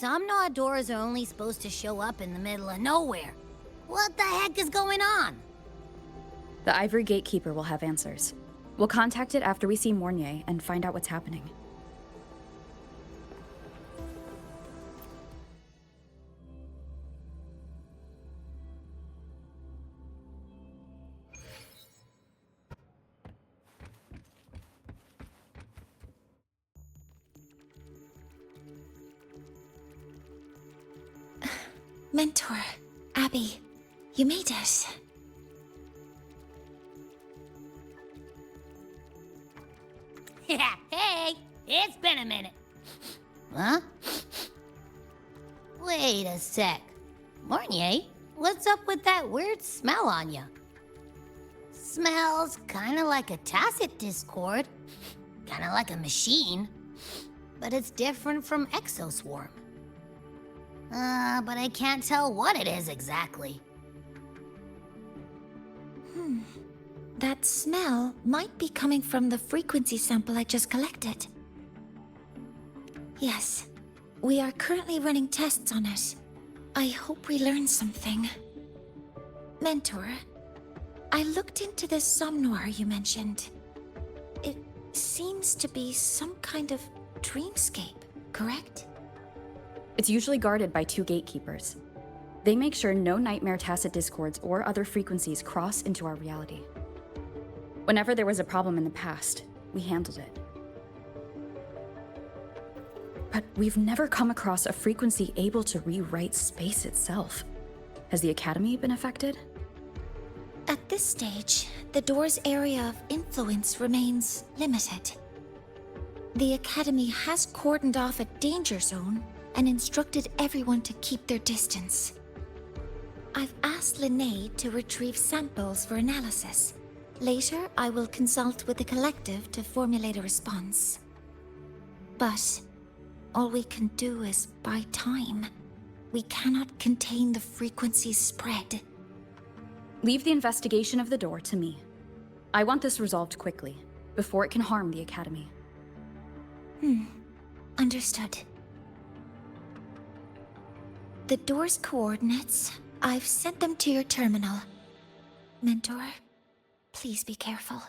some Nod doors are only supposed to show up in the middle of nowhere. What the heck is going on? The Ivory Gatekeeper will have answers. We'll contact it after we see Mornier and find out what's happening. Mentor, Abby, you made it. Yeah, hey, it's been a minute. Huh? Wait a sec. Mornier, what's up with that weird smell on you? Smells kinda like a tacit discord. Kinda like a machine. But it's different from Exoswarm. But I can't tell what it is exactly. That smell might be coming from the frequency sample I just collected. Yes, we are currently running tests on it. I hope we learn something. Mentor, I looked into this somnoir you mentioned. It seems to be some kind of dreamscape, correct? It's usually guarded by 2 gatekeepers. They make sure no nightmare tacit discords or other frequencies cross into our reality. Whenever there was a problem in the past, we handled it. But we've never come across a frequency able to rewrite space itself. Has the Academy been affected? At this stage, the door's area of influence remains limited. The Academy has cordoned off a danger zone and instructed everyone to keep their distance. I've asked Linnae to retrieve samples for analysis. Later, I will consult with the collective to formulate a response. But all we can do is buy time. We cannot contain the frequency's spread. Leave the investigation of the door to me. I want this resolved quickly, before it can harm the Academy. Understood. The door's coordinates, I've sent them to your terminal. Mentor, please be careful.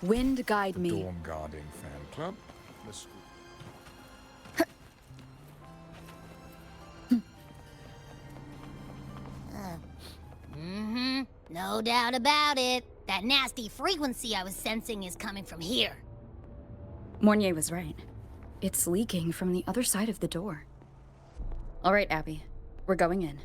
Wind guide me. Dawn Guarding Fan Club. No doubt about it. That nasty frequency I was sensing is coming from here. Mornier was right. It's leaking from the other side of the door. All right, Abby. We're going in.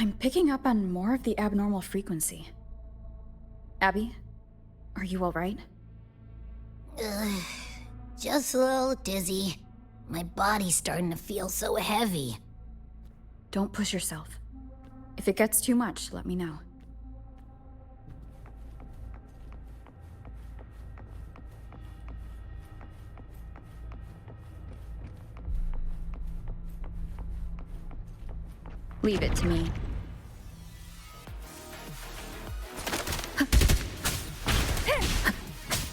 I'm picking up on more of the abnormal frequency. Abby, are you alright? Just a little dizzy. My body's starting to feel so heavy. Don't push yourself. If it gets too much, let me know. Leave it to me.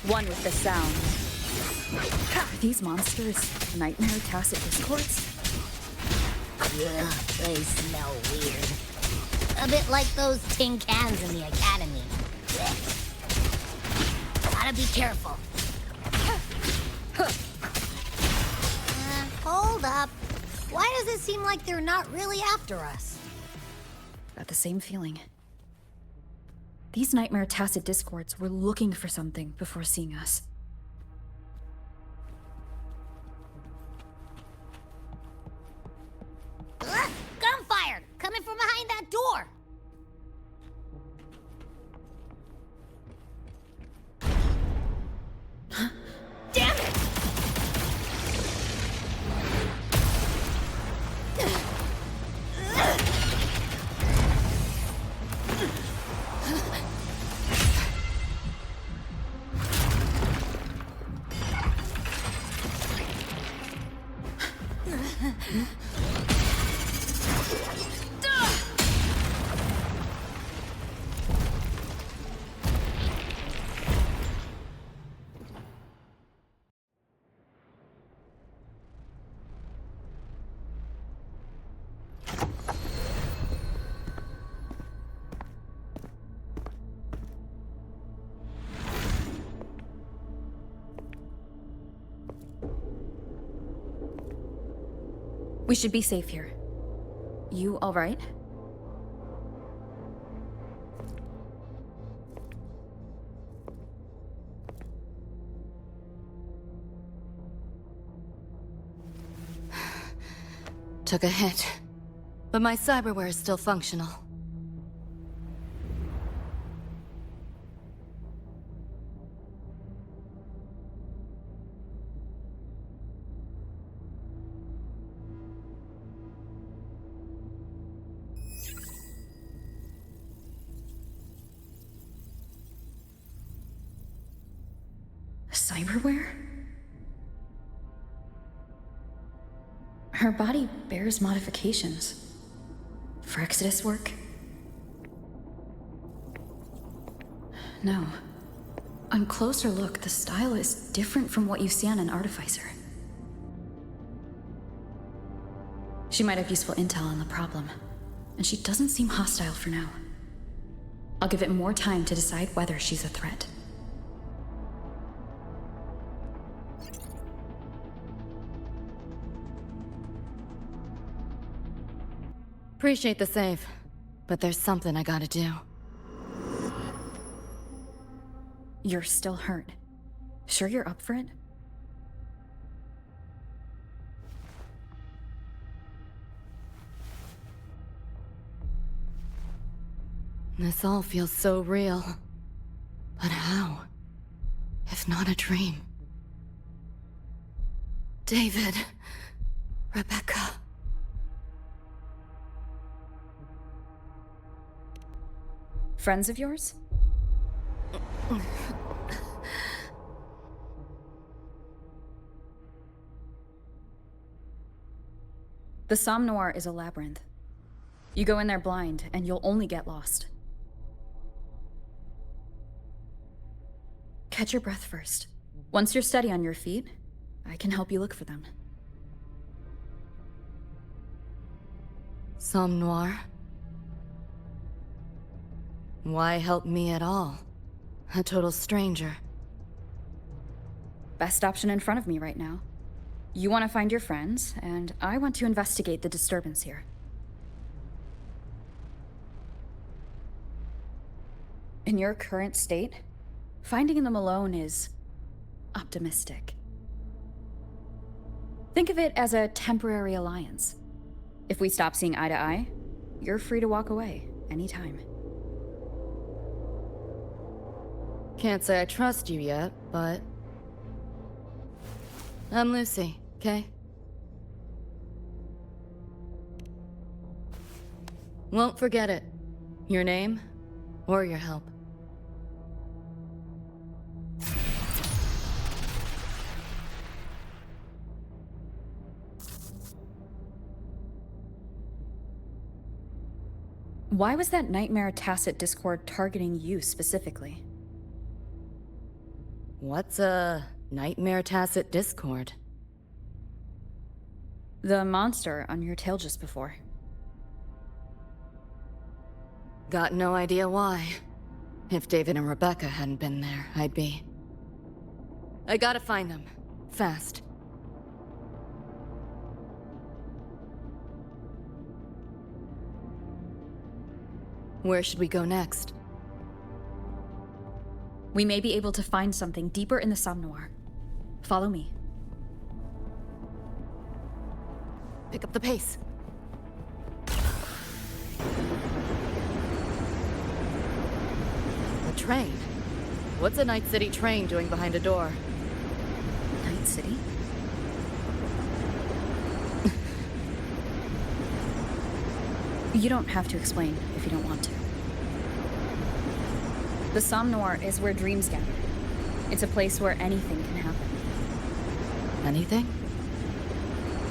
One with the sound. Are these monsters nightmare tacit discords? Ugh, they smell weird. A bit like those tin cans in the academy. Gotta be careful. Hold up. Why does it seem like they're not really after us? Got the same feeling. These nightmare tacit discords were looking for something before seeing us. Gunfire! Coming from behind that door! Damn it! We should be safe here. You alright? Took a hit, but my cyberware is still functional. Cyberware? Her body bears modifications. For Exodus work? No. On closer look, the style is different from what you see on an artificer. She might have useful intel on the problem, and she doesn't seem hostile for now. I'll give it more time to decide whether she's a threat. Appreciate the save, but there's something I gotta do. You're still hurt. Sure you're up for it? This all feels so real. But how? If not a dream? David. Rebecca. Friends of yours? The Somme Noir is a labyrinth. You go in there blind, and you'll only get lost. Catch your breath first. Once you're steady on your feet, I can help you look for them. Somme Noir? Why help me at all? A total stranger. Best option in front of me right now. You want to find your friends, and I want to investigate the disturbance here. In your current state, finding them alone is optimistic. Think of it as a temporary alliance. If we stop seeing eye to eye, you're free to walk away anytime. Can't say I trust you yet, but... I'm Lucy, okay? Won't forget it. Your name, or your help. Why was that Nightmare Tacit Discord targeting you specifically? What's a Nightmare Tacit Discord? The monster on your tail just before. Got no idea why. If David and Rebecca hadn't been there, I'd be... I gotta find them. Fast. Where should we go next? We may be able to find something deeper in the Somnoir. Follow me. Pick up the pace. A train? What's a Night City train doing behind a door? Night City? You don't have to explain if you don't want to. The Somnoir is where dreams gather. It's a place where anything can happen. Anything?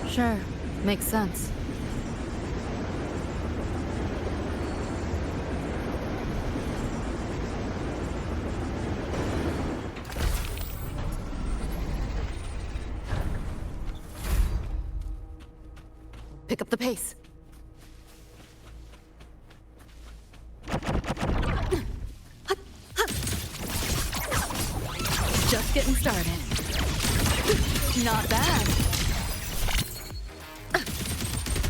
Sure, makes sense. Pick up the pace. Just getting started. Not bad.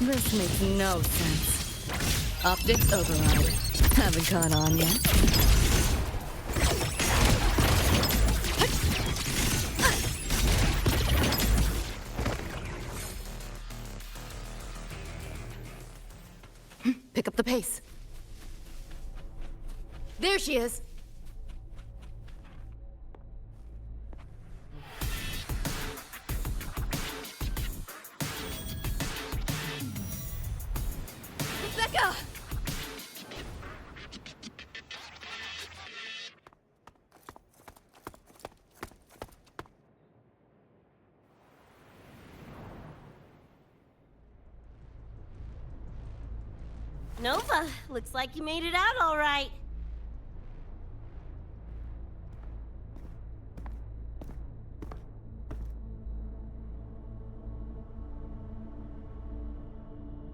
This makes no sense. Optics override. Haven't caught on yet. Pick up the pace. There she is. Becca! Nova, looks like you made it out all right.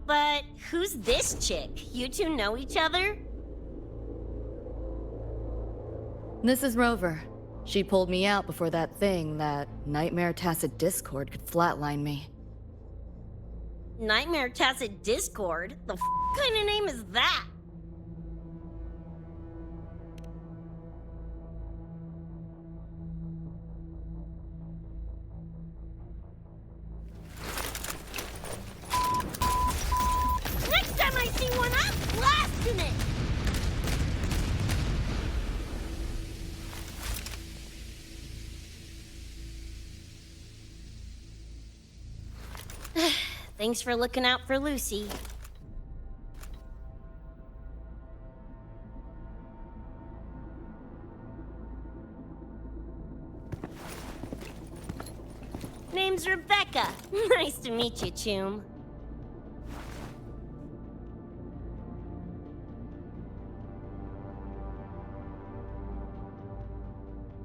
But who's this chick? You two know each other? This is Rover. She pulled me out before that thing, that Nightmare Tacit Discord, could flatline me. Nightmare Tacit Discord? The kind of name is that? Next time I see one, I'm blasting it! Thanks for looking out for Lucy. Name's Rebecca. Nice to meet you, Choom.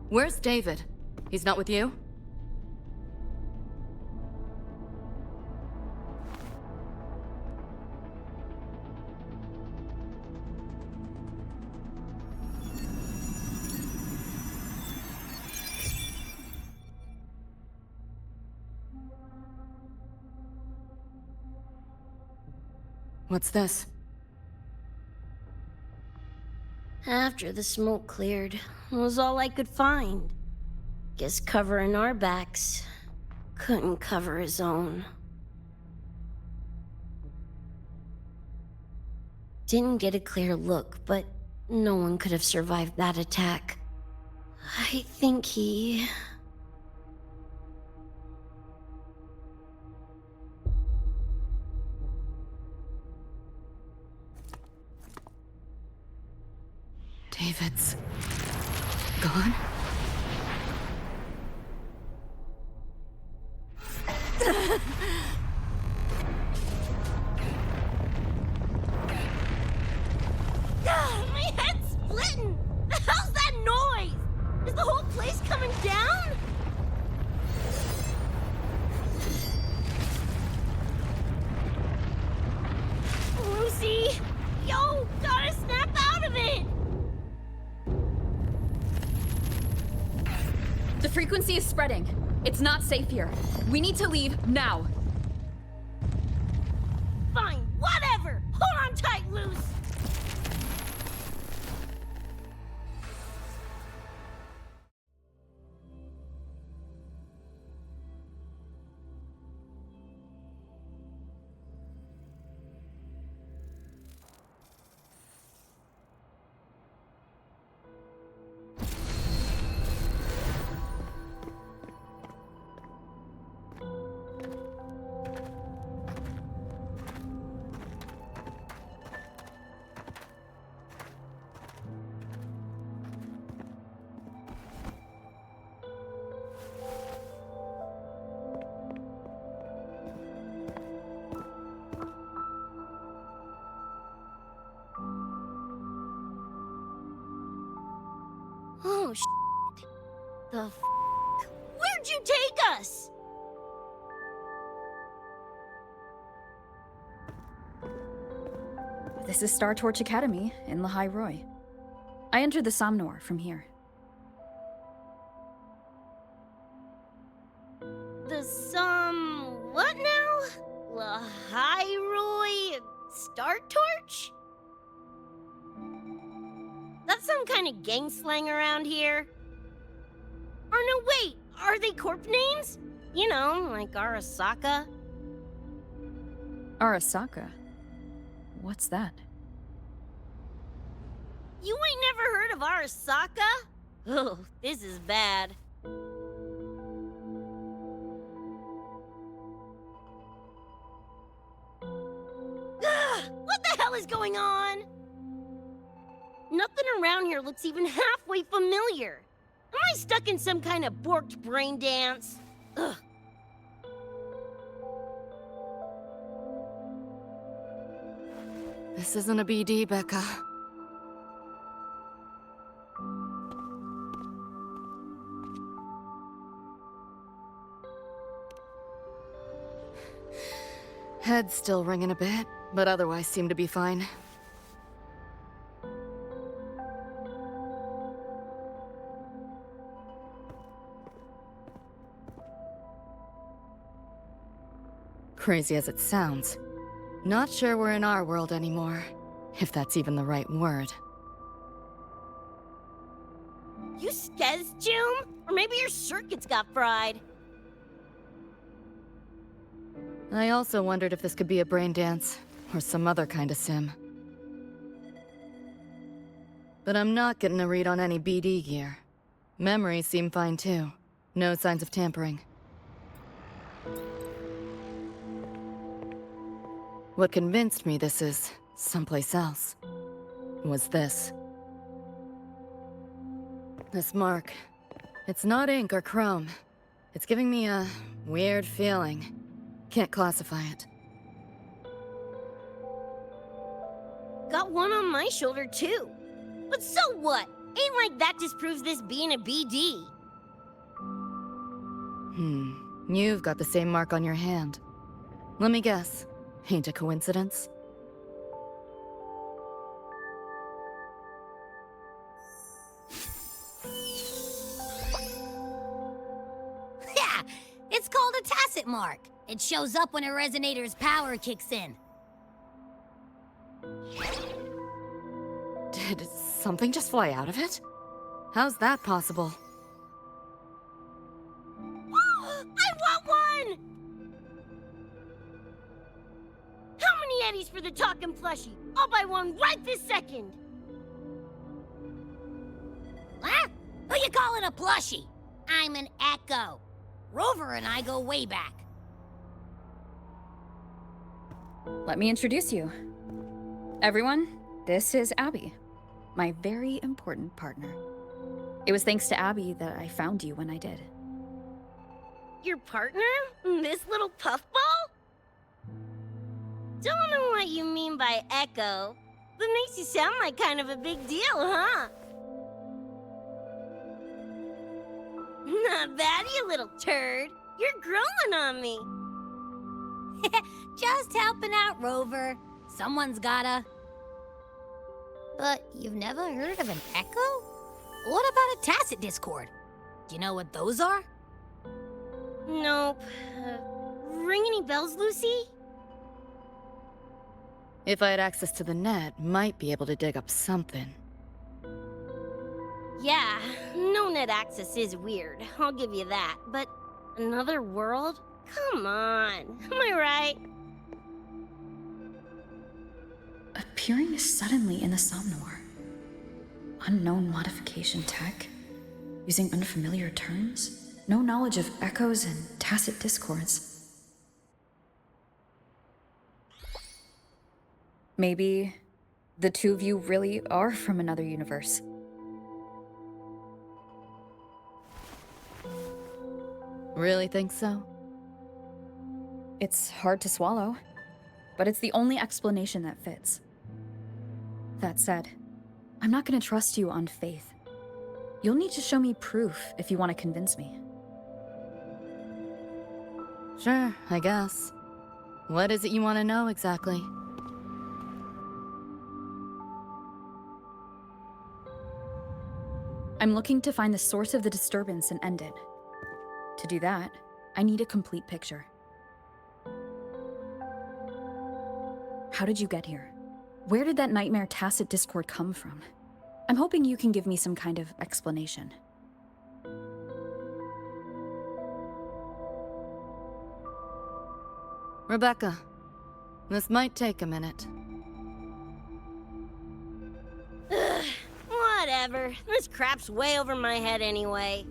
Where's David? He's not with you? What's this? After the smoke cleared, it was all I could find. Guess covering our backs couldn't cover his own. Didn't get a clear look, but no one could have survived that attack. I think he... David's gone? My head's splitting! The hell's that noise? Is the whole place coming down? Lucy! Yo, gotta snap out of it! The frequency is spreading. It's not safe here. We need to leave now. Fine, whatever! Hold on tight, Luce! Oh, shit. The f***? Where'd you take us? This is Star Torch Academy in Lahai Roy. I entered the Somnor from here. What now? Lahairoi Star Torch? That's some kind of gang slang around here. Or no, wait, are they corp names? You know, like Arasaka? Arasaka? What's that? You ain't never heard of Arasaka? Oh, this is bad. What the hell is going on? Nothing around here looks even halfway familiar. Am I stuck in some kind of borked brain dance? Ugh. This isn't a BD, Becca. Head's still ringing a bit, but otherwise seem to be fine. Crazy as it sounds, not sure we're in our world anymore, if that's even the right word. You skez, June? Or maybe your circuits got fried. I also wondered if this could be a brain dance, or some other kind of sim. But I'm not getting a read on any BD gear. Memories seem fine too. No signs of tampering. What convinced me this is someplace else was this. This mark. It's not ink or chrome. It's giving me a weird feeling. Can't classify it. Got one on my shoulder too. But so what? Ain't like that disproves this being a BD. You've got the same mark on your hand. Let me guess. Ain't a coincidence? Yeah, it's called a tacit mark. It shows up when a resonator's power kicks in. Did something just fly out of it? How's that possible? I want one! How many panties for the talking plushie. I'll buy one right this second. Huh? Who you calling a plushie? I'm an Echo. Rover and I go way back. Let me introduce you. Everyone, this is Abby, my very important partner. It was thanks to Abby that I found you when I did. Your partner? This little puffball? Don't know what you mean by Echo. That makes you sound like kind of a big deal, huh? Not bad, you little turd. You're growing on me. Just helping out, Rover. Someone's gotta. But you've never heard of an Echo? What about a tacit discord? Do you know what those are? Nope. Ring any bells, Lucy? If I had access to the net, might be able to dig up something. Yeah, no net access is weird. I'll give you that. But another world? Come on. Am I right? Appearing suddenly in the Somnor. Unknown modification tech. Using unfamiliar terms. No knowledge of echoes and tacit discords. Maybe the two of you really are from another universe. Really think so? It's hard to swallow, but it's the only explanation that fits. That said, I'm not gonna trust you on faith. You'll need to show me proof if you want to convince me. Sure, I guess. What is it you want to know exactly? I'm looking to find the source of the disturbance and end it. To do that, I need a complete picture. How did you get here? Where did that nightmare tacit discord come from? I'm hoping you can give me some kind of explanation. Rebecca, this might take a minute. Ugh, whatever. This crap's way over my head anyway.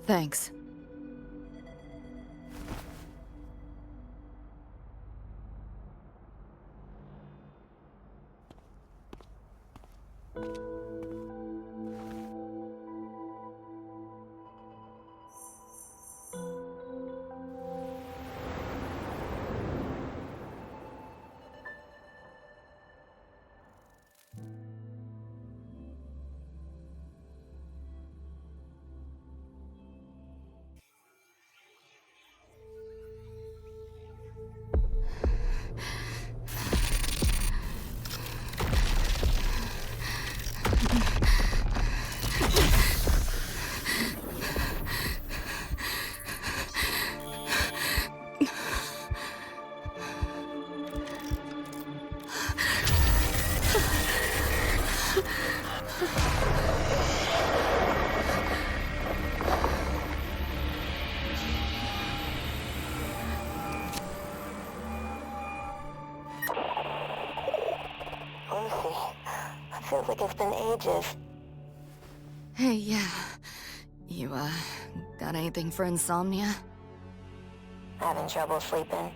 Thanks. Feels like it's been ages. Hey, yeah. You, got anything for insomnia? Having trouble sleeping.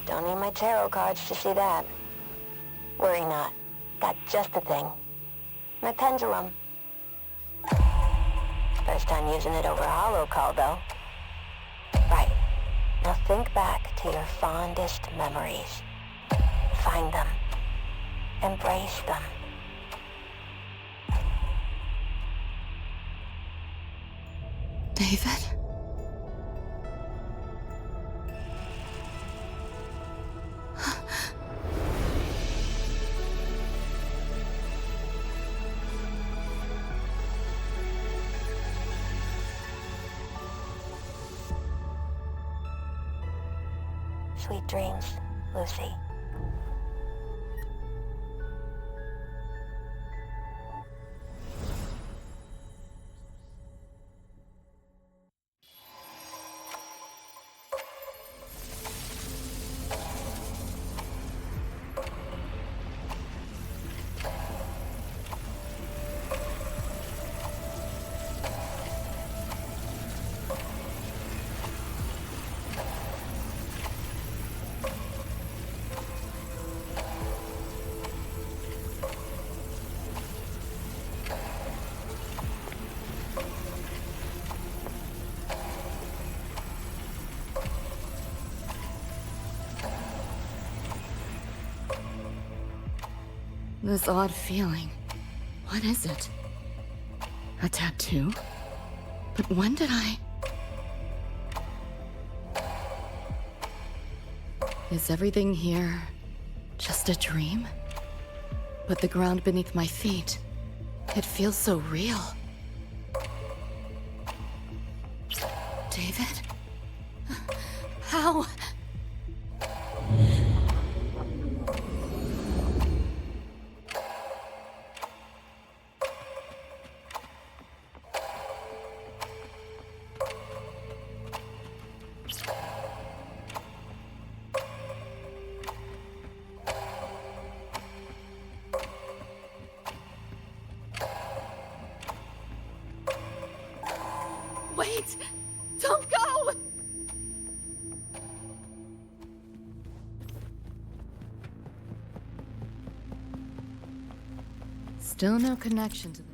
Don't need my tarot cards to see that. Worry not. Got just the thing. My pendulum. First time using it over hollow call, though. Right. Now think back to your fondest memories. Find them. Embrace them. David? Sweet dreams, Lucy. This odd feeling. What is it? A tattoo? But when did I... Is everything here just a dream? But the ground beneath my feet, it feels so real. David? How? Wait! Don't go! Still no connection to the...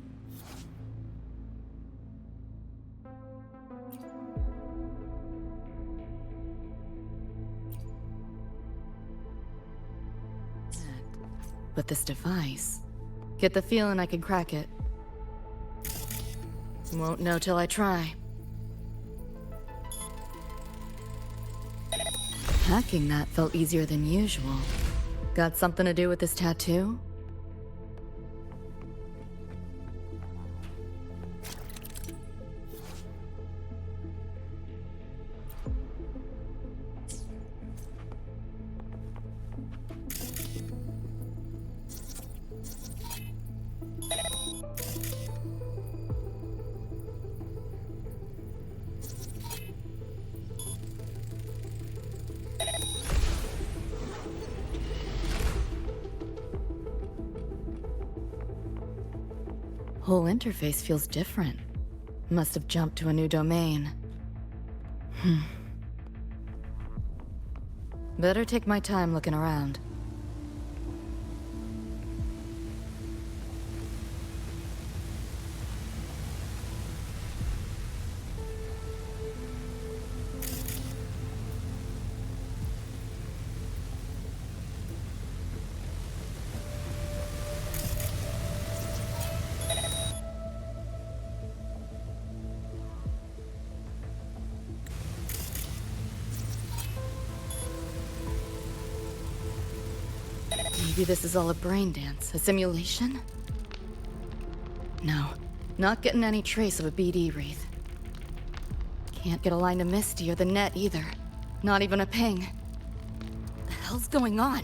But this device... Get the feeling I could crack it. Won't know till I try. Hacking that felt easier than usual. Got something to do with this tattoo? Whole interface feels different. Must have jumped to a new domain. Better take my time looking around. Maybe this is all a brain dance, a simulation? No, not getting any trace of a BD wreath. Can't get a line to Misty or the net either. Not even a ping. The hell's going on?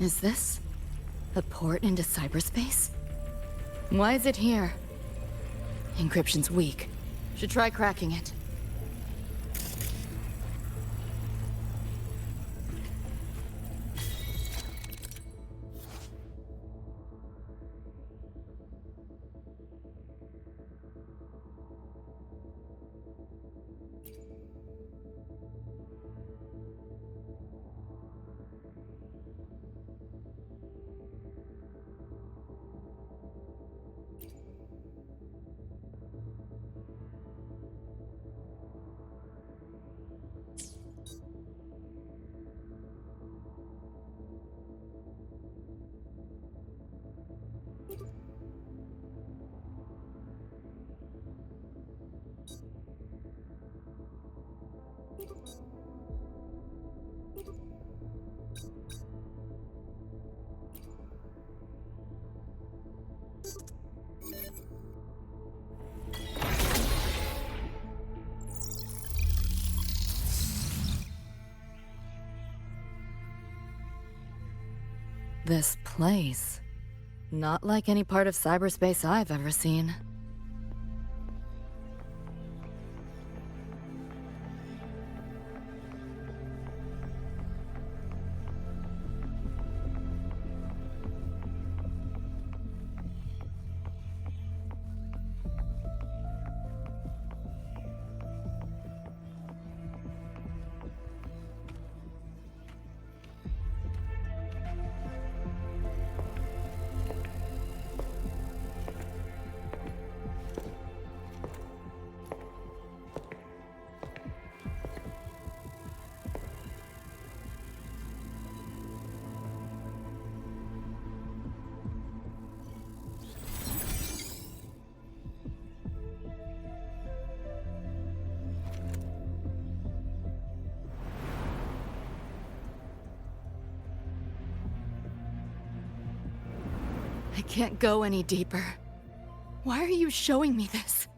Is this a port into cyberspace? Why is it here? Encryption's weak. Should try cracking it. This place. Not like any part of cyberspace I've ever seen. I can't go any deeper. Why are you showing me this?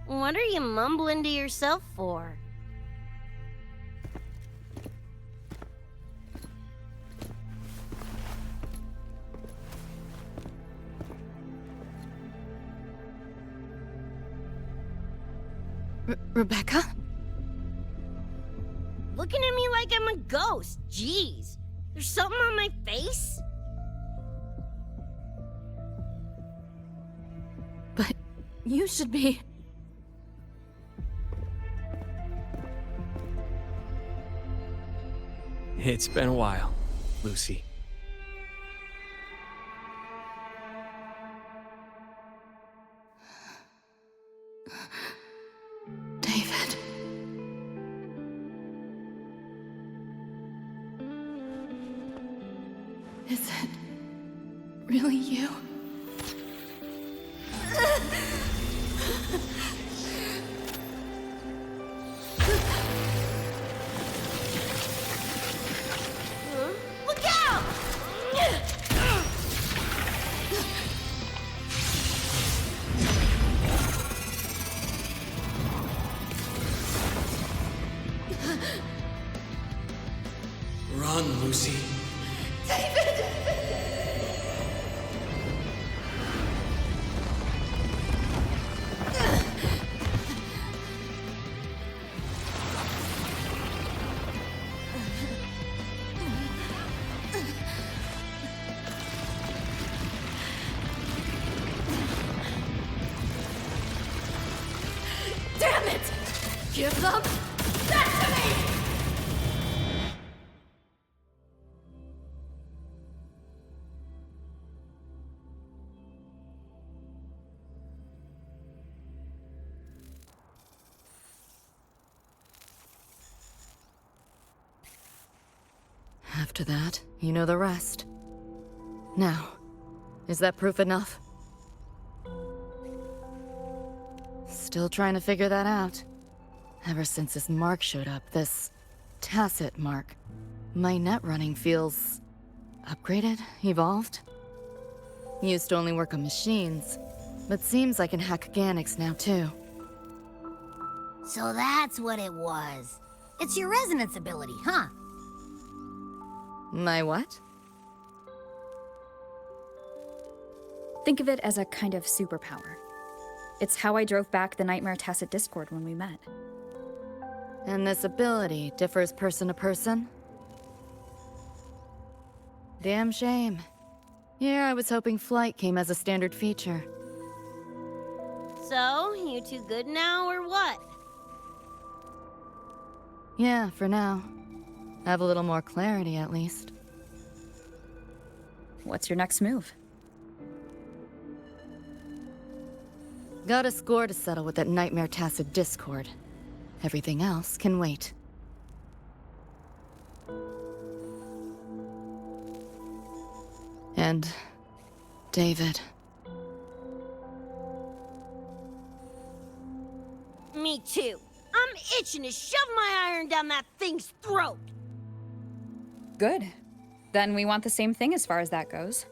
What are you mumbling to yourself for? Rebecca? Looking at me like I'm a ghost. Jeez. There's something on my face? But you should be... It's been a while, Lucy. David. Is it really you? Look out! Run, Lucy. Damn it! Give them that to me! After that, you know the rest. Now, is that proof enough? Still trying to figure that out. Ever since this mark showed up, this tacit mark, my net running feels upgraded, evolved. Used to only work on machines, but seems I can hack organics now too. So that's what it was. It's your resonance ability, huh? My what? Think of it as a kind of superpower. It's how I drove back the Nightmare Tacit Discord when we met. And this ability differs person to person? Damn shame. Here I was hoping flight came as a standard feature. So, you two good now, or what? Yeah, for now. Have a little more clarity, at least. What's your next move? Got a score to settle with that Nightmare Tacit Discord. Everything else can wait. And... David. Me too. I'm itching to shove my iron down that thing's throat. Good. Then we want the same thing as far as that goes.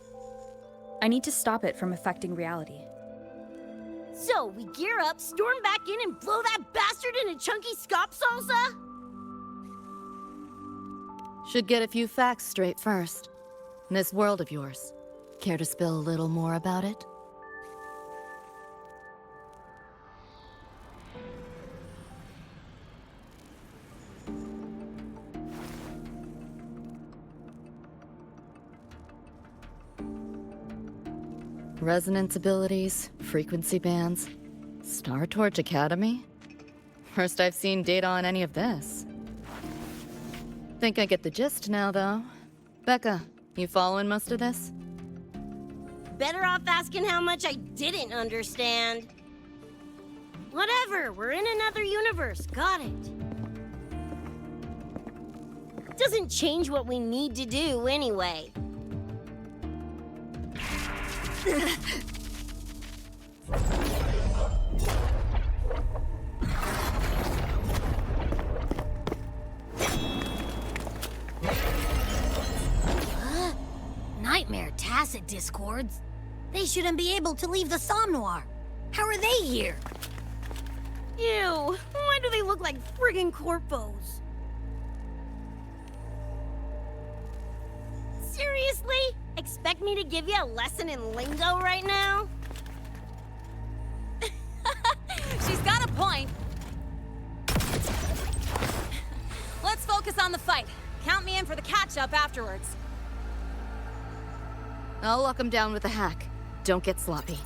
I need to stop it from affecting reality. So, we gear up, storm back in, and blow that bastard into chunky scop salsa? Should get a few facts straight first. This world of yours. Care to spill a little more about it? Resonance abilities, frequency bands, Star Torch Academy? First I've seen data on any of this. Think I get the gist now, though. Becca, you following most of this? Better off asking how much I didn't understand. Whatever, we're in another universe, got it. Doesn't change what we need to do anyway. tacit discords. They shouldn't be able to leave the Somnoir. How are they here? Ew, why do they look like friggin' corpos? Seriously? Expect me to give you a lesson in lingo right now? She's got a point. Let's focus on the fight. Count me in for the catch-up afterwards. I'll lock him down with a hack. Don't get sloppy.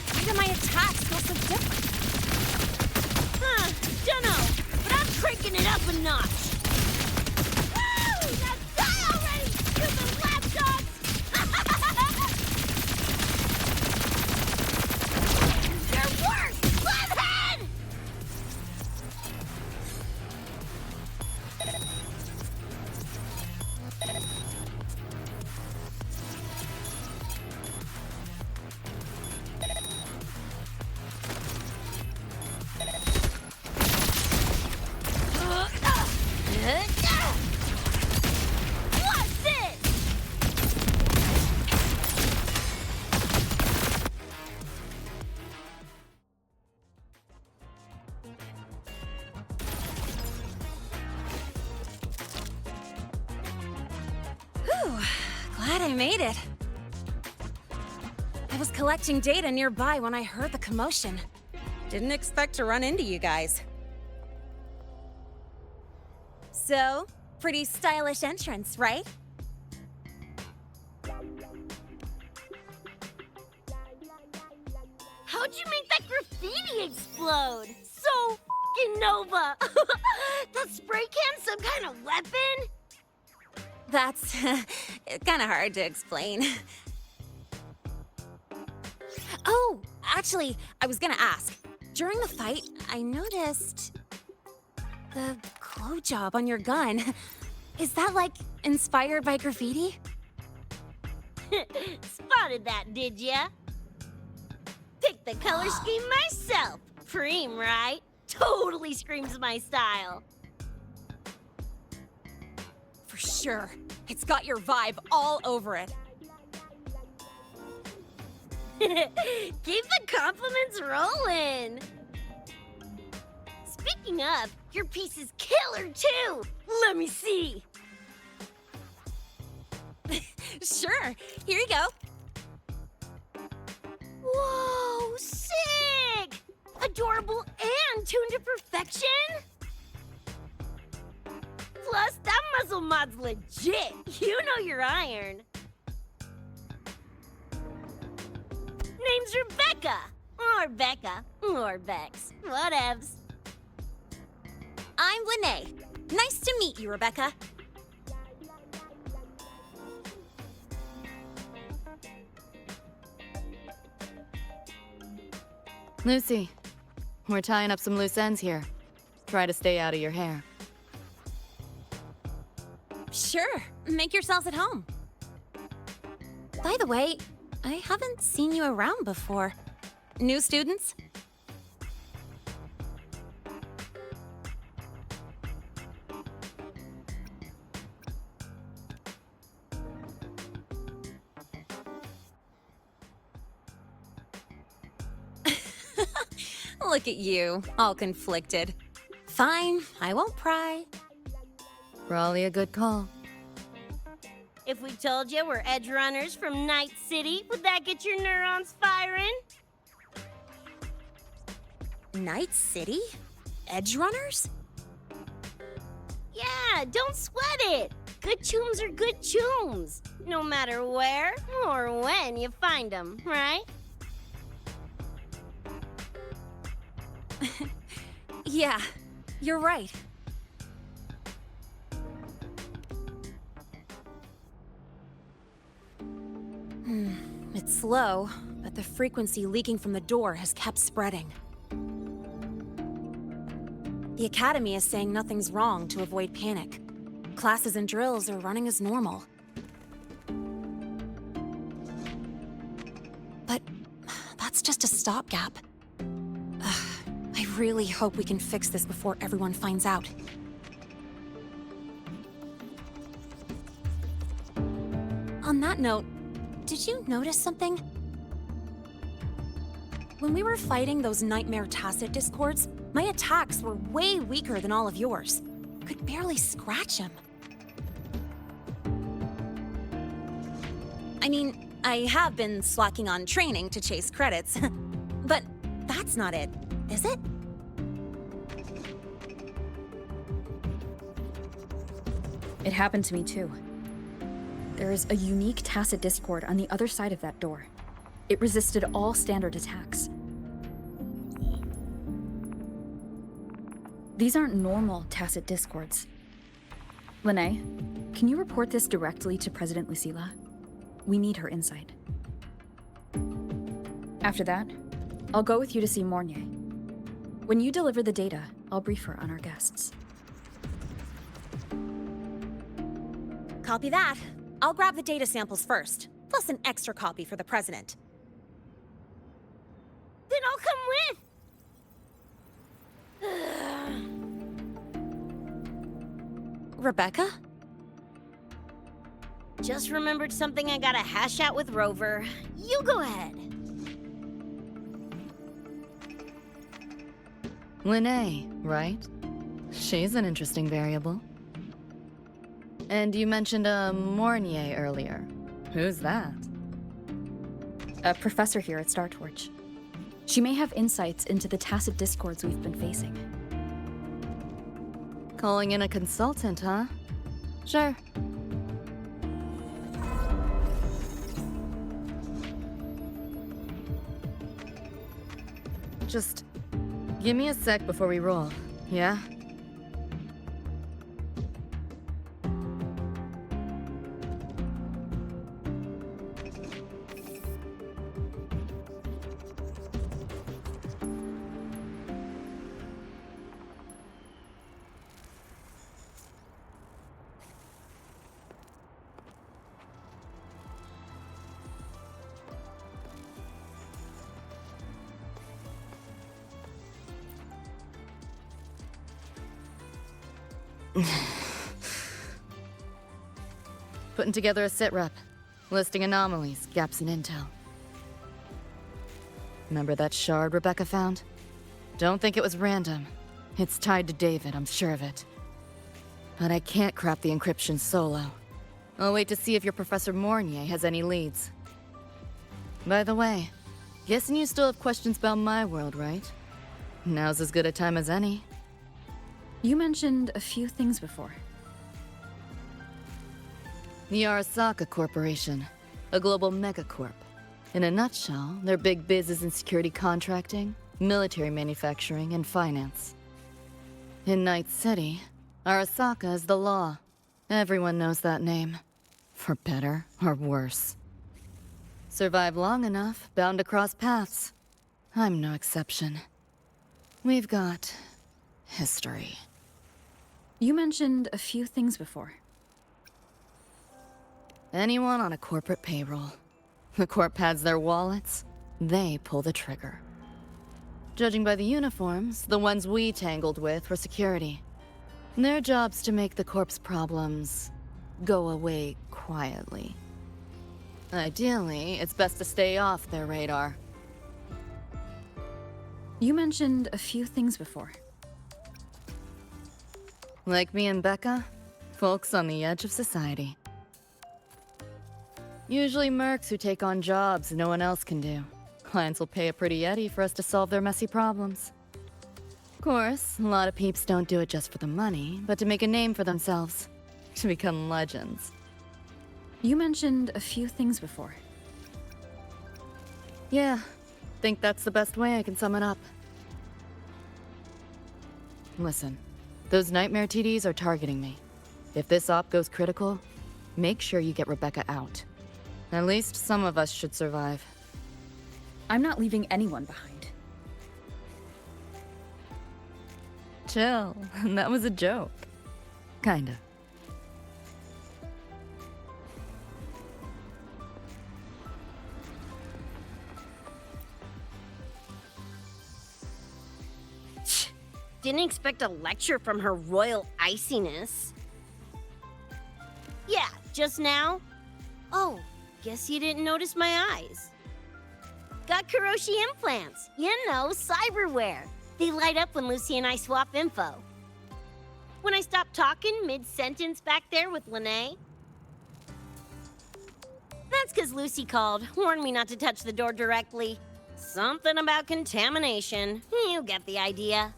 Why do my attacks feel so different? Huh, dunno, but I'm cranking it up a notch. Woo! Now die already, stupid lapdogs! You're worse, Leadhead! What's this? Whew, glad I made it. I was collecting data nearby when I heard the commotion. Didn't expect to run into you guys. So, pretty stylish entrance, right? How'd you make that graffiti explode? So f***ing Nova! That spray can some kind of weapon? That's kind of hard to explain. Oh, actually, I was gonna ask. During the fight, I noticed the glow job on your gun. Is that, like, inspired by graffiti? Spotted that, did ya? Picked the color scheme myself. Preem, right? Totally screams my style. For sure. It's got your vibe all over it. Keep the compliments rolling. Speaking of, your piece is killer too. Let me see. Sure. Here you go. Whoa, sick! Adorable and tuned to perfection? Plus, that muzzle mod's legit. You know your iron. Name's Rebecca. Or Becca. Or Bex. Whatevs. I'm Lene. Nice to meet you, Rebecca. Lucy, we're tying up some loose ends here. Try to stay out of your hair. Sure. Make yourselves at home. By the way, I haven't seen you around before. New students? Look at you, all conflicted. Fine, I won't pry. Probably a good call. If we told you we're Edgerunners from Night City, would that get your neurons firing? Night City? Edgerunners? Yeah, don't sweat it. Good chooms are good chooms. No matter where or when you find them, right? Yeah, you're right. It's slow, but the frequency leaking from the door has kept spreading. The Academy is saying nothing's wrong to avoid panic. Classes and drills are running as normal. But that's just a stopgap. I really hope we can fix this before everyone finds out. On that note, did you notice something? When we were fighting those nightmare tacit discords, my attacks were way weaker than all of yours. Could barely scratch him. I mean, I have been slacking on training to chase credits, but that's not it, is it? It happened to me too. There is a unique tacit discord on the other side of that door. It resisted all standard attacks. These aren't normal tacit discords. Lene, can you report this directly to President Lucilla? We need her insight. After that, I'll go with you to see Mornier. When you deliver the data, I'll brief her on our guests. Copy that. I'll grab the data samples first, plus an extra copy for the president. Then I'll come with! Rebecca? Just remembered something I gotta hash out with Rover. You go ahead. Lene, right? She's an interesting variable. And you mentioned a Mornier earlier. Who's that? A professor here at StarTorch. She may have insights into the tacit discords we've been facing. Calling in a consultant, huh? Sure. Just give me a sec before we roll, yeah? Putting together a sit rep, listing anomalies, gaps in intel. Remember that shard Rebecca found? Don't think it was random. It's tied to David, I'm sure of it. But I can't crack the encryption solo. I'll wait to see if your Professor Mornier has any leads. By the way, guessing you still have questions about my world, right? Now's as good a time as any. You mentioned a few things before. The Arasaka Corporation, a global megacorp. In a nutshell, their big biz is in security contracting, military manufacturing, and finance. In Night City, Arasaka is the law. Everyone knows that name. For better or worse. Survive long enough, bound to cross paths. I'm no exception. We've got history. You mentioned a few things before. Anyone on a corporate payroll. The corp pads their wallets, they pull the trigger. Judging by the uniforms, the ones we tangled with were security. Their job's to make the corp's problems go away quietly. Ideally, it's best to stay off their radar. You mentioned a few things before. Like me and Becca, folks on the edge of society. Usually mercs who take on jobs no one else can do. Clients will pay a pretty yeti for us to solve their messy problems. Of course, a lot of peeps don't do it just for the money, but to make a name for themselves. To become legends. You mentioned a few things before. Yeah, think that's the best way I can sum it up. Listen, those nightmare TDs are targeting me. If this op goes critical, make sure you get Rebecca out. At least some of us should survive. I'm not leaving anyone behind. Chill, that was a joke. Kinda. Didn't expect a lecture from her royal iciness. Yeah, just now? Oh, guess you didn't notice my eyes. Got Kuroshi implants. You know, cyberware. They light up when Lucy and I swap info. When I stop talking mid-sentence back there with Lene. That's because Lucy called, warned me not to touch the door directly. Something about contamination. You get the idea.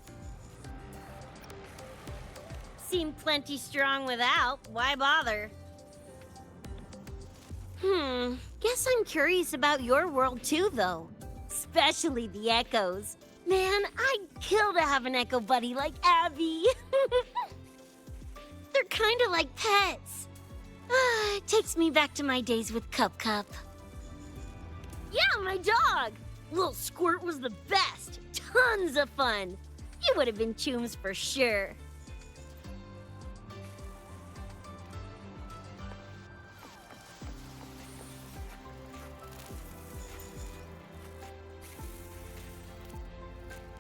Seemed plenty strong without. Why bother? Guess I'm curious about your world too, though. Especially the echoes. Man, I'd kill to have an echo buddy like Abby. They're kind of like pets. It takes me back to my days with Cup Cup. Yeah, my dog. Little Squirt was the best. Tons of fun. You would have been chooms for sure.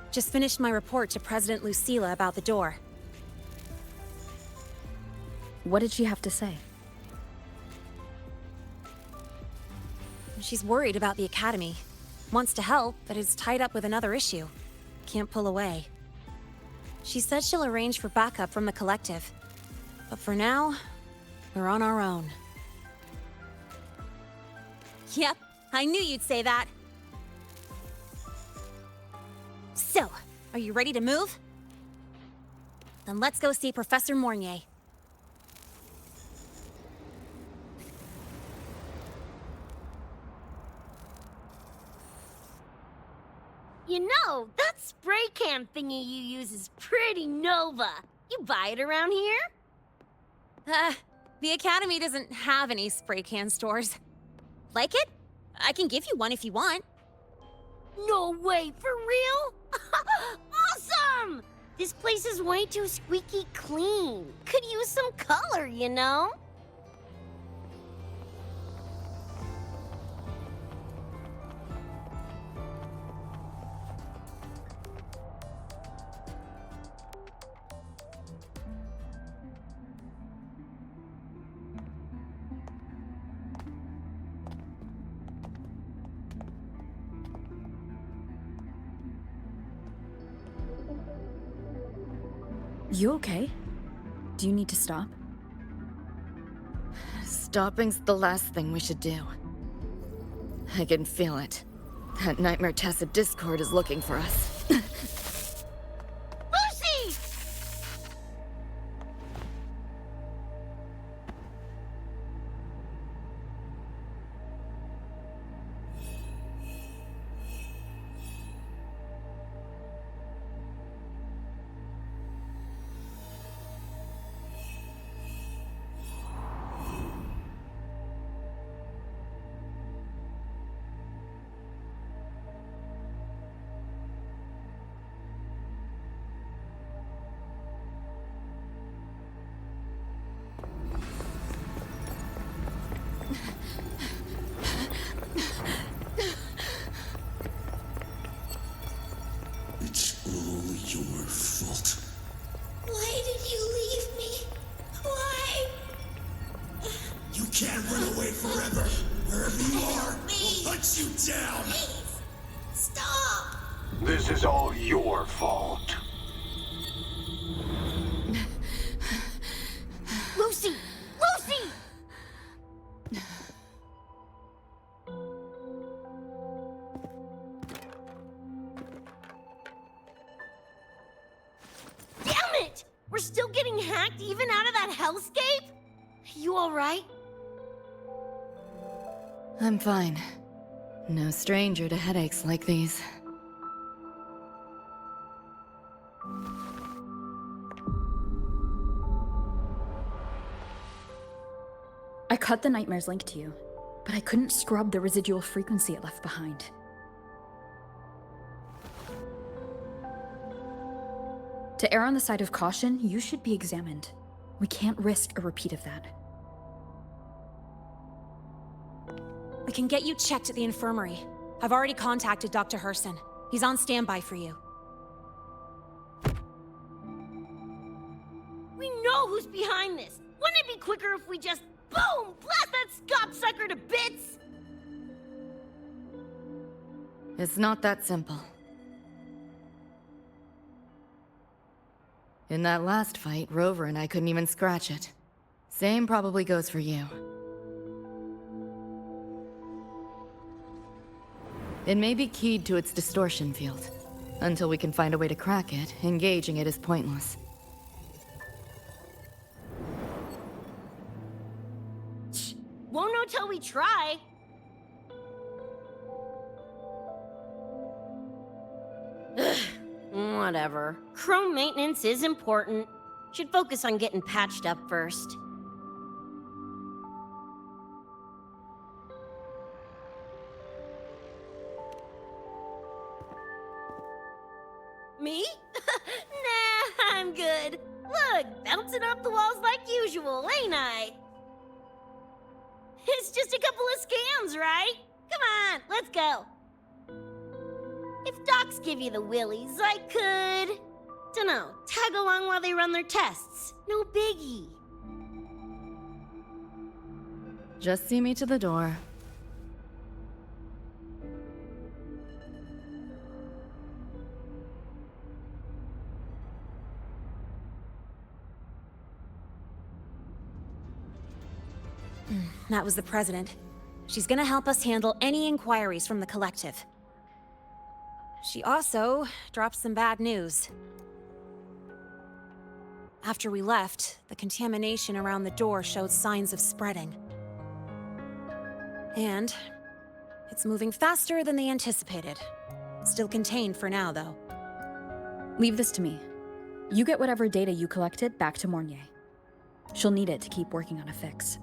Just finished my report to President Lucilla about the door. What did she have to say? She's worried about the Academy. Wants to help, but is tied up with another issue. Can't pull away. She said she'll arrange for backup from the collective. But for now, we're on our own. Yep, I knew you'd say that. So, are you ready to move? Then let's go see Professor Mornier. You know, that spray can thingy you use is pretty Nova. You buy it around here? The Academy doesn't have any spray can stores. Like it? I can give you one if you want. No way, for real? Awesome! This place is way too squeaky clean. Could use some color, you know? You okay? Do you need to stop? Stopping's the last thing we should do. I can feel it. That Nightmare Tacit Discord is looking for us. Lucy! It's all your fault. Why did you leave me? Why? You can't run away forever. Wherever you are, Please. we'll hunt you down. Please, stop! This is all your fault. Lucy! Lucy! Damn it! We're still getting hacked even out of that hellscape? You alright? I'm fine. No stranger to headaches like these. I cut the nightmare's link to you, but I couldn't scrub the residual frequency it left behind. To err on the side of caution, you should be examined. We can't risk a repeat of that. We can get you checked at the infirmary. I've already contacted Dr. Herson. He's on standby for you. We know who's behind this. Wouldn't it be quicker if we just, boom, blast that scop sucker to bits? It's not that simple. In that last fight, Rover and I couldn't even scratch it. Same probably goes for you. It may be keyed to its distortion field. Until we can find a way to crack it, engaging it is pointless. Won't know till we try. Ugh, whatever. Chrome maintenance is important. Should focus on getting patched up first. Me? Nah, I'm good. Look, bouncing off the walls like usual, ain't I? It's just a couple of scans, right? Come on, let's go. If docs give you the willies, I could... dunno, tag along while they run their tests. No biggie. Just see me to the door. That was the president. She's gonna help us handle any inquiries from the collective. She also dropped some bad news. After we left, the contamination around the door showed signs of spreading. And it's moving faster than they anticipated. Still contained for now, though. Leave this to me. You get whatever data you collected back to Mornier. She'll need it to keep working on a fix.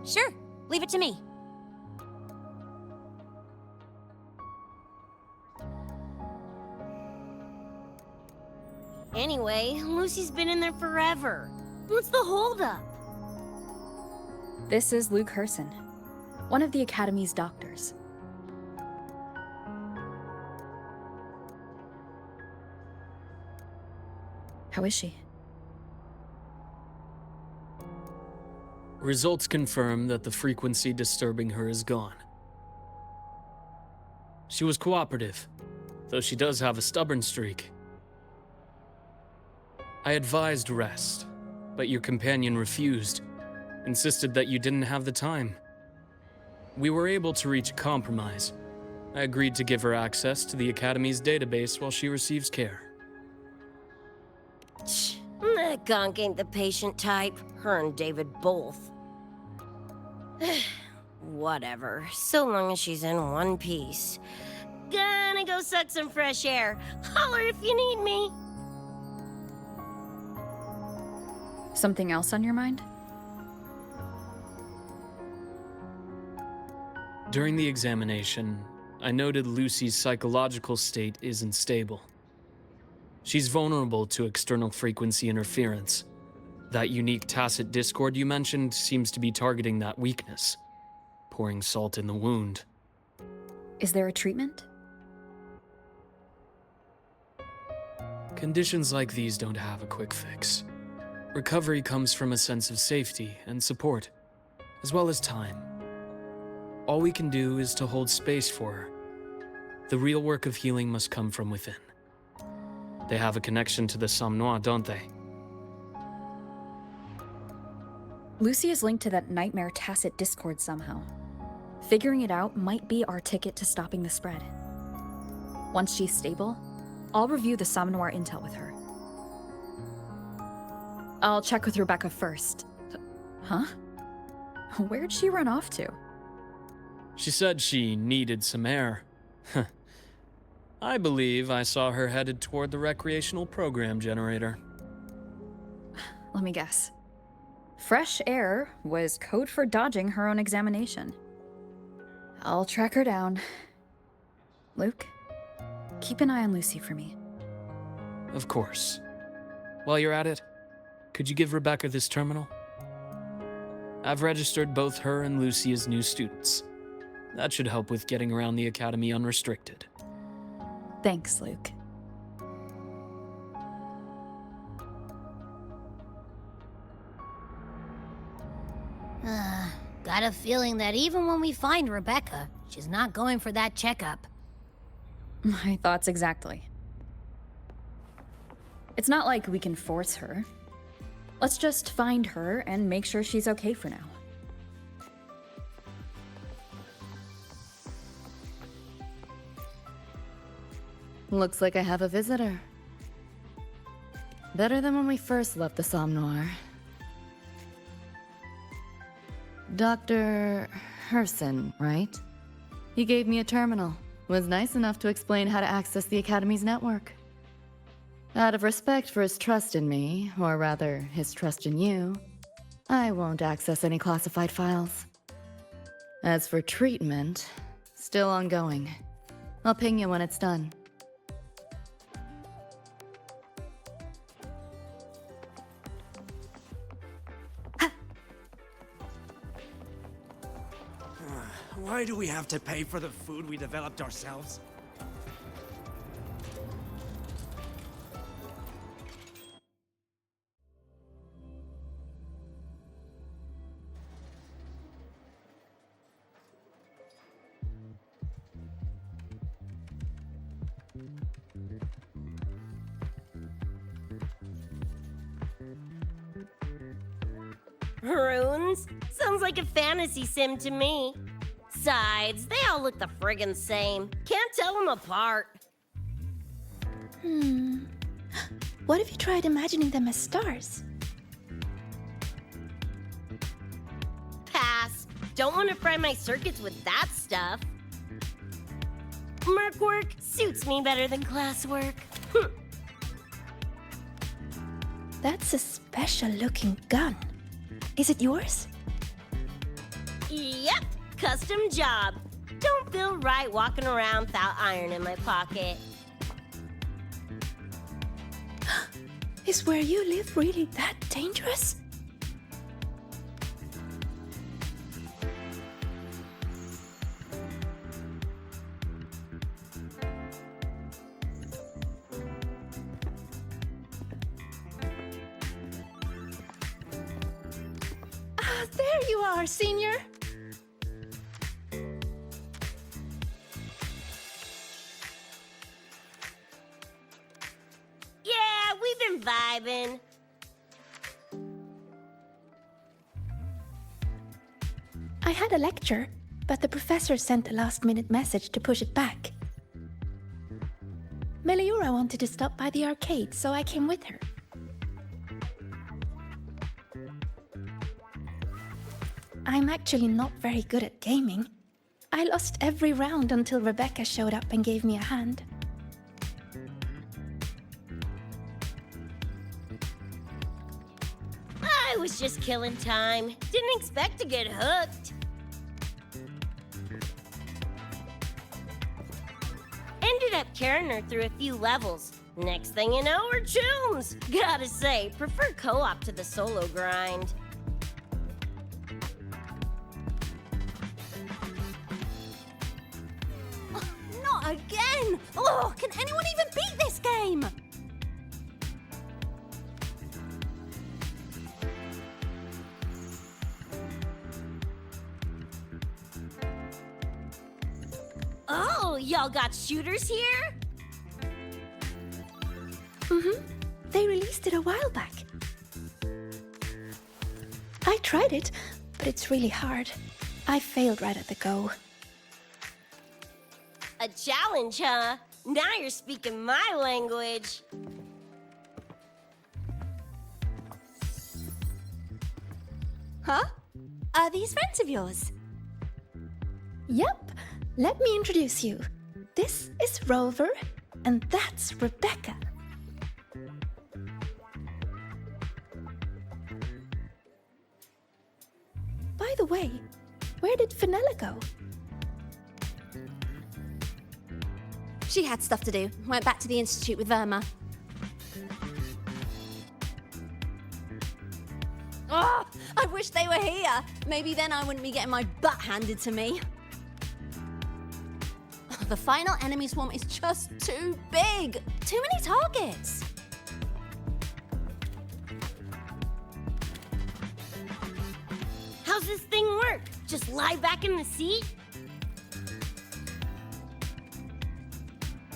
Sure, leave it to me. Anyway, Lucy's been in there forever. What's the holdup? This is Luke Herson, one of the Academy's doctors. How is she? Results confirm that the frequency disturbing her is gone. She was cooperative, though she does have a stubborn streak. I advised rest, but your companion refused, insisted that you didn't have the time. We were able to reach a compromise. I agreed to give her access to the Academy's database while she receives care. That gonk ain't the patient type. Her and David both. Whatever, so long as she's in one piece. Gonna go suck some fresh air. Holler if you need me. Something else on your mind? During the examination, I noted Lucy's psychological state isn't stable. She's vulnerable to external frequency interference. That unique tacit discord you mentioned seems to be targeting that weakness, pouring salt in the wound. Is there a treatment? Conditions like these don't have a quick fix. Recovery comes from a sense of safety and support, as well as time. All we can do is to hold space for her. The real work of healing must come from within. They have a connection to the Somme Noir, don't they? Lucy is linked to that nightmare tacit discord somehow. Figuring it out might be our ticket to stopping the spread. Once she's stable, I'll review the Somme Noir intel with her. I'll check with Rebecca first. Huh? Where'd she run off to? She said she needed some air. I believe I saw her headed toward the recreational program generator. Let me guess. Fresh air was code for dodging her own examination. I'll track her down. Luke, keep an eye on Lucy for me. Of course. While you're at it, could you give Rebecca this terminal? I've registered both her and Lucy as new students. That should help with getting around the academy unrestricted. Thanks, Luke. Got a feeling that even when we find Rebecca, she's not going for that checkup. My thoughts exactly. It's not like we can force her. Let's just find her and make sure she's okay for now. Looks like I have a visitor. Better than when we first left the Somme Noir. Dr. Herson, right? He gave me a terminal. Was nice enough to explain how to access the Academy's network. Out of respect for his trust in me, or rather, his trust in you, I won't access any classified files. As for treatment, still ongoing. I'll ping you when it's done. Why do we have to pay for the food we developed ourselves? Runes? Sounds like a fantasy sim to me. Besides, they all look the friggin' same. Can't tell them apart. What if you tried imagining them as stars? Pass. Don't want to fry my circuits with that stuff. Merc work suits me better than classwork. That's a special looking gun. Is it yours? Yep, custom job. Don't feel right walking around without iron in my pocket. Is where you live really that dangerous? Ah, there you are, Senior. Yeah, we've been vibing. I had a lecture, but the professor sent a last-minute message to push it back. Meliora wanted to stop by the arcade, so I came with her. I'm actually not very good at gaming. I lost every round until Rebecca showed up and gave me a hand. I was just killing time. Didn't expect to get hooked. Ended up carrying her through a few levels. Next thing you know, we're chums. Gotta say, prefer co-op to the solo grind. Not again! Oh, can anyone even beat this game? Oh, y'all got shooters here? They released it a while back. I tried it, but it's really hard. I failed right at the go. A challenge, huh? Now you're speaking my language. Huh? Are these friends of yours? Yep, let me introduce you. This is Rover, and that's Rebecca. way, where did Fenella go? She had stuff to do. Went back to the Institute with Verma. Oh, I wish they were here. Maybe then I wouldn't be getting my butt handed to me. The final enemy swarm is just too big. Too many targets. How's this thing work? Just lie back in the seat?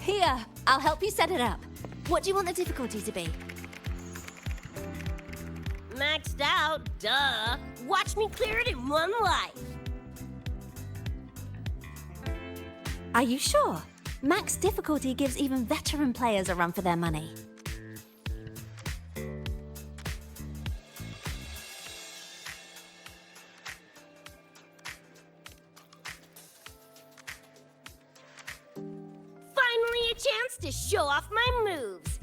Here, I'll help you set it up. What do you want the difficulty to be? Maxed out, duh. Watch me clear it in one life. Are you sure? Max difficulty gives even veteran players a run for their money. Finally a chance to show off my moves.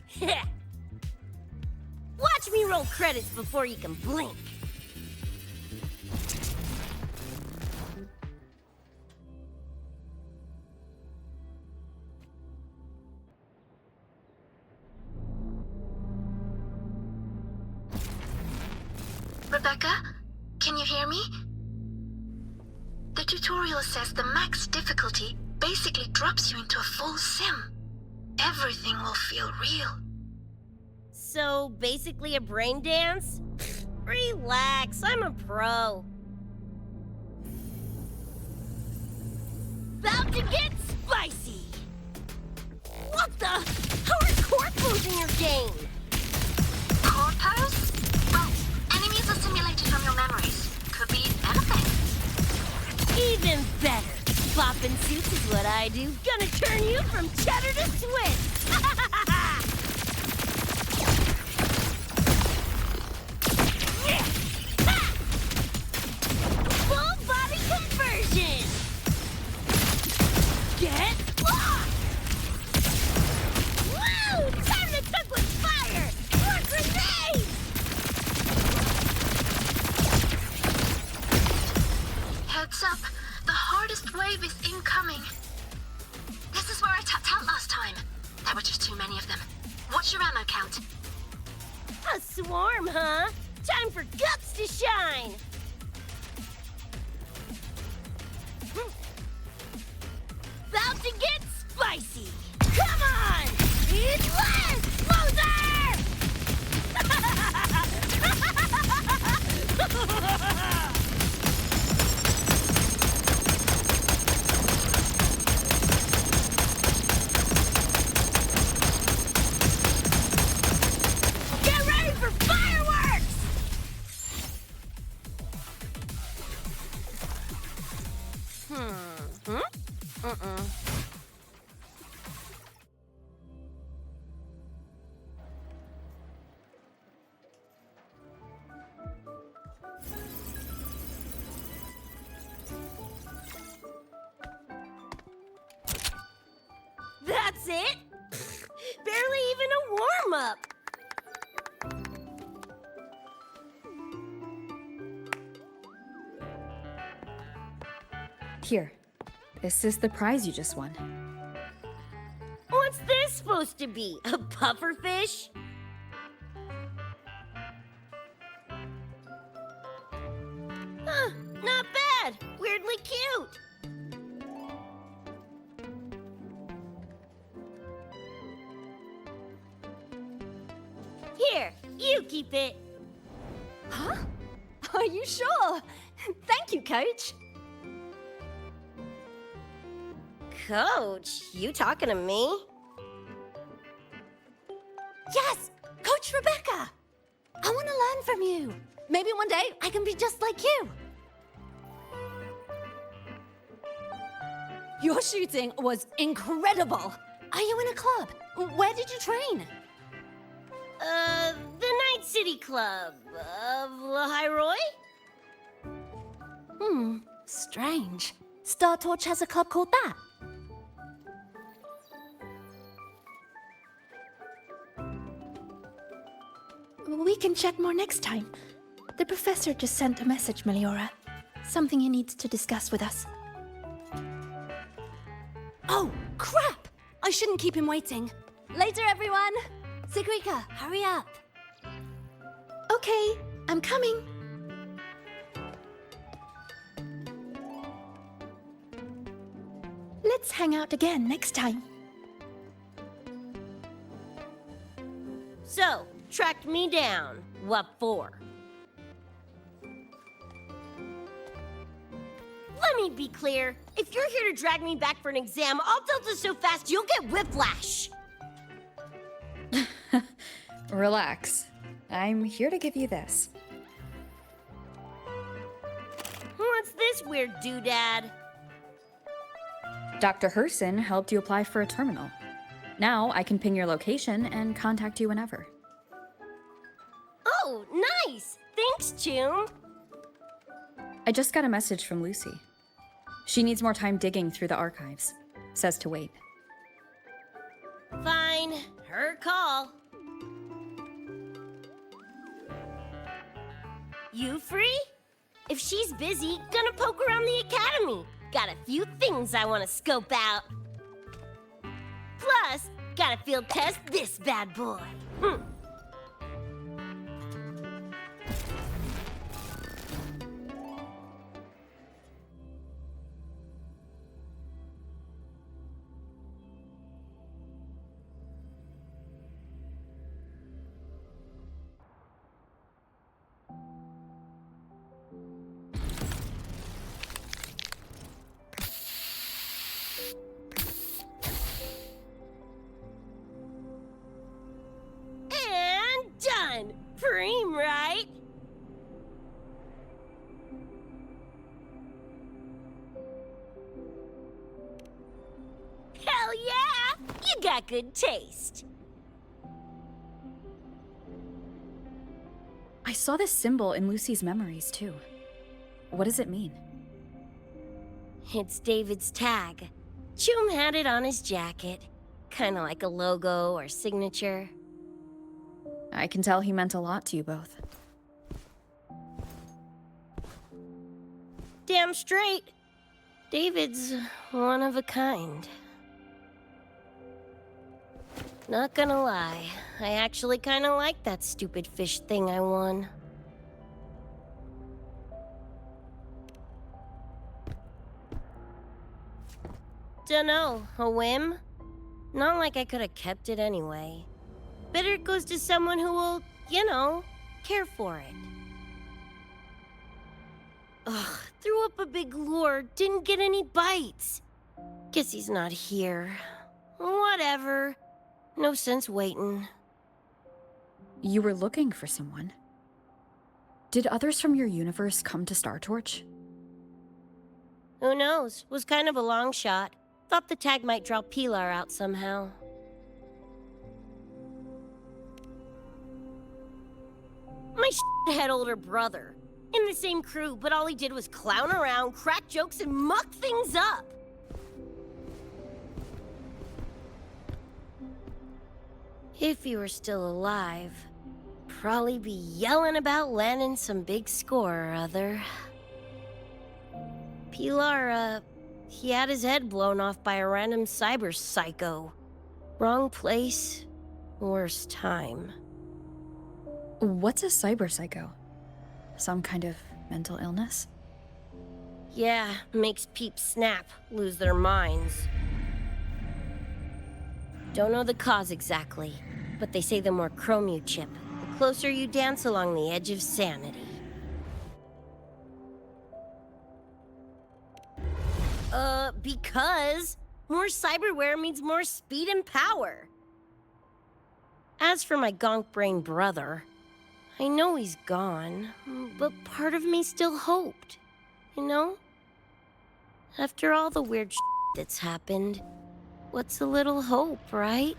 Watch me roll credits before you can blink. Rebecca, can you hear me? The tutorial says the max difficulty basically drops you into a full sim. Everything will feel real. So, basically a brain dance? Relax, I'm a pro. About to get spicy! What the? How are core pose in your game? Core pose? Well, enemies are simulated from your memories. Could be anything. Even better. Bopping suits is what I do. Gonna turn you from cheddar to Swiss. Full body conversion. Get lost. Woo! Time to cook with fire. More grenades. Heads up. The hardest wave is incoming. This is where I tapped out last time. There were just too many of them. What's your ammo count? A swarm, huh? Time for guts to shine! About to get spicy! Come on! Eat less, loser! Get ready for fireworks! That's it? Barely even a warm-up. Here. This is the prize you just won. What's this supposed to be? A pufferfish? Huh, not bad. Weirdly cute. Here, you keep it. Huh? Are you sure? Thank you, Coach. Coach, you talking to me? Yes! Coach Rebecca! I want to learn from you. Maybe one day I can be just like you. Your shooting was incredible. Are you in a club? Where did you train? The Night City Club of Lahiroy? Strange. Star Torch has a club called that. We can chat more next time. The professor just sent a message, Meliora. something he needs to discuss with us. Oh, crap! I shouldn't keep him waiting. Later, everyone! Sigrika, hurry up. Okay, I'm coming. Let's hang out again next time. So, tracked me down. What for? Let me be clear. If you're here to drag me back for an exam, I'll delta so fast you'll get whiplash. Relax. I'm here to give you this. What's this weird doodad? Dr. Herson helped you apply for a terminal. Now I can ping your location and contact you whenever. Oh, nice! Thanks, Chum. I just got a message from Lucy. She needs more time digging through the archives. Says to wait. Fine. Her call. You free? If she's busy, gonna poke around the academy. Got a few things I want to scope out. Plus, gotta field test this bad boy. And done! Preem, right? Hell yeah! You got good taste. I saw this symbol in Lucy's memories, too. What does it mean? It's David's tag. Chum had it on his jacket. Kinda like a logo or signature. I can tell he meant a lot to you both. Damn straight. David's one of a kind. Not gonna lie, I actually kinda like that stupid fish thing I won. Dunno, a whim? Not like I could have kept it anyway. Better it goes to someone who will, you know, care for it. Ugh, threw up a big lure, didn't get any bites. Guess he's not here. Whatever. No sense waiting. You were looking for someone. Did others from your universe come to Star Torch? Who knows? Was kind of a long shot. Thought the tag might draw Pilar out somehow. My head older brother. In the same crew, but all he did was clown around, crack jokes, and muck things up. If he were still alive, probably be yelling about landing some big score or other. Pilar, he had his head blown off by a random cyber psycho. Wrong place, worst time. What's a cyber psycho? Some kind of mental illness? Yeah, makes peeps snap, lose their minds. Don't know the cause exactly, but they say the more chrome you chip, the closer you dance along the edge of sanity. Because more cyberware means more speed and power. As for my gonk brain brother, I know he's gone, but part of me still hoped, you know? After all the weird that's happened, what's a little hope, right?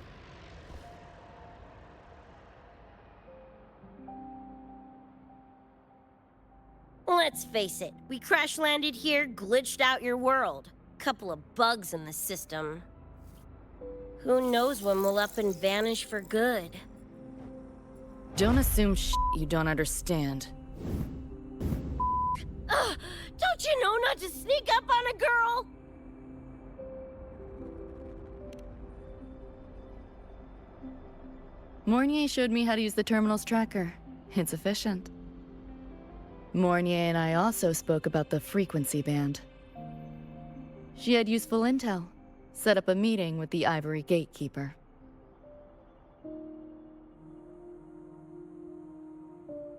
Let's face it, we crash-landed here, glitched out your world. Couple of bugs in the system. Who knows when we'll up and vanish for good? Don't assume you don't understand. Don't you know not to sneak up on a girl? Mornier showed me how to use the terminal's tracker. It's efficient. Mornier and I also spoke about the frequency band. She had useful intel. Set up a meeting with the Ivory Gatekeeper.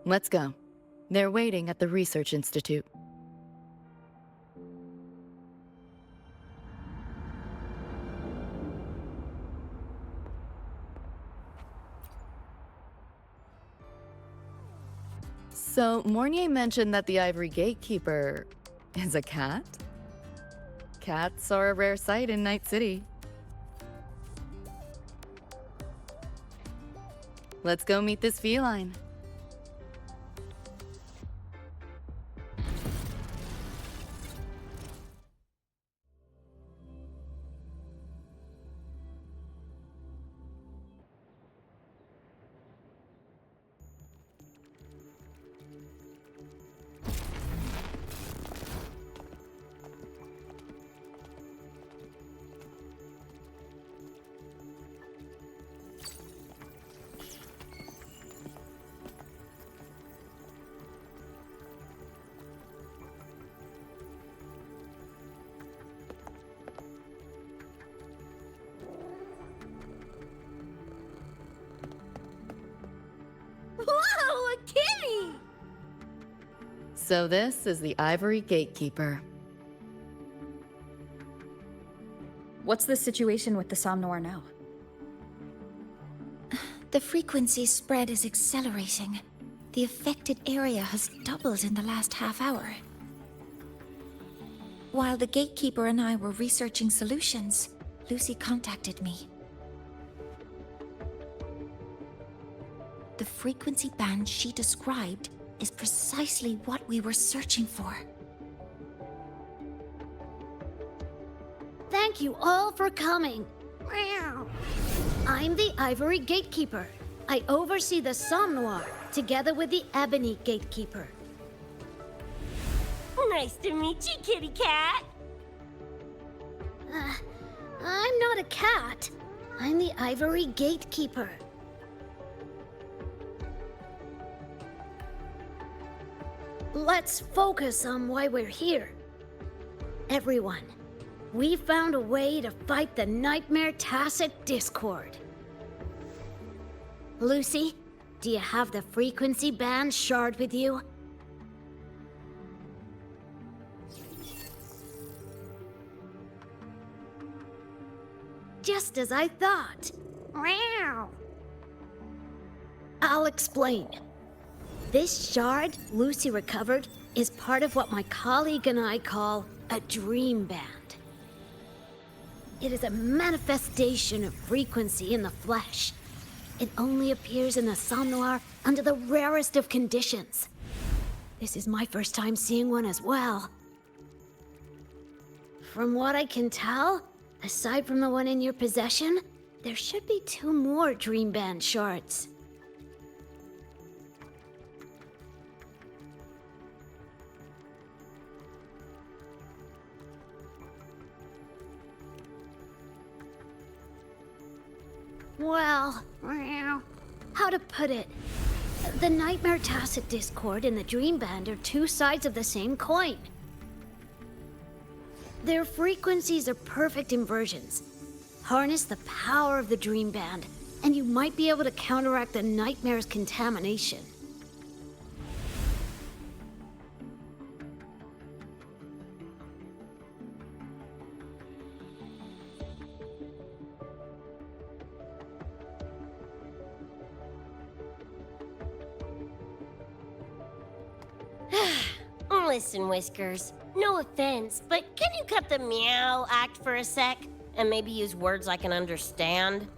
Let's go. They're waiting at the Research Institute. So, Mornier mentioned that the Ivory Gatekeeper is a cat? Cats are a rare sight in Night City. Let's go meet this feline. Whoa, a kitty! So this is the Ivory Gatekeeper. What's the situation with the Somnoir now? The frequency spread is accelerating. The affected area has doubled in the last half hour. While the Gatekeeper and I were researching solutions, Lucy contacted me. The frequency band she described is precisely what we were searching for. Thank you all for coming. I'm the Ivory Gatekeeper. I oversee the Somnoir, together with the Ebony Gatekeeper. Nice to meet you, kitty cat. I'm not a cat. I'm the Ivory Gatekeeper. Let's focus on why we're here. Everyone, we found a way to fight the Nightmare Tacit Discord. Lucy, do you have the frequency band shard with you? Just as I thought. I'll explain. This shard Lucy recovered is part of what my colleague and I call a dream band. It is a manifestation of frequency in the flesh. It only appears in the Somnoir under the rarest of conditions. This is my first time seeing one as well. From what I can tell, aside from the one in your possession, there should be 2 more dream band shards. Well, how to put it? The Nightmare Tacit Discord and the Dream Band are 2 sides of the same coin. Their frequencies are perfect inversions. Harness the power of the Dream Band, and you might be able to counteract the Nightmare's contamination. Listen, Whiskers, no offense, but can you cut the meow act for a sec? And maybe use words I can understand?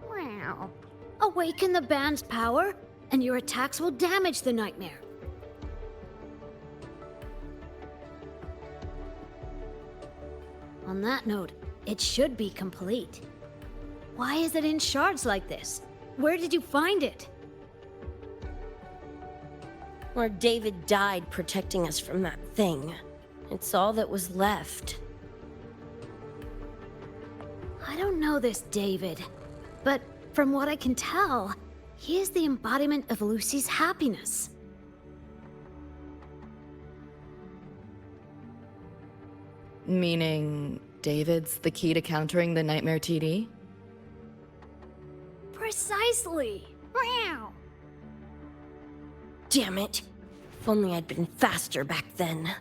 Wow. Awaken the band's power, and your attacks will damage the Nightmare. On that note, it should be complete. Why is it in shards like this? Where did you find it? Or David died protecting us from that thing. It's all that was left. I don't know this David, but from what I can tell, he is the embodiment of Lucy's happiness. Meaning, David's the key to countering the Nightmare TD? Precisely. Meow. Damn it. If only I'd been faster back then.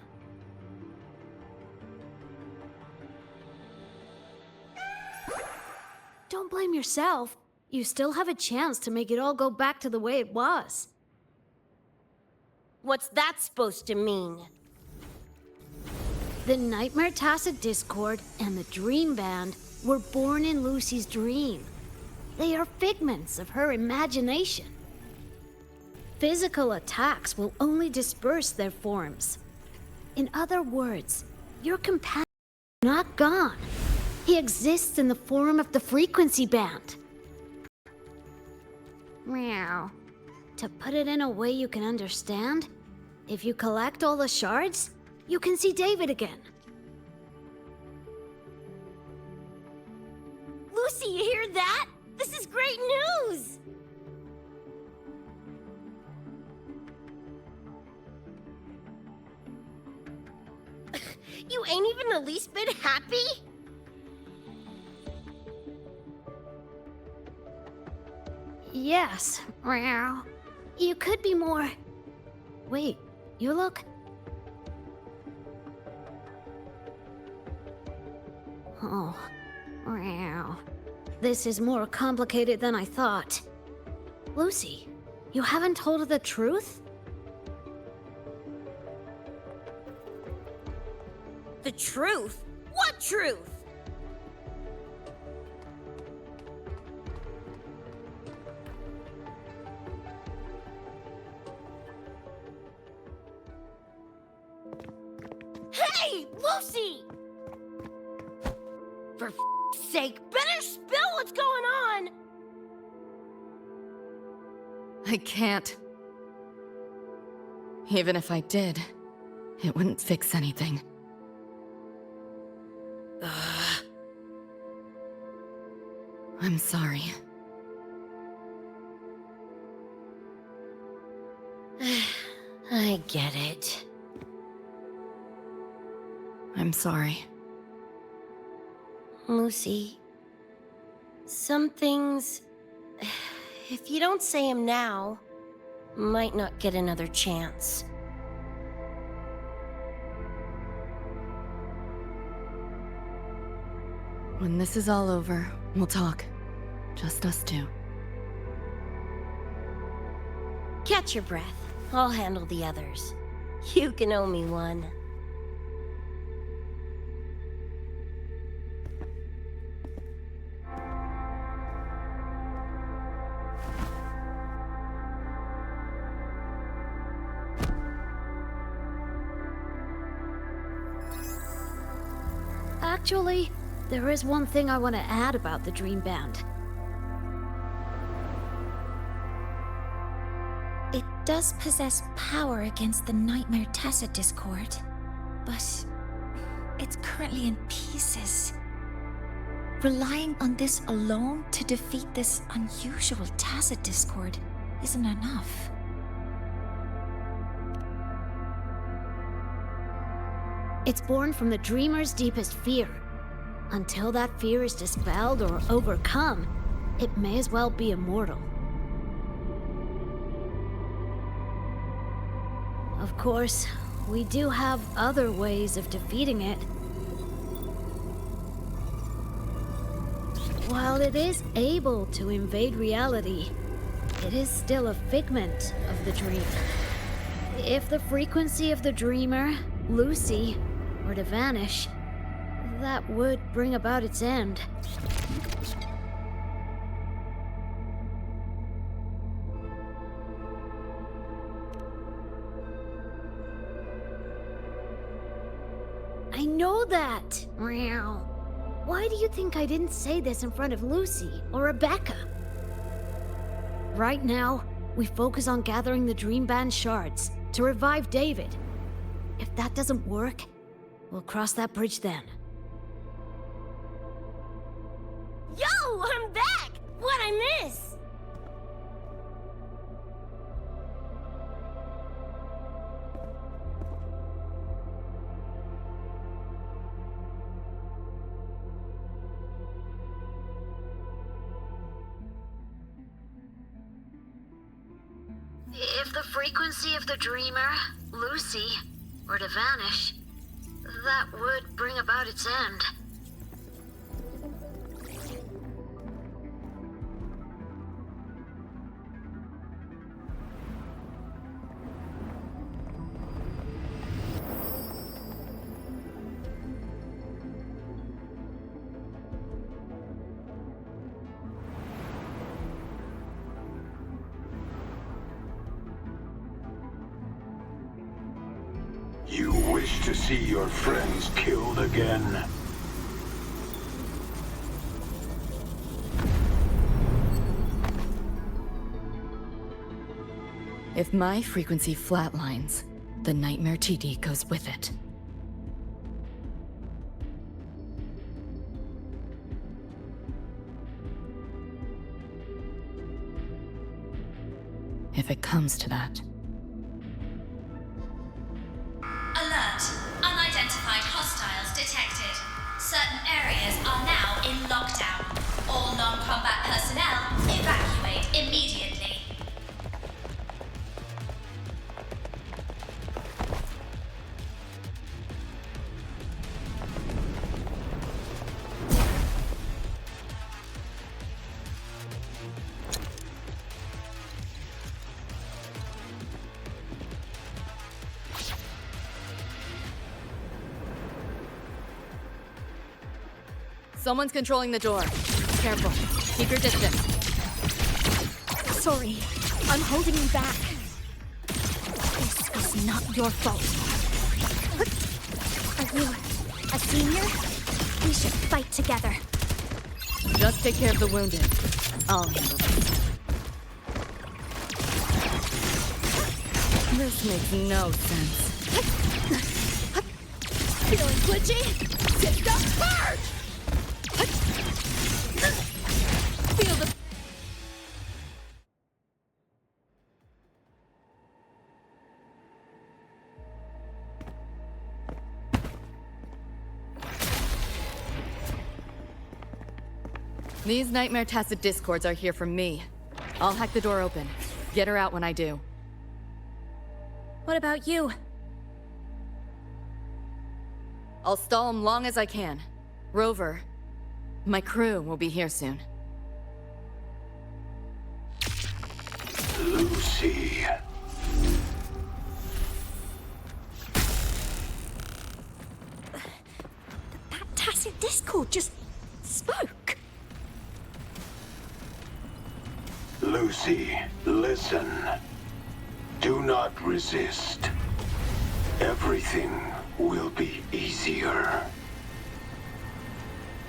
Don't blame yourself. You still have a chance to make it all go back to the way it was. What's that supposed to mean? The Nightmare Tacit Discord and the Dream Band were born in Lucy's dream. They are figments of her imagination. Physical attacks will only disperse their forms. In other words, your companion is not gone. He exists in the form of the frequency band. Meow. To put it in a way you can understand, if you collect all the shards, you can see David again. Lucy, you hear that? This is great news! You ain't even the least bit happy? Yes, meow. You could be more... Wait, you look... Oh, meow. This is more complicated than I thought. Lucy, you haven't told her the truth? The truth? What truth? Hey, Lucy! For f***'s sake, better spill what's going on! I can't. Even if I did, it wouldn't fix anything. I'm sorry. I get it. I'm sorry. Lucy, some things, if you don't say them now, might not get another chance. When this is all over, we'll talk. Just us two. Catch your breath. I'll handle the others. You can owe me one. Actually, there is one thing I want to add about the Dream Band. It does possess power against the Nightmare Tacit Discord, but it's currently in pieces. Relying on this alone to defeat this unusual Tacit Discord isn't enough. It's born from the dreamer's deepest fear. Until that fear is dispelled or overcome, it may as well be immortal. Of course, we do have other ways of defeating it. While it is able to invade reality, it is still a figment of the dream. If the frequency of the dreamer, Lucy, were to vanish, that would bring about its end. I know that! Meow. Why do you think I didn't say this in front of Lucy or Rebecca? Right now, we focus on gathering the Dream Band shards. to revive David. If that doesn't work, we'll cross that bridge then. Yo, I'm back! What'd I miss? If the frequency of the dreamer, Lucy, were to vanish, that would bring about its end. You wish to see your friends killed again? If my frequency flatlines, the Nightmare TD goes with it. If it comes to that. Alert! Unidentified hostiles detected. Certain areas are now in lockdown. All non-combat personnel, evacuate immediately. Someone's controlling the door. Careful. Keep your distance. Sorry, I'm holding you back. This is not your fault. Are you a senior? We should fight together. Just take care of the wounded. I'll handle this. This makes no sense. Feeling glitchy? System charge! Feel the... These Nightmare Tacit Discords are here for me. I'll hack the door open. Get her out when I do. What about you? I'll stall them long as I can. Rover, my crew will be here soon. Lucy. That tacit discord just spoke. Lucy, listen. Do not resist. Everything will be easier.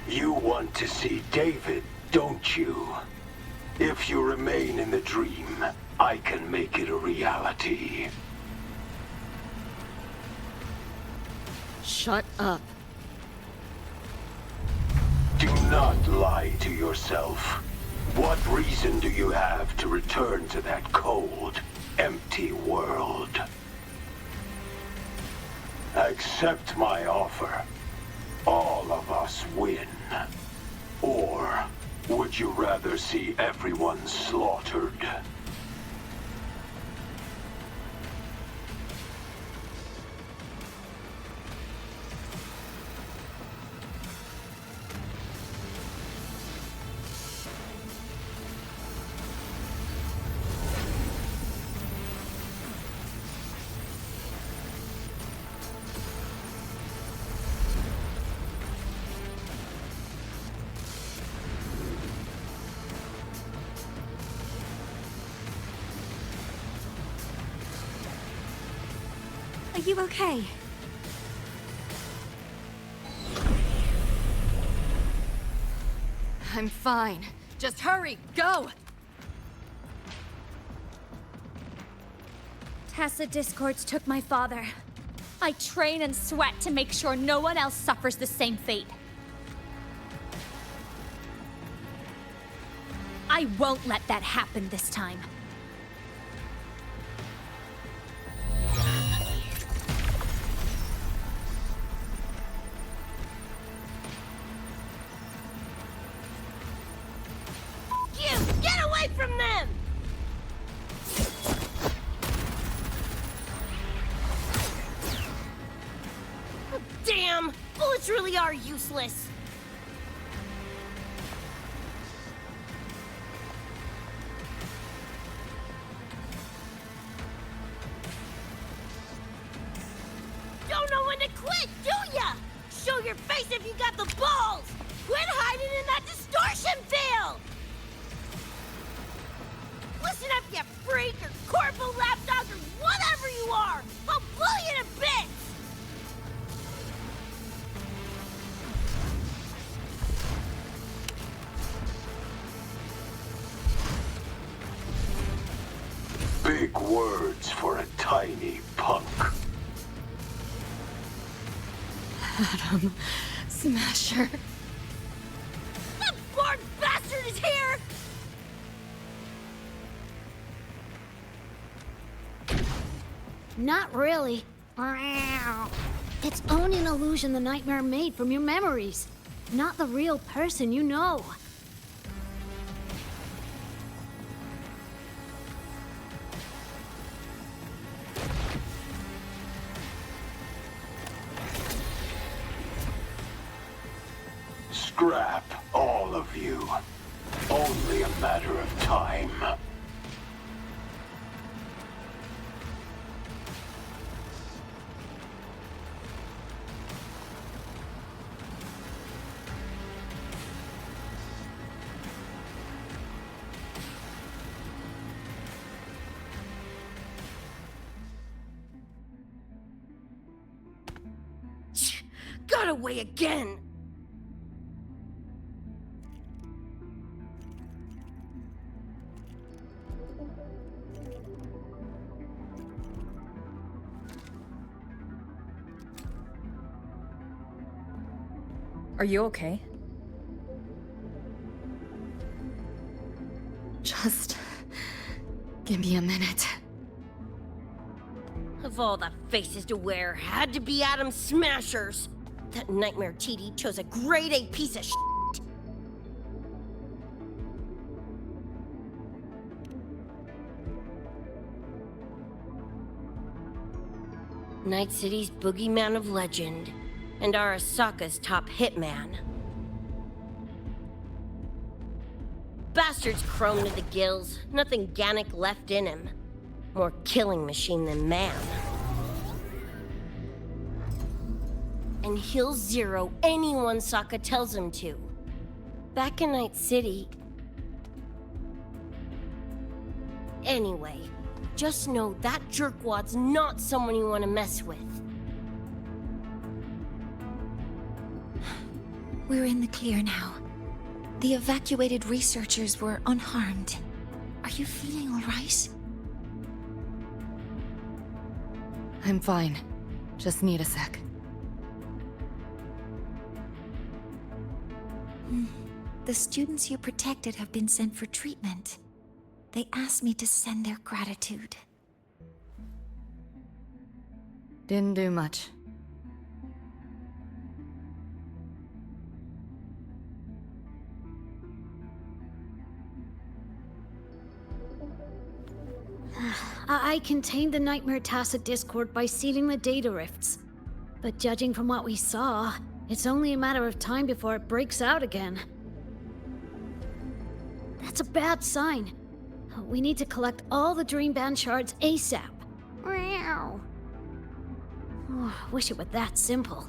You want to see David, don't you? If you remain in the dream, I can make it a reality. Shut up. Do not lie to yourself. What reason do you have to return to that cold, empty world? Accept my offer. All of us win. Or would you rather see everyone slaughtered? Are you okay? I'm fine. Just hurry, go! Tacit discords took my father. I train and sweat to make sure no one else suffers the same fate. I won't let that happen this time. You! Get away from them! Damn! Bullets really are useless! Don't know when to quit, do ya? Show your face if you got the balls! Quit hiding in that distortion field! Listen up, you freak, or corporal lapdog, or whatever you are! I'll blow you to bits! Big words for a tiny punk. Atom Smasher. That born bastard is here! Not really. It's only an illusion the nightmare made from your memories, not the real person you know. Scrap, all of you. Only a matter of time. Got away again! Are you okay? Just give me a minute. Of all the faces to wear, had to be Atom Smashers. That nightmare TD chose a grade A piece of shit. Night City's boogeyman of legend, and Arasaka's top hitman. Bastard's chrome to the gills, nothing Gannic left in him. More killing machine than man. And he'll zero anyone Sokka tells him to. Back in Night City... Anyway, just know that jerkwad's not someone you want to mess with. We're in the clear now. The evacuated researchers were unharmed. Are you feeling all right? I'm fine. Just need a sec. The students you protected have been sent for treatment. They asked me to send their gratitude. Didn't do much. I contained the Nightmare Tacit Discord by sealing the data rifts. But judging from what we saw, it's only a matter of time before it breaks out again. That's a bad sign. We need to collect all the Dream Band shards ASAP. Oh, wish it were that simple.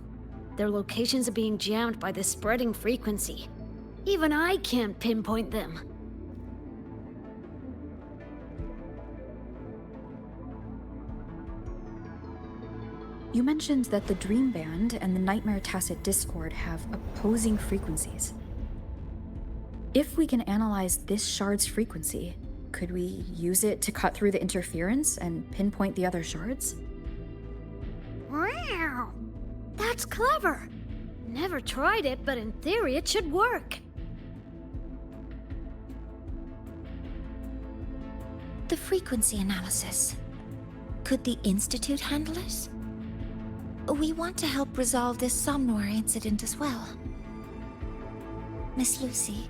Their locations are being jammed by the spreading frequency. Even I can't pinpoint them. You mentioned that the Dream Band and the Nightmare Tacit Discord have opposing frequencies. If we can analyze this shard's frequency, could Could we use it to cut through the interference and pinpoint the other shards? Wow! That's clever! Never tried it, but in theory it should work. The frequency analysis. Could the Institute handle it? We want to help resolve this Somnoir incident as well. Miss Lucy,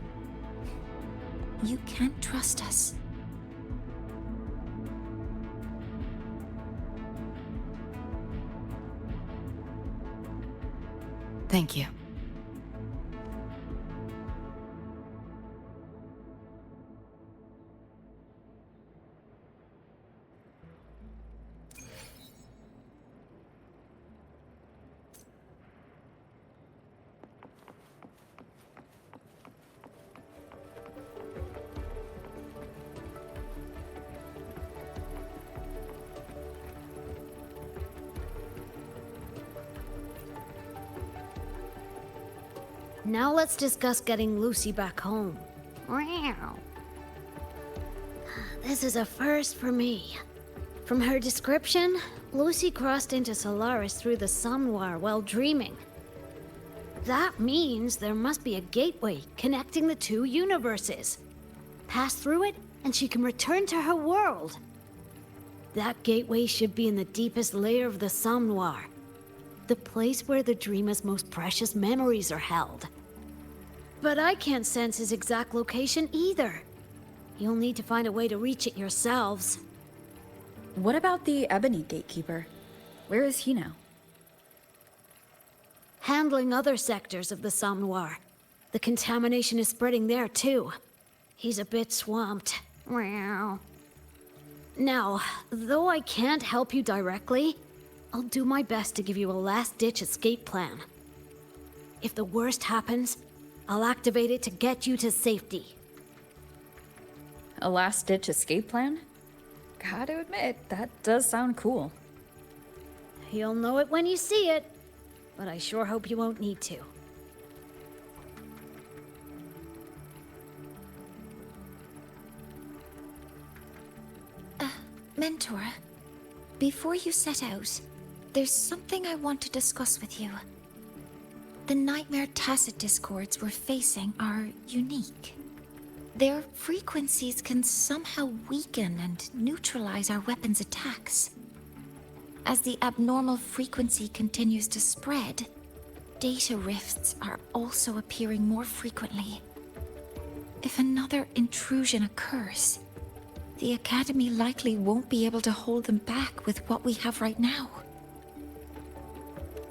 you can trust us. Thank you. Now let's discuss getting Lucy back home. Wow. This is a first for me. From her description, Lucy crossed into Solaris through the Somnoir while dreaming. That means there must be a gateway connecting the two universes. Pass through it, and she can return to her world. That gateway should be in the deepest layer of the Somnoir, the place where the dreamer's most precious memories are held. But I can't sense his exact location either. You'll need to find a way to reach it yourselves. What about the Ebony Gatekeeper? Where is he now? Handling other sectors of the Somnoir. The contamination is spreading there too. He's a bit swamped. Now, though I can't help you directly, I'll do my best to give you a last-ditch escape plan. If the worst happens, I'll activate it to get you to safety. A last-ditch escape plan? Gotta admit, that does sound cool. You'll know it when you see it, but I sure hope you won't need to. Mentor, before you set out, there's something I want to discuss with you. The Nightmare Tacit discords we're facing are unique. Their frequencies can somehow weaken and neutralize our weapons' attacks. As the abnormal frequency continues to spread, data rifts are also appearing more frequently. If another intrusion occurs, the Academy likely won't be able to hold them back with what we have right now.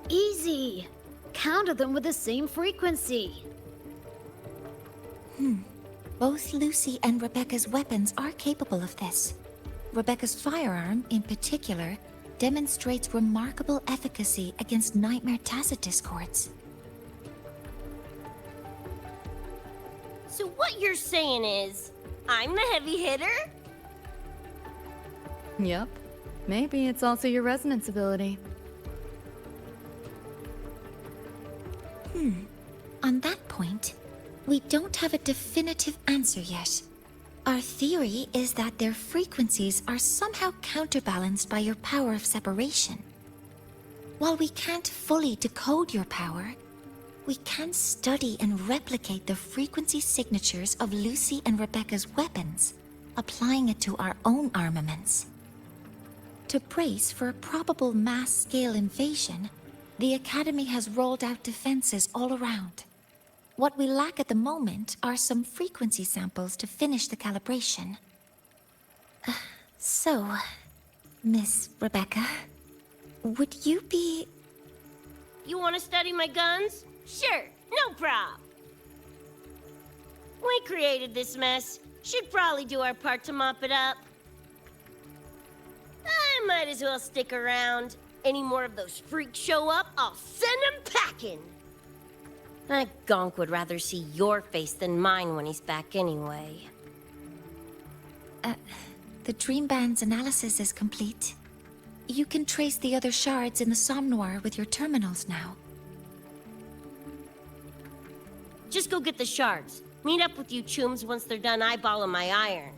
Easy! Counter them with the same frequency. Both Lucy and Rebecca's weapons are capable of this. Rebecca's firearm, in particular, demonstrates remarkable efficacy against Nightmare Tacit discords. So what you're saying is, I'm the heavy hitter? Yep. Maybe it's also your resonance ability. On that point, we don't have a definitive answer yet. Our theory is that their frequencies are somehow counterbalanced by your power of separation. While we can't fully decode your power, we can study and replicate the frequency signatures of Lucy and Rebecca's weapons, applying it to our own armaments. To brace for a probable mass-scale invasion, the Academy has rolled out defenses all around. What we lack at the moment are some frequency samples to finish the calibration. So, Miss Rebecca, would you be... You want to study my guns? Sure, no prob. We created this mess. Should probably do our part to mop it up. I might as well stick around. Any more of those freaks show up, I'll send them packing. That gonk would rather see your face than mine when he's back anyway. The Dream Band's analysis is complete. You can trace the other shards in the Somnoir with your terminals now. Just go get the shards. Meet up with you chooms once they're done eyeballing my iron.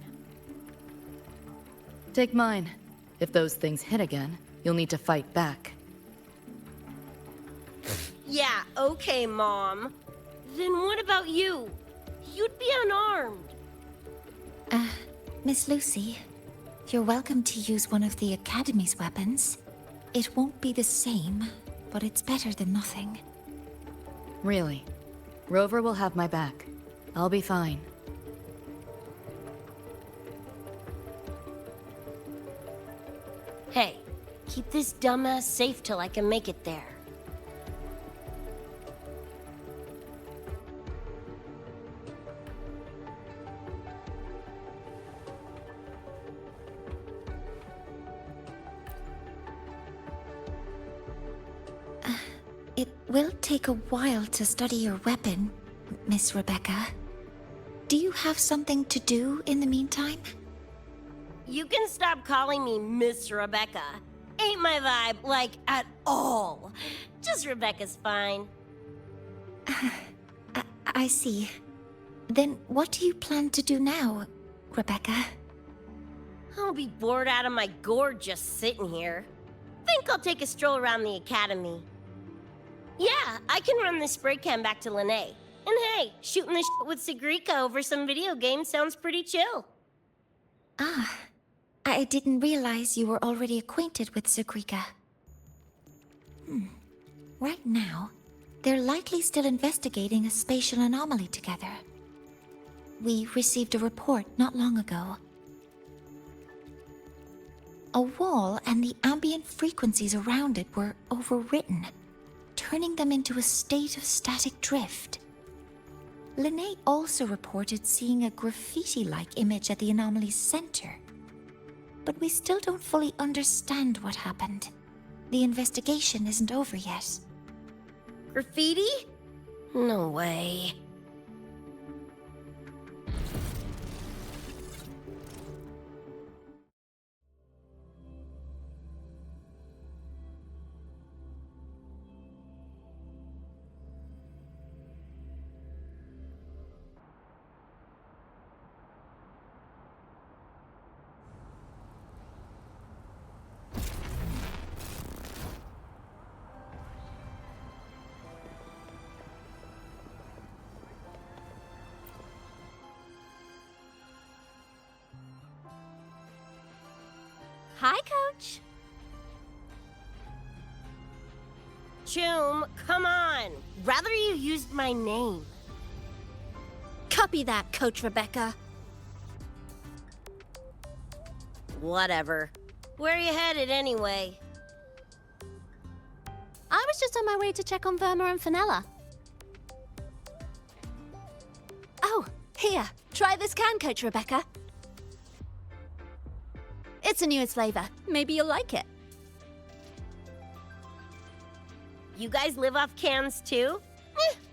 Take mine. If those things hit again, you'll need to fight back. Yeah, okay, Mom. Then what about you? You'd be unarmed. Miss Lucy, you're welcome to use one of the Academy's weapons. It won't be the same, but it's better than nothing. Really. Rover will have my back. I'll be fine. Hey, keep this dumbass safe till I can make it there. It will take a while to study your weapon, Miss Rebecca. Do you have something to do in the meantime? You can stop calling me Miss Rebecca. Ain't my vibe, like, at all. Just Rebecca's fine. I see. Then what do you plan to do now, Rebecca? I'll be bored out of my gourd just sitting here. Think I'll take a stroll around the academy. Yeah, I can run this spray can back to Lene. And hey, shooting the shit with Sigrika over some video games sounds pretty chill. Ah, I didn't realize you were already acquainted with Sigrika. Right now, they're likely still investigating a spatial anomaly together. We received a report not long ago. A wall and the ambient frequencies around it were overwritten, turning them into a state of static drift. Lene also reported seeing a graffiti-like image at the anomaly's center. But we still don't fully understand what happened. The investigation isn't over yet. Graffiti? No way. Hi, Coach. Choom, come on. Rather you used my name. Copy that, Coach Rebecca. Whatever. Where are you headed anyway? I was just on my way to check on Verma and Fenella. Oh, here. Try this can, Coach Rebecca. It's a newest flavor. Maybe you'll like it. You guys live off cans too?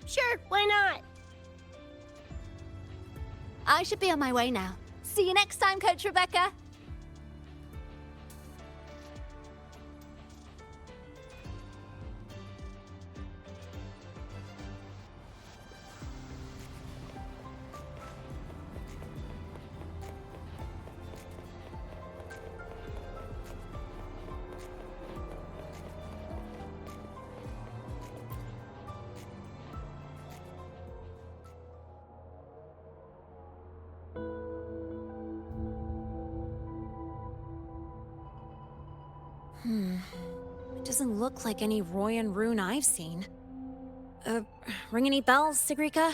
Sure, why not? I should be on my way now. See you next time, Coach Rebecca. It doesn't look like any Royan rune I've seen. Ring any bells, Sigrika?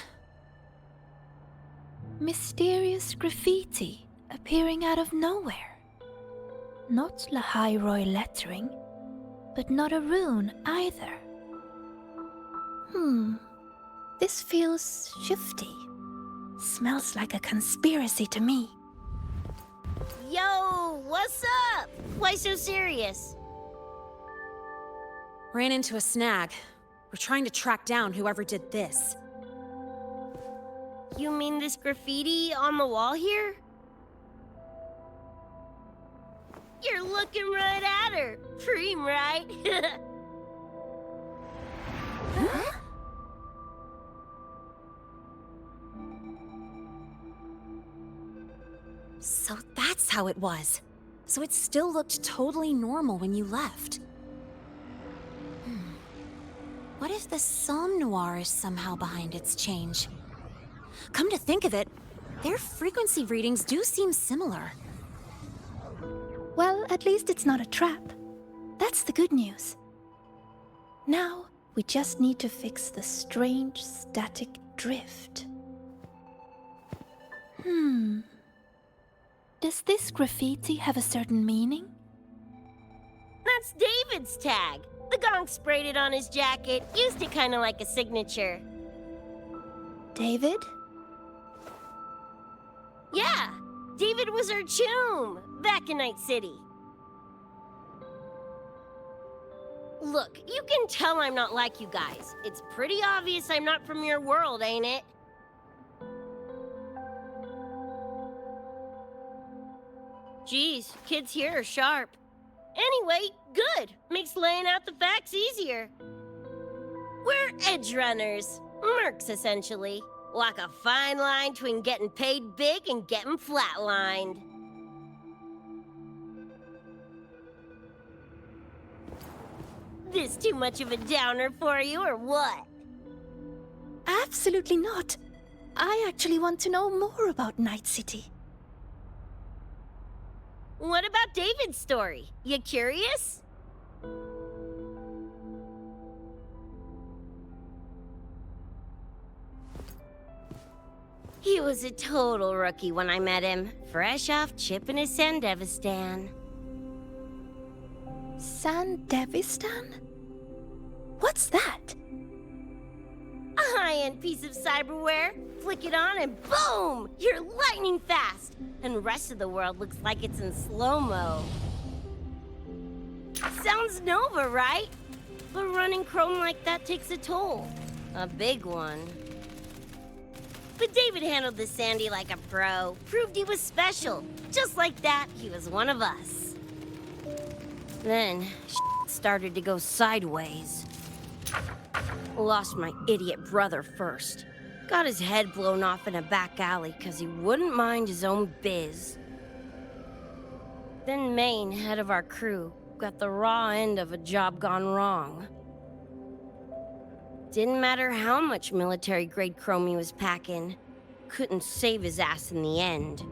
Mysterious graffiti appearing out of nowhere. Not Lahai Roy lettering, but not a rune either. This feels shifty. Smells like a conspiracy to me. Yo, what's up? Why so serious? Ran into a snag. We're trying to track down whoever did this. You mean this graffiti on the wall here? You're looking right at her. Preem, right? Huh? So that's how it was. so it still looked totally normal when you left. What if the Somme Noir is somehow behind its change? Come to think of it, their frequency readings do seem similar. Well, at least it's not a trap. That's the good news. Now, we just need to fix the strange static drift. Does this graffiti have a certain meaning? That's David's tag. The gonk sprayed it on his jacket, used it kind of like a signature. David? Yeah, David was our choom, back in Night City. Look, you can tell I'm not like you guys. It's pretty obvious I'm not from your world, ain't it? Geez, kids here are sharp. Anyway, good. Makes laying out the facts easier. We're Edgerunners. Mercs, essentially. Walk a fine line between getting paid big and getting flatlined. This too much of a downer for you, or what? Absolutely not. I actually want to know more about Night City. What about David's story? You curious? He was a total rookie when I met him, fresh off chipping his Sandevistan. Sandevistan? What's that? A high-end piece of cyberware. Flick it on and boom! You're lightning fast! And the rest of the world looks like it's in slow-mo. Sounds Nova, right? But running chrome like that takes a toll. A big one. But David handled the Sandy like a pro. Proved he was special. Just like that, he was one of us. Then, started to go sideways. Lost my idiot brother first. Got his head blown off in a back alley because he wouldn't mind his own biz. Then Maine, head of our crew, got the raw end of a job gone wrong. Didn't matter how much military-grade chrome he was packing. Couldn't save his ass in the end.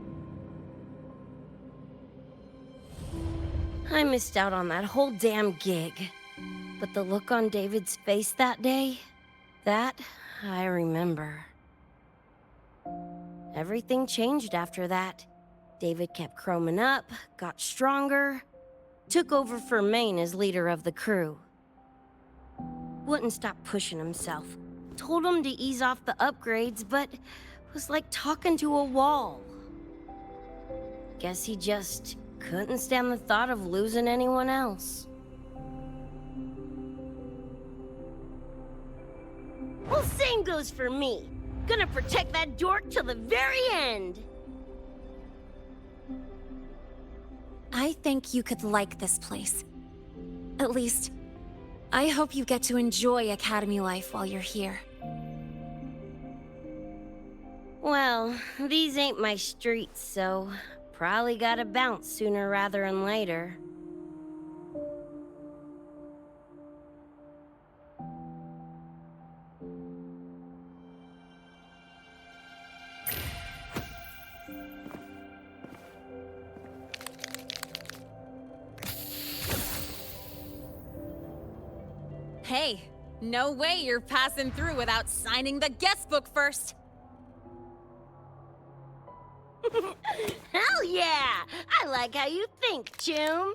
I missed out on that whole damn gig. But the look on David's face that day, that I remember. Everything changed after that. David kept chroming up, got stronger, took over for Maine as leader of the crew. Wouldn't stop pushing himself. Told him to ease off the upgrades, but was like talking to a wall. Guess he just couldn't stand the thought of losing anyone else. Well, same goes for me. Gonna protect that dork till the very end. I think you could like this place. At least, I hope you get to enjoy Academy life while you're here. Well, these ain't my streets, so probably gotta bounce sooner rather than later. Hey, no way you're passing through without signing the guest book first. Hell yeah! I like how you think, Choom.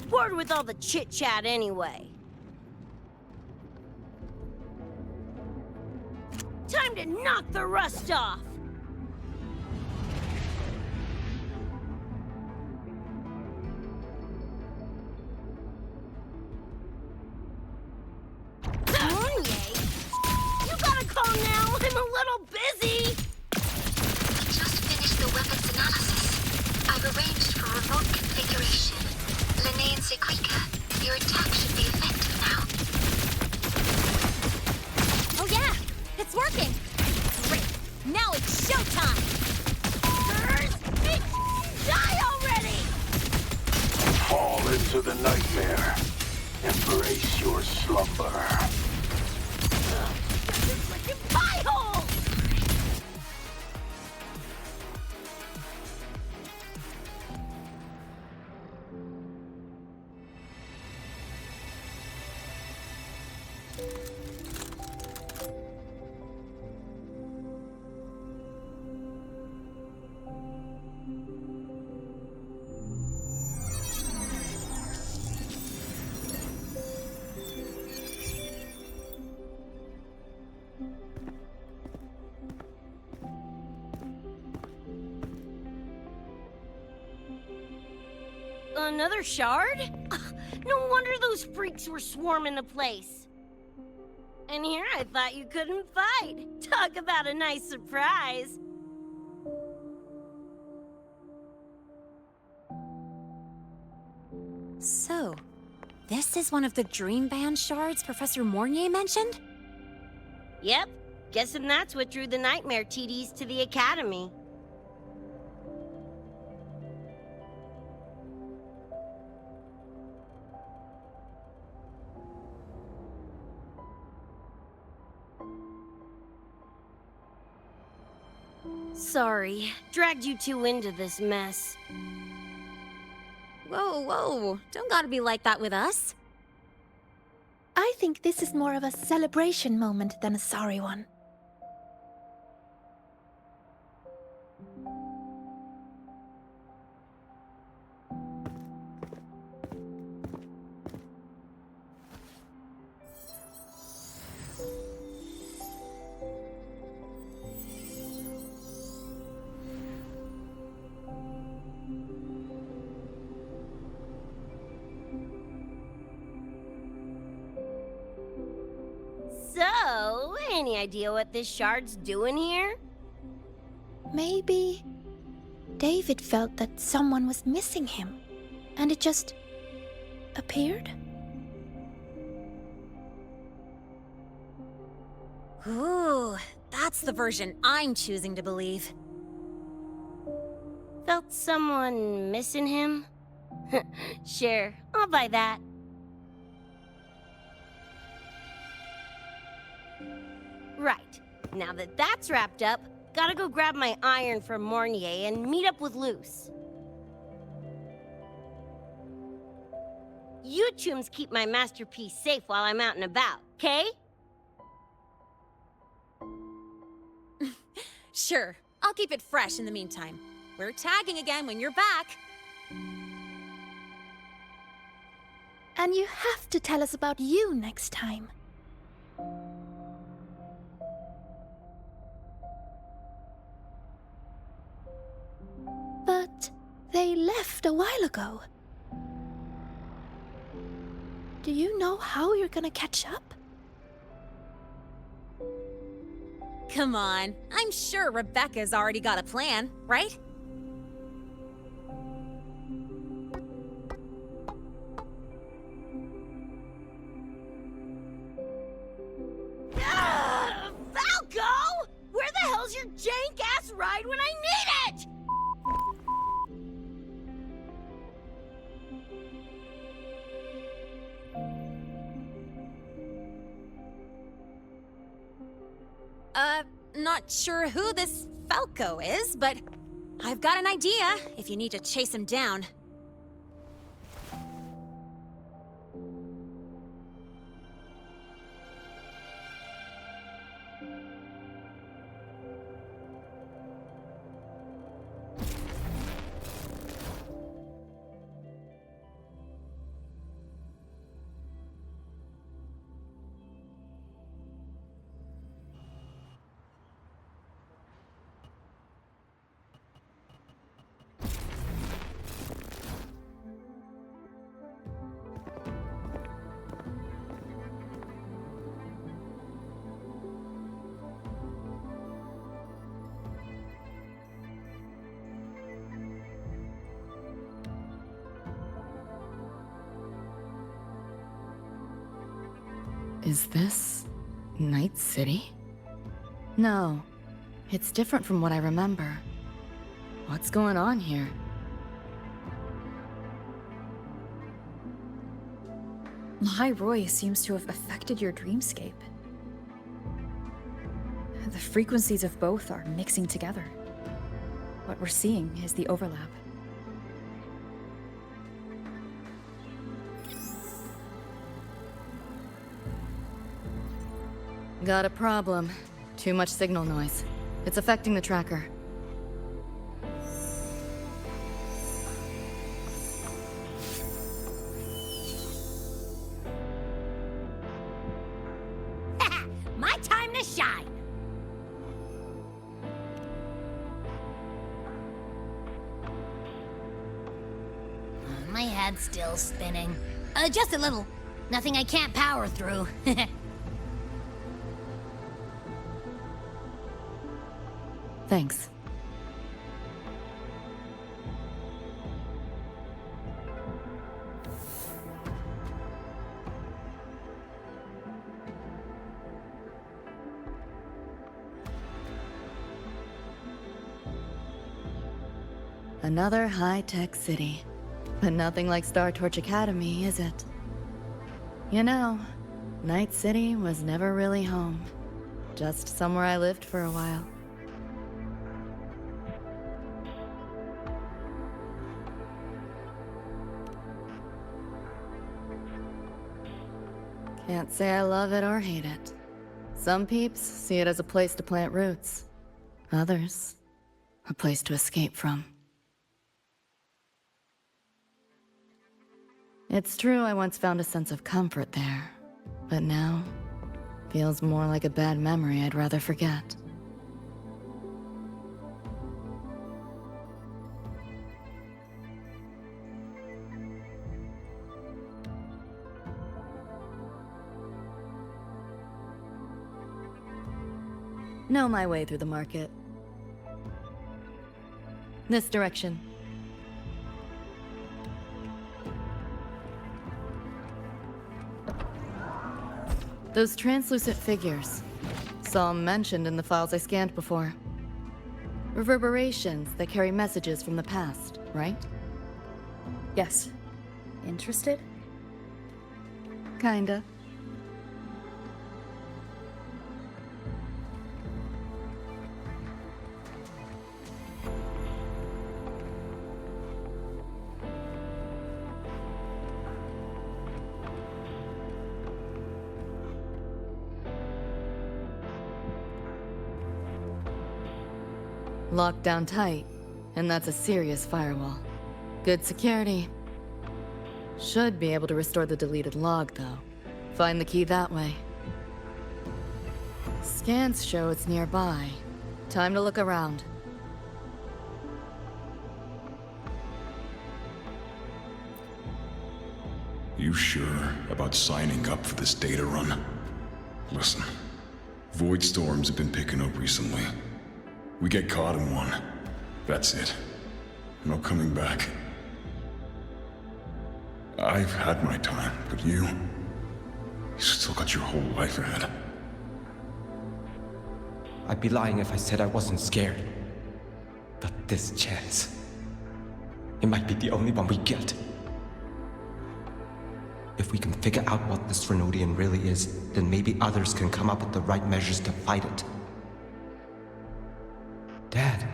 Bored with all the chit-chat anyway. Time to knock the rust off! Analysis. I've arranged for remote configuration. Linnaean Sequika, your attack should be effective now. Oh yeah! It's working! Great! Now it's showtime! Die already! Fall into the nightmare. Embrace your slumber. Freaking pie hole! Another shard? Ugh, no wonder those freaks were swarming the place. And here I thought you couldn't fight. Talk about a nice surprise. So, this is one of the Dream Band shards Professor Mornier mentioned? Yep, guessing that's what drew the Nightmare TDs to the Academy. Sorry, dragged you two into this mess. Whoa, whoa, don't gotta be like that with us. I think this is more of a celebration moment than a sorry one. So, any idea what this shard's doing here? Maybe David felt that someone was missing him, and it just appeared? Ooh, that's the version I'm choosing to believe. Felt someone missing him? Sure, I'll buy that. Right, now that that's wrapped up, gotta go grab my iron from Mornier and meet up with Luce. You chums keep my masterpiece safe while I'm out and about, okay? Sure, I'll keep it fresh in the meantime. We're tagging again when you're back. And you have to tell us about you next time. But they left a while ago. Do you know how you're gonna catch up? Come on, I'm sure Rebecca's already got a plan, right? Falco! Where the hell's your jank-ass ride when I need it? Not sure who this Falco is, but I've got an idea if you need to chase him down. Is this Night City? No, it's different from what I remember. What's going on here? Lahai Roy seems to have affected your dreamscape. The frequencies of both are mixing together. What we're seeing is the overlap. Got a problem. Too much signal noise. It's affecting the tracker. My time to shine! My head's still spinning. Just a little. Nothing I can't power through. Thanks. Another high-tech city. But nothing like Star Torch Academy, is it? You know, Night City was never really home. Just somewhere I lived for a while. Can't say I love it or hate it. Some peeps see it as a place to plant roots. Others, a place to escape from. It's true I once found a sense of comfort there, but now, feels more like a bad memory I'd rather forget. Know my way through the market. This direction. Those translucent figures. Saw 'em mentioned in the files I scanned before. Reverberations that carry messages from the past, right? Yes. Interested? Kinda. Locked down tight, and that's a serious firewall. Good security. Should be able to restore the deleted log, though. Find the key that way. Scans show it's nearby. Time to look around. You sure about signing up for this data run? Listen, void storms have been picking up recently. We get caught in one. That's it. No coming back. I've had my time, but you still got your whole life ahead. I'd be lying if I said I wasn't scared. But this chance, it might be the only one we get. If we can figure out what this Renodian really is, then maybe others can come up with the right measures to fight it. Dad,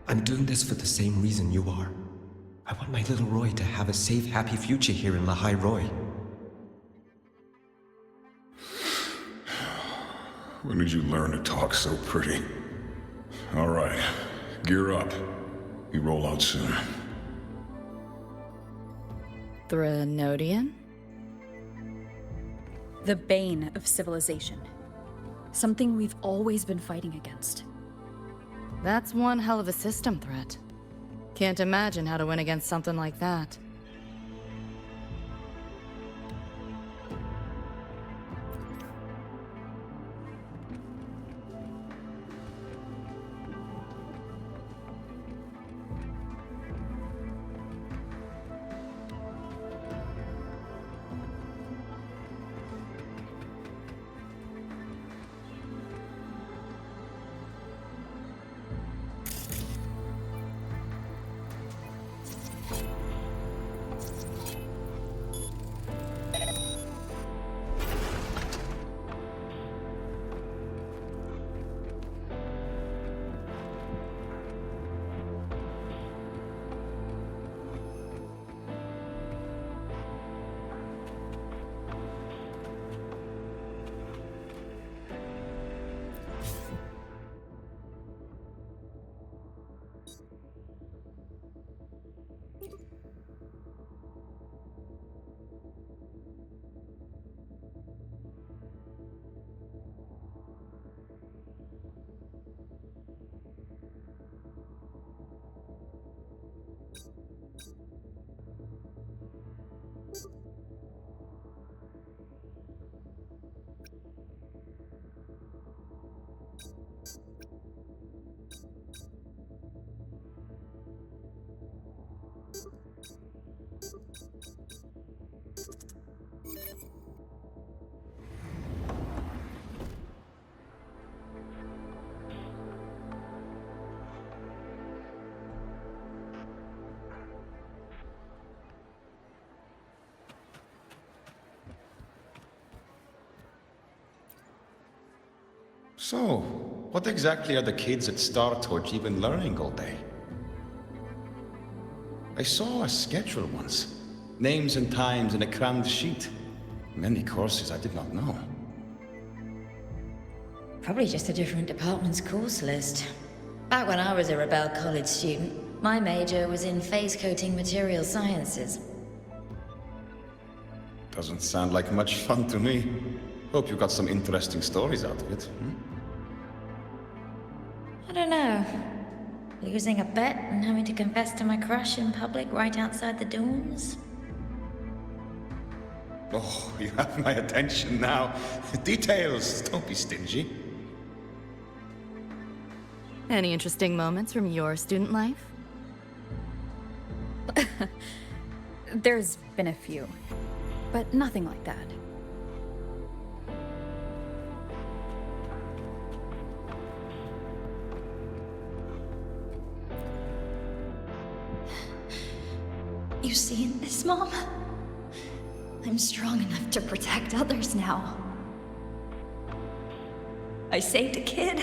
I'm doing this for the same reason you are. I want my little Roy to have a safe, happy future here in Lahai Roy. When did you learn to talk so pretty? All right, gear up. We roll out soon. Threnodian? The bane of civilization. Something we've always been fighting against. That's one hell of a system threat. Can't imagine how to win against something like that. So, what exactly are the kids at Star Torch even learning all day? I saw a schedule once. Names and times in a crammed sheet. Many courses I did not know. Probably just a different department's course list. Back when I was a Rebel College student, my major was in phase coating material sciences. Doesn't sound like much fun to me. Hope you got some interesting stories out of it. I don't know. Losing a bet and having to confess to my crush in public right outside the dorms? Oh, you have my attention now. Details, don't be stingy. Any interesting moments from your student life? There's been a few, but nothing like that. You seeing this, Mom? I'm strong enough to protect others now. I saved a kid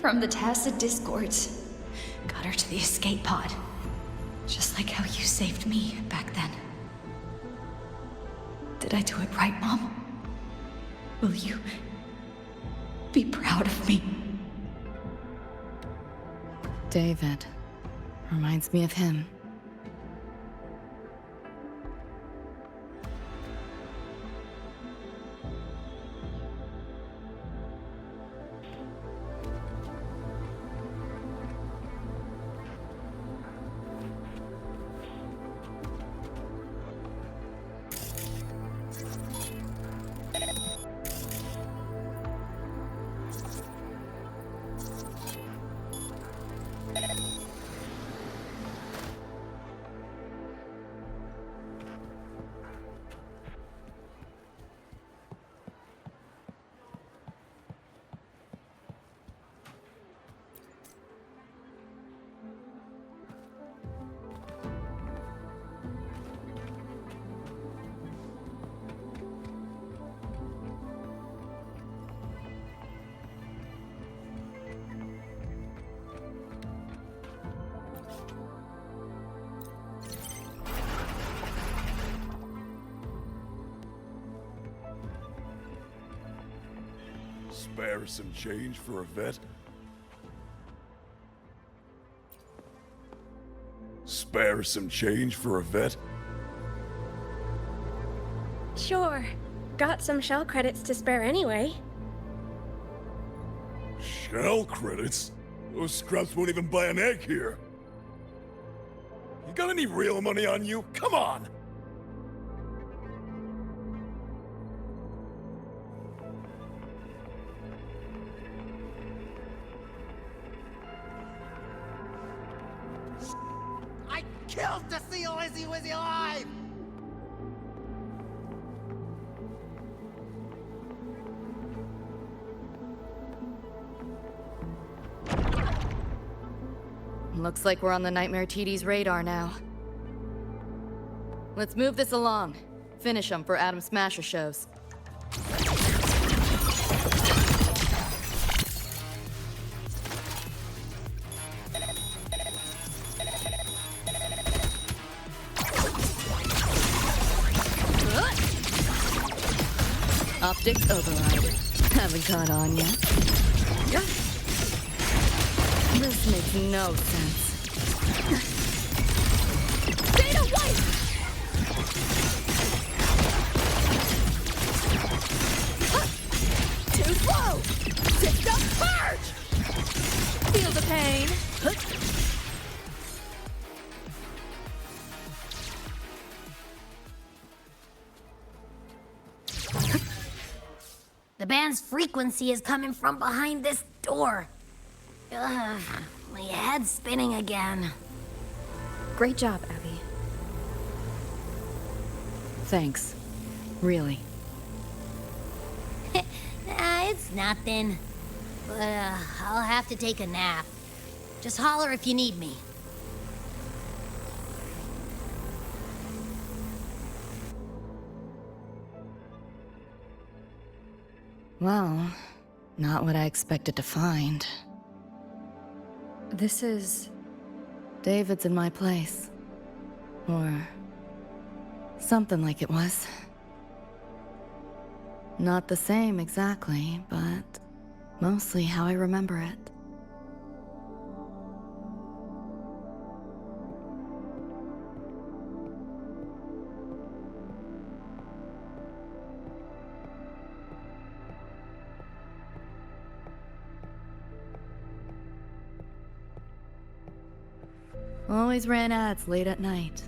from the Tacit Discords. Got her to the escape pod. Just like how you saved me back then. Did I do it right, Mom? Will you be proud of me? David. Reminds me of him. Spare some change for a vet? Spare some change for a vet? Sure. Got some shell credits to spare anyway. Shell credits? Those scrubs won't even buy an egg here. You got any real money on you? Come on! Killed to see Lizzie was alive! Looks like we're on the Nightmare TD's radar now. Let's move this along. Finish them for Atom Smasher shows. Optics override. Haven't caught on yet. This makes no sense. Data White! Too slow! Tipped up charge! Feel the pain. The band's frequency is coming from behind this door. Ugh, my head's spinning again. Great job, Abby. Thanks. Really. Nah, it's nothing. But I'll have to take a nap. Just holler if you need me. Well, Not what I expected to find. This is... David's in my place. Or... something like it was. Not the same exactly, but mostly how I remember it. Always ran ads late at night,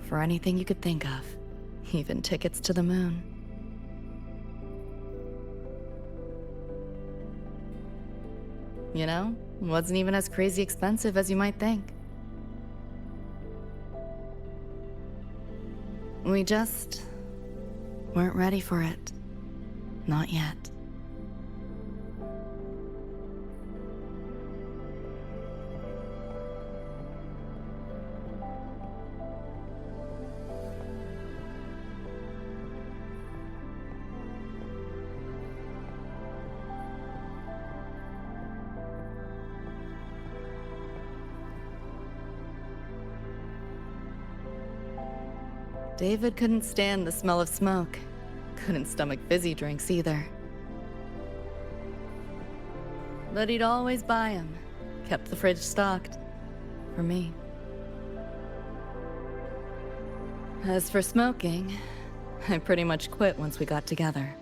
for anything you could think of, even tickets to the moon. You know, wasn't even as crazy expensive as you might think. We just weren't ready for it. Not yet. David couldn't stand the smell of smoke. Couldn't stomach fizzy drinks either. But he'd always buy them. Kept the fridge stocked. For me. As for smoking, I pretty much quit once we got together.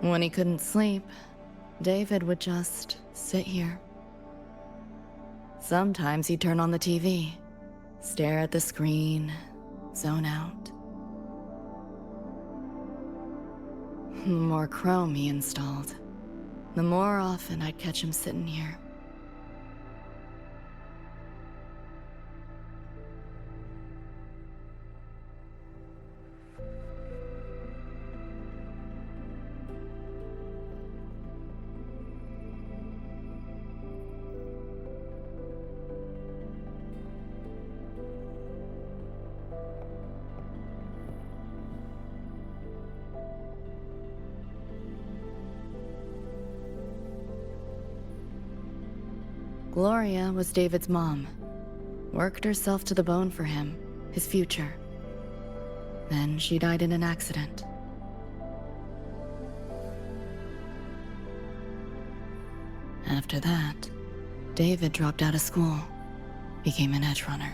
When he couldn't sleep, David would just sit here. Sometimes he'd turn on the TV, stare at the screen, zone out. The more Chrome he installed, the more often I'd catch him sitting here. Gloria was David's mom. Worked herself to the bone for him, his future. Then she died in an accident. After that, David dropped out of school, became an Edgerunner.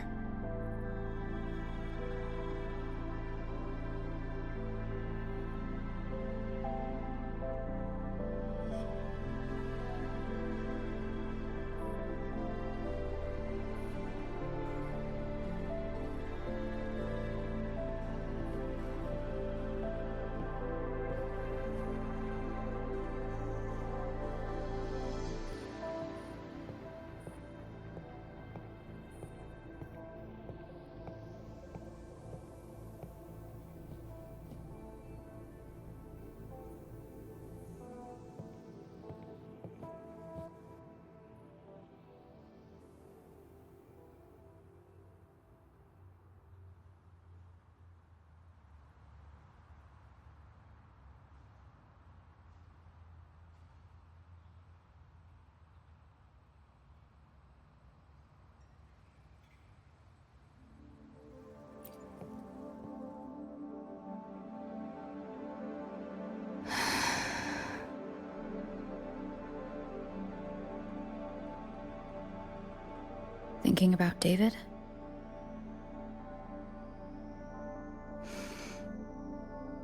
Thinking about David?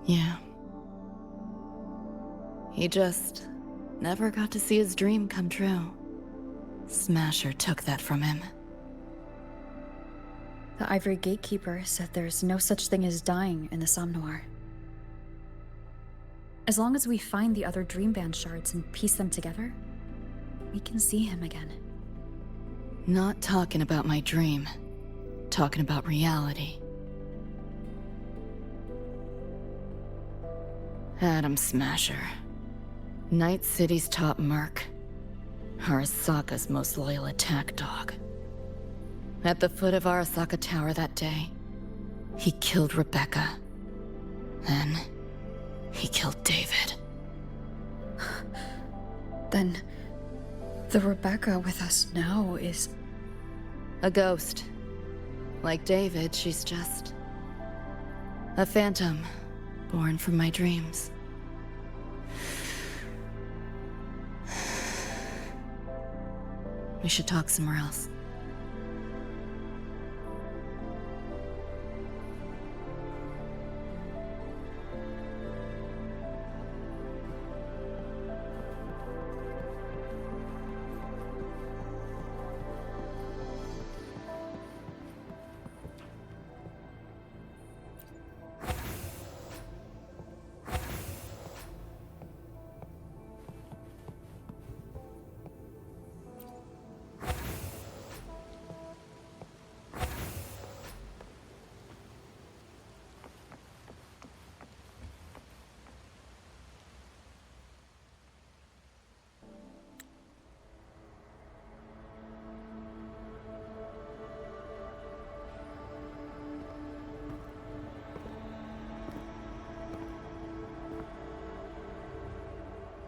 Yeah. He just never got to see his dream come true. Smasher took that from him. The Ivory Gatekeeper said there's no such thing as dying in the Somnoir. As long as we find the other Dreamband shards and piece them together, we can see him again. Not talking about my dream. Talking about reality. Adam Smasher. Night City's top merc. Arasaka's most loyal attack dog. At the foot of Arasaka Tower that day, he killed Rebecca. Then, he killed David. Then, the Rebecca with us now is... a ghost. Like David, she's just... a phantom, born from my dreams. We should talk somewhere else.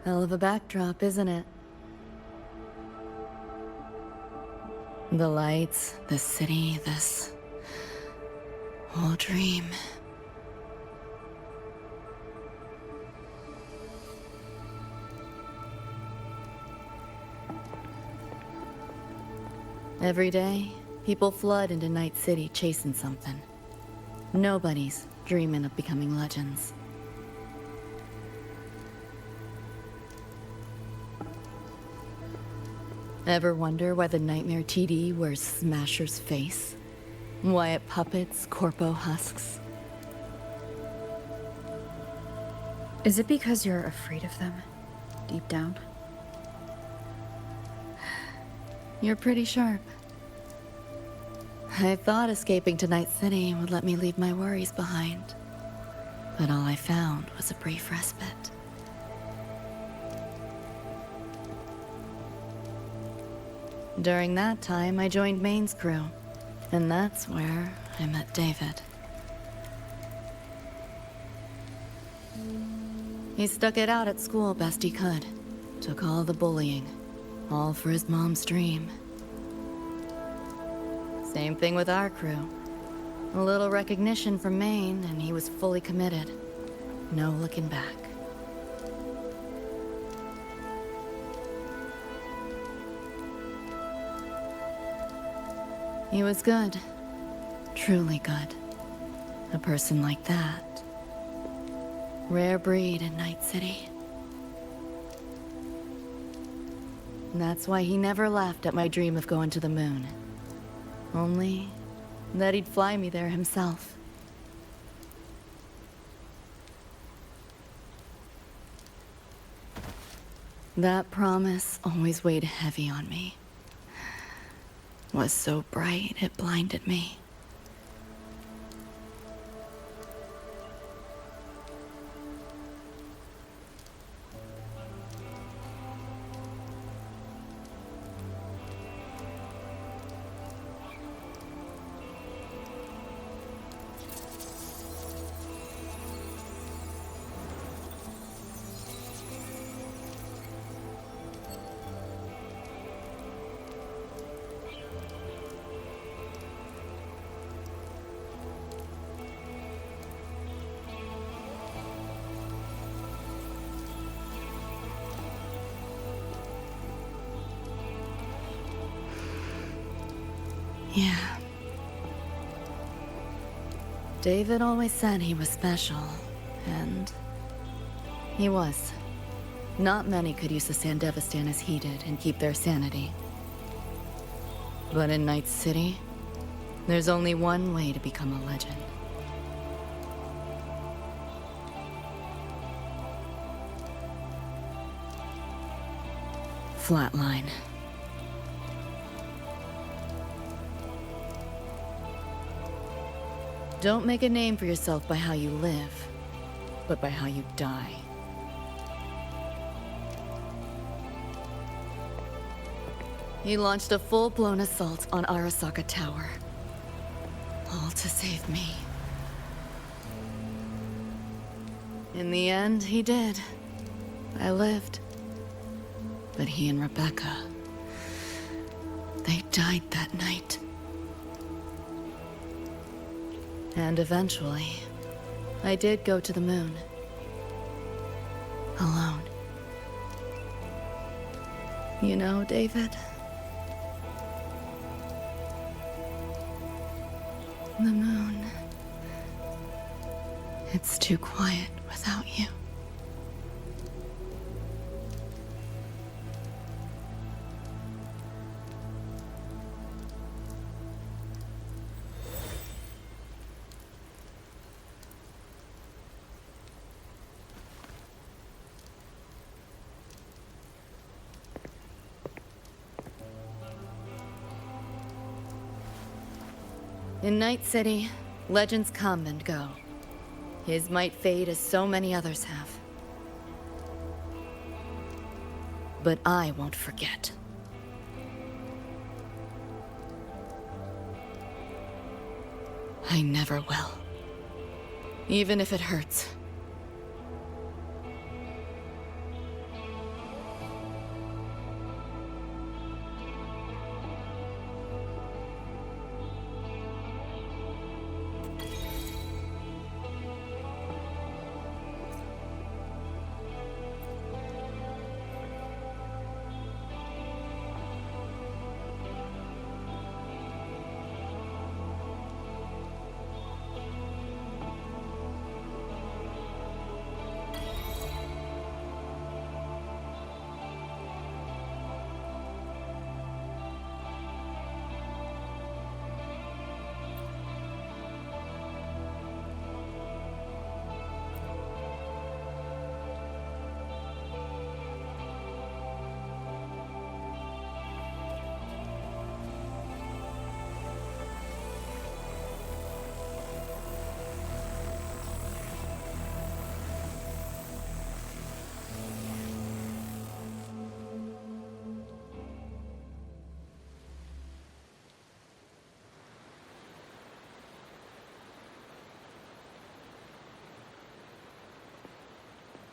Hell of a backdrop, isn't it? The lights, the city, this whole dream. Every day, people flood into Night City chasing something. Nobody's dreaming of becoming legends. Ever wonder why the Nightmare TD wears Smasher's face? Why it puppets Corpo husks? Is it because you're afraid of them, deep down? You're pretty sharp. I thought escaping to Night City would let me leave my worries behind. But all I found was a brief respite. During that time, I joined Maine's crew, and that's where I met David. He stuck it out at school best he could. Took all the bullying, all for his mom's dream. Same thing with our crew. A little recognition from Maine, and he was fully committed. No looking back. He was good. Truly good. A person like that. Rare breed in Night City. And that's why he never laughed at my dream of going to the moon. Only that he'd fly me there himself. That promise always weighed heavy on me. Was so bright it blinded me. Yeah. David always said he was special, and he was. Not many could use the Sandevistan as he did and keep their sanity. But in Night City, there's only one way to become a legend. Flatline. Don't make a name for yourself by how you live, but by how you die. He launched a full-blown assault on Arasaka Tower. All to save me. In the end, he did. I lived. But he and Rebecca... they died that night. And eventually, I did go to the moon. Alone. You know, David? The moon. It's too quiet without you. In Night City, legends come and go. His might fade as so many others have. But I won't forget. I never will. Even if it hurts.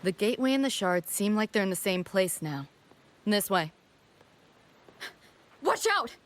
The gateway and the shards seem like they're in the same place now. This way. Watch out!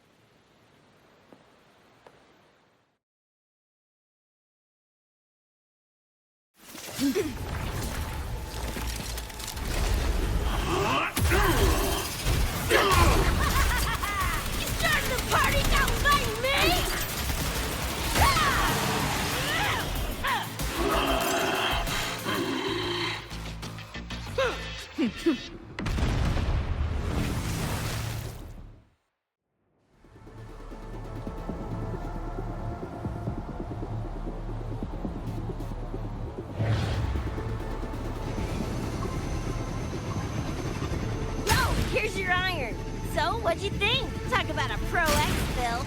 Here's your iron. So, what'd you think? Talk about a pro exfil.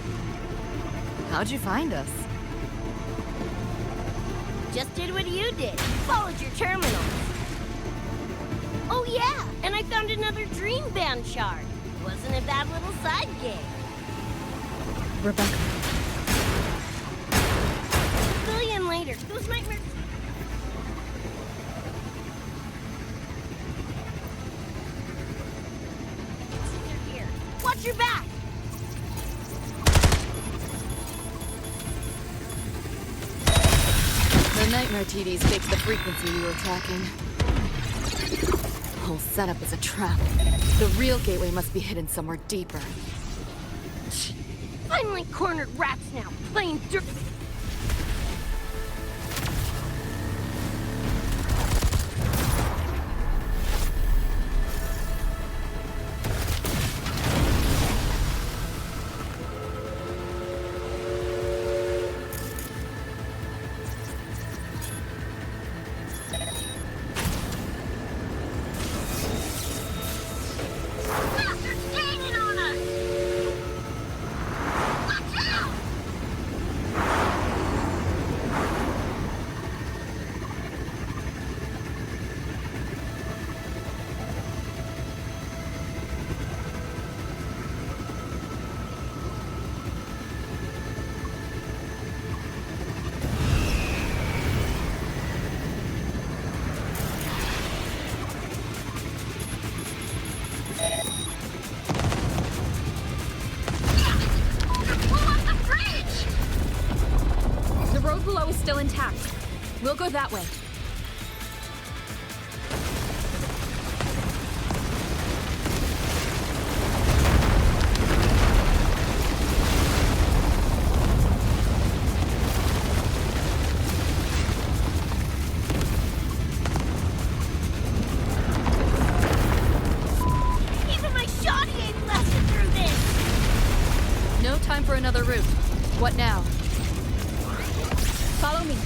How'd you find us? Just did what you did. Followed your terminals. Oh yeah, and I found another dream band shard. Wasn't a bad little side gig. Rebecca. Billion later. Those nightmares. Watch your back! The nightmare TDs faked the frequency we were tracking. The whole setup is a trap. The real gateway must be hidden somewhere deeper. Finally cornered rats now, playing dirt. road below is still intact. We'll go that way. Even my shoddy ain't blasted through this! No time for another route. What now? Follow me.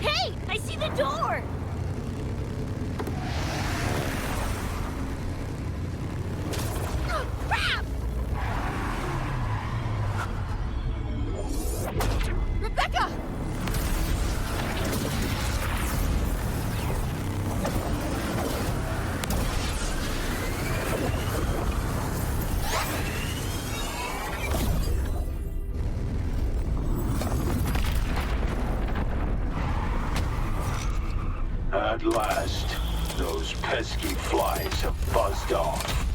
Hey! I see the door! Oh, crap! Rebecca! At last, those pesky flies have buzzed off.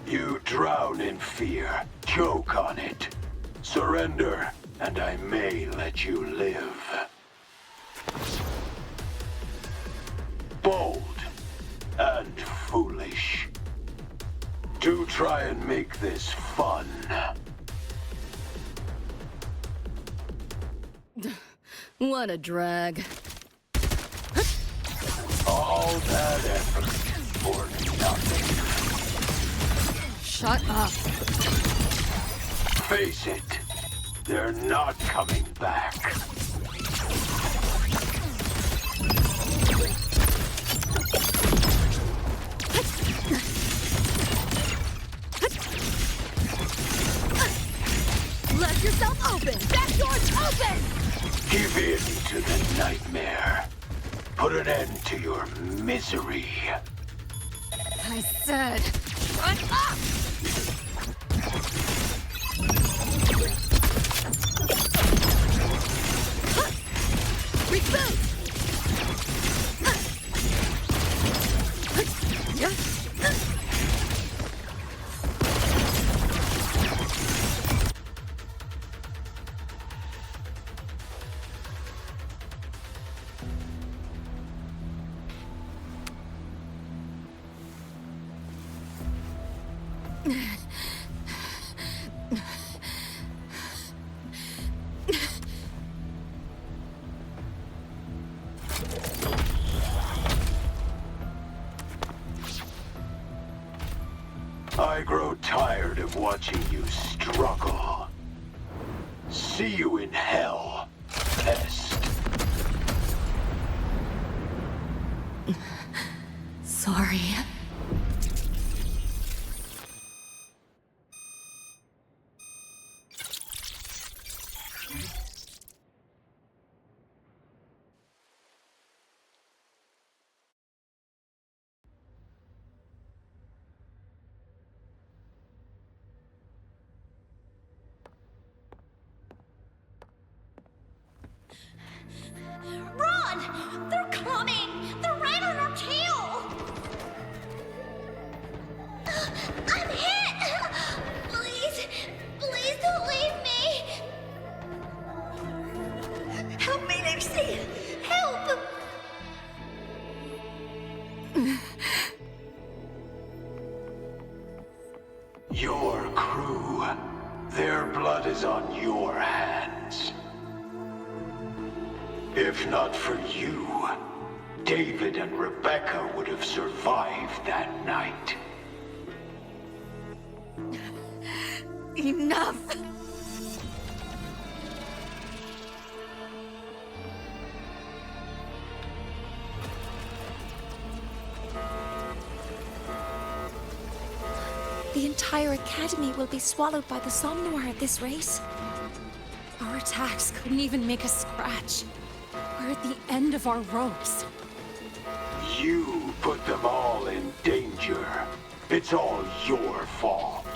You drown in fear, choke on it. Surrender, and I may let you live. Bold and foolish. Do try and make this fun. What a drag. All that effort for nothing. Shut up. Face it, they're not coming back. Let yourself open! That door's open! Give in to the nightmare. Put an end to your misery. I said, shut up! Reboot! I grow tired of watching you struggle. See you in hell, pest. Sorry. Run! They're coming! They're right on our tail! I'm hit! Please, please don't leave me! Help me, Lucy! Help! Your crew, their blood is on your hands. If not for you, David and Rebecca would have survived that night. Enough! The entire academy will be swallowed by the Somnoir at this rate. Our attacks couldn't even make us scratch. We're at the end of our ropes. You put them all in danger. It's all your fault.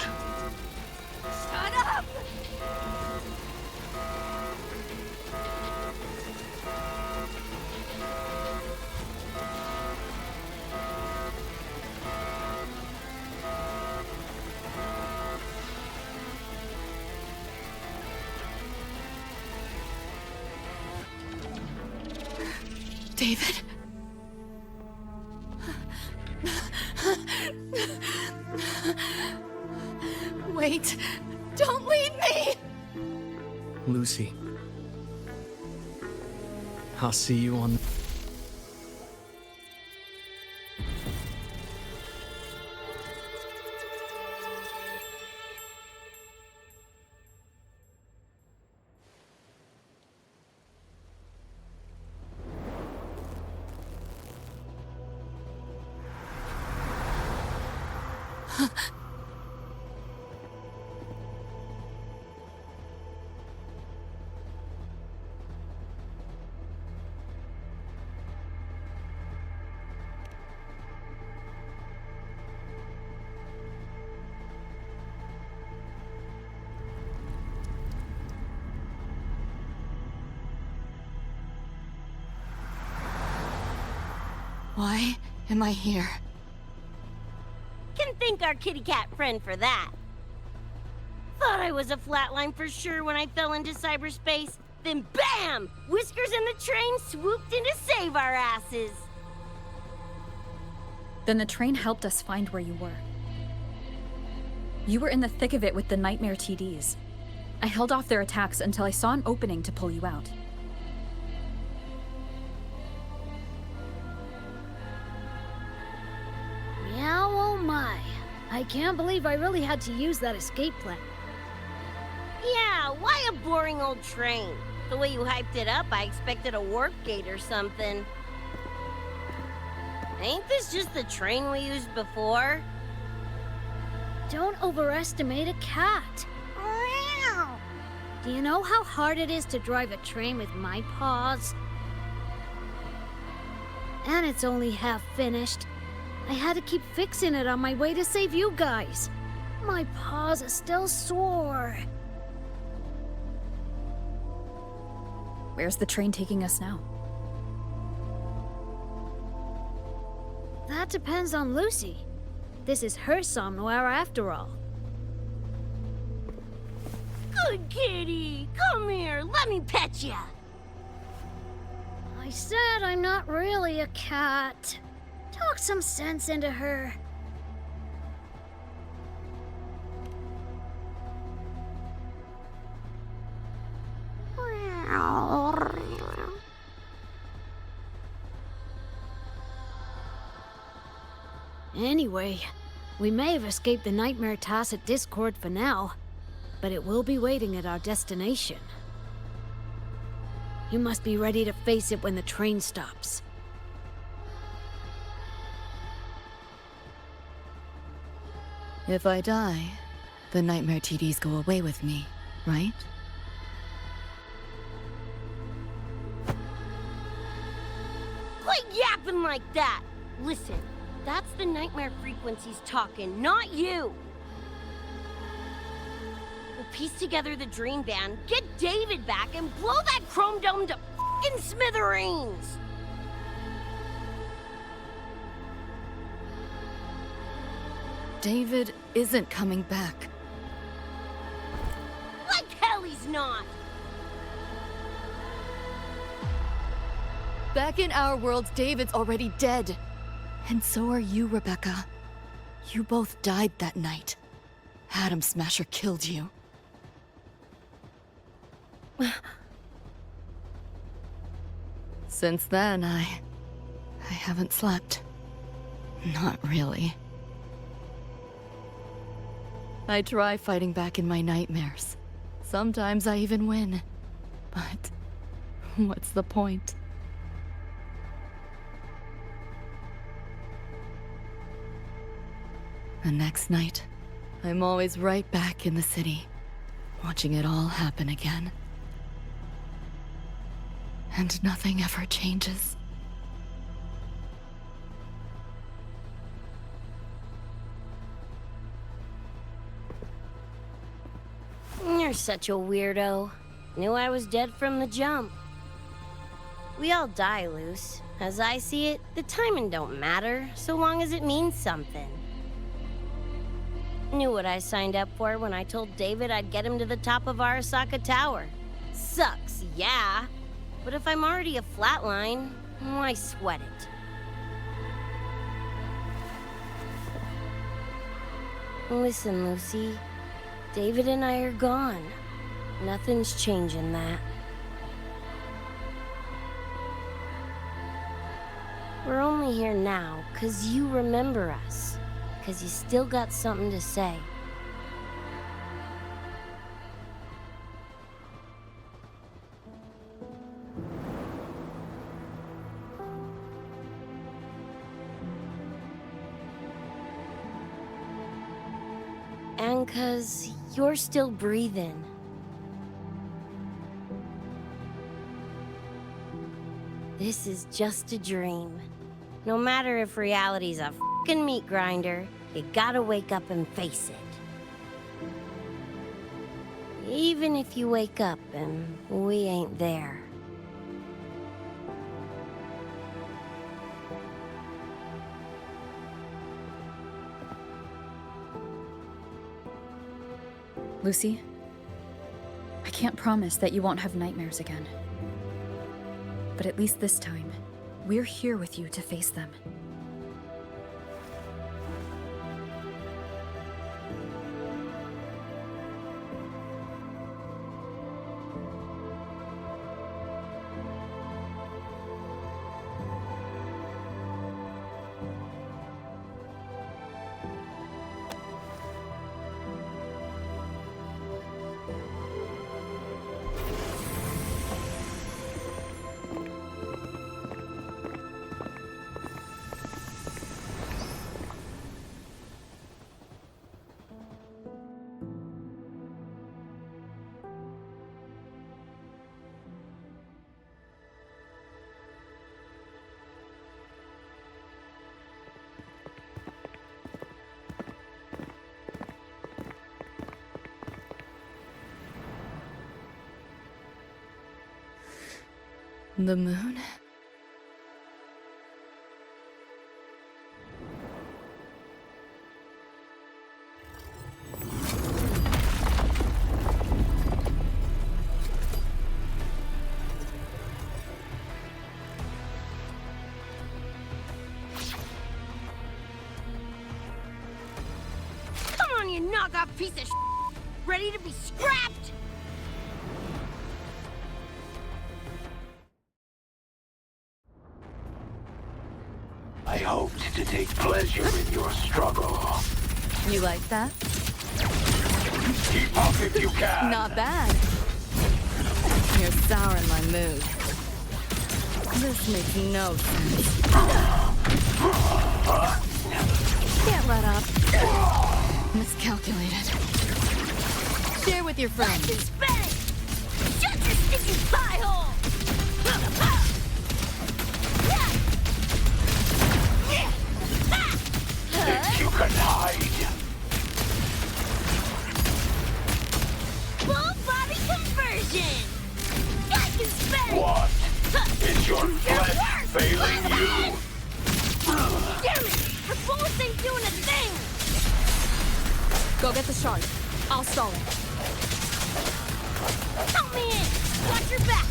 Shut up! David? Wait! Don't leave me! Lucy. I'll see you on... Why am I here? Can thank our kitty cat friend for that. Thought I was a flatline for sure when I fell into cyberspace. Then BAM! Whiskers and the train swooped in to save our asses. Then the train helped us find where you were. You were in the thick of it with the Nightmare TDs. I held off their attacks until I saw an opening to pull you out. Meow, oh my. I can't believe I really had to use that escape plan. Yeah, why a boring old train? The way you hyped it up, I expected a warp gate or something. Ain't this just the train we used before? Don't overestimate a cat. Do you know how hard it is to drive a train with my paws? And it's only half finished. I had to keep fixing it on my way to save you guys. My paws are still sore. Where's the train taking us now? That depends on Lucy. This is her somnoir after all. Good kitty, come here, let me pet ya. I said I'm not really a cat. Talk some sense into her. Anyway, we may have escaped the Nightmare Tacit Discord for now, but it will be waiting at our destination. You must be ready to face it when the train stops. If I die, the Nightmare TDs go away with me, right? Quit yapping like that! Listen, that's the nightmare frequencies talking, not you! We'll piece together the dream band, get David back, and blow that chrome dome to f***ing smithereens! David isn't coming back. Like hell he's not! Back in our world, David's already dead. And so are you, Rebecca. You both died that night. Atom Smasher killed you. Since then, I haven't slept. Not really. I try fighting back in my nightmares. Sometimes I even win. But what's the point? The next night, I'm always right back in the city, watching it all happen again. And nothing ever changes. You're such a weirdo. Knew I was dead from the jump. We all die, Luce. As I see it, the timing don't matter, so long as it means something. Knew what I signed up for when I told David I'd get him to the top of Arasaka Tower. Sucks, yeah. But if I'm already a flatline, why sweat it? Listen, Lucy. David and I are gone. Nothing's changing that. We're only here now 'cause you remember us. 'Cause you still got something to say. And 'cause you're still breathing. This is just a dream. No matter if reality's a f***ing meat grinder, you gotta wake up and face it. Even if you wake up and we ain't there. Lucy, I can't promise that you won't have nightmares again. But at least this time, we're here with you to face them. The moon? Come on, you knockoff piece of shit! Ready to be scrapped? I hoped to take pleasure in your struggle. You like that? Keep up if you can. Not bad. You're souring my mood. This makes no sense. Can't let up. Miscalculated. Share with your friends. Shut your sticky pie hole! Think you can hide? Full body conversion! I can spend! What? Is your flesh failing you? Damn it! Her bullets ain't doing a thing! Go get the shard. I'll stall it. Help me in! Watch your back!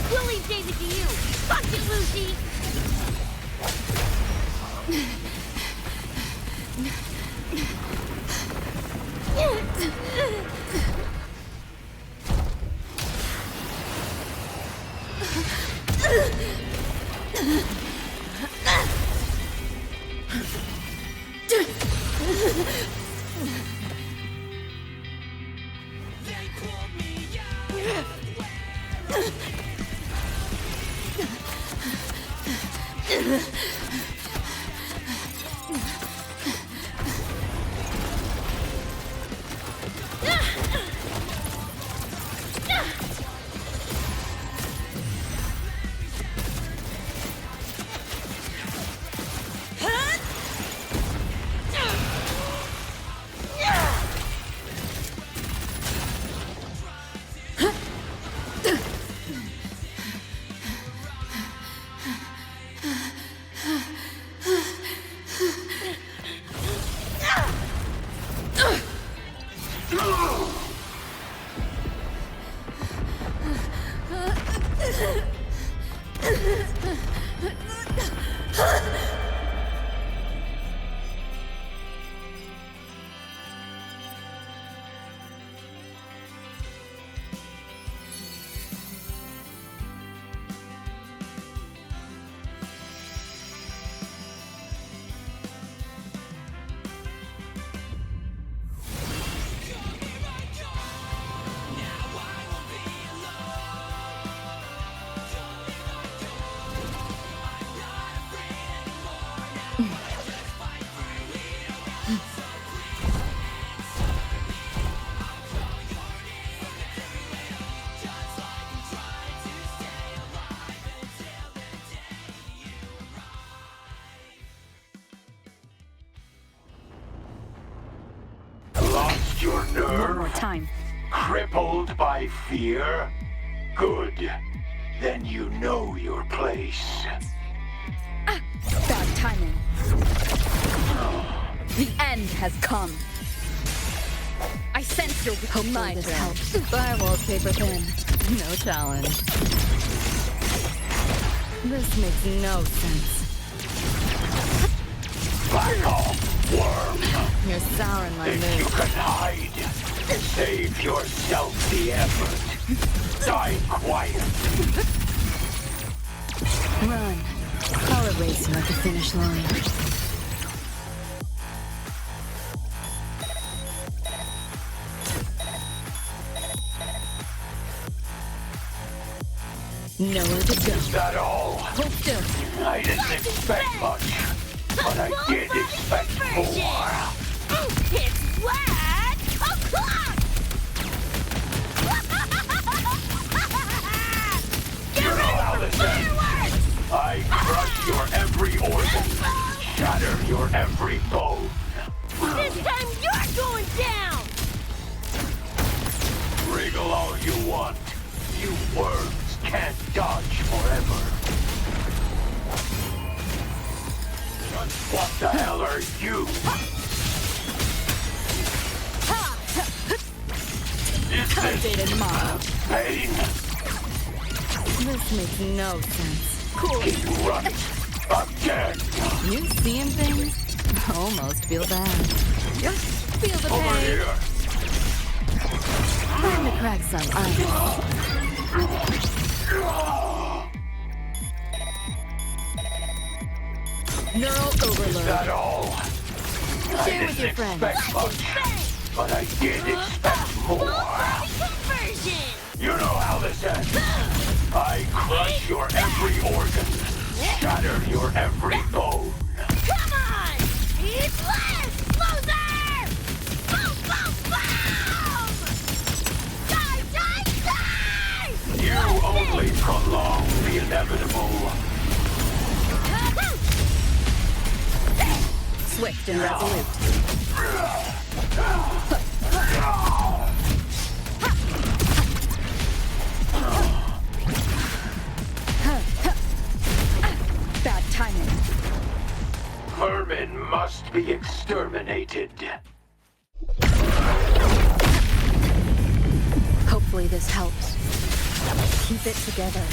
We'll leave David to you! Fuck it, Lucy! Lost your nerve? One more time. Crippled by fear? Good. Then you know your place. Bad timing. The end has come. I sense your weak mind. This helps. Firewall's paper thin. No challenge. This makes no sense. Back off, worm! You're souring my If mood. you can hide, save yourself the effort. Die quiet. Run. I'll erase you at the finish line. Nowhere to go. Is that all? Hold still. I didn't expect much, but I did expect more. It's flat o'clock! You know how this ends. I crush your every organ, shatter your every bone. This time you're going down! Wriggle all you want. You worms can't dodge forever. But what the hell are you? Is this pain? This makes no sense. He's right. Again. You seeing things? Almost feel bad. Just feel the Over pain. here. Time to crack some ice. Neural overload. Is that all? I Share with your didn't friends. expect much, but I did expect more. Conversion! You know how this ends. I crush your every organ, shatter your every bone. Come on! It's less! Loser! Boom, boom, boom! Die, die, die! You only prolong the inevitable. Swift and resolute. Bad timing. Vermin must be exterminated. Hopefully this helps. Keep it together.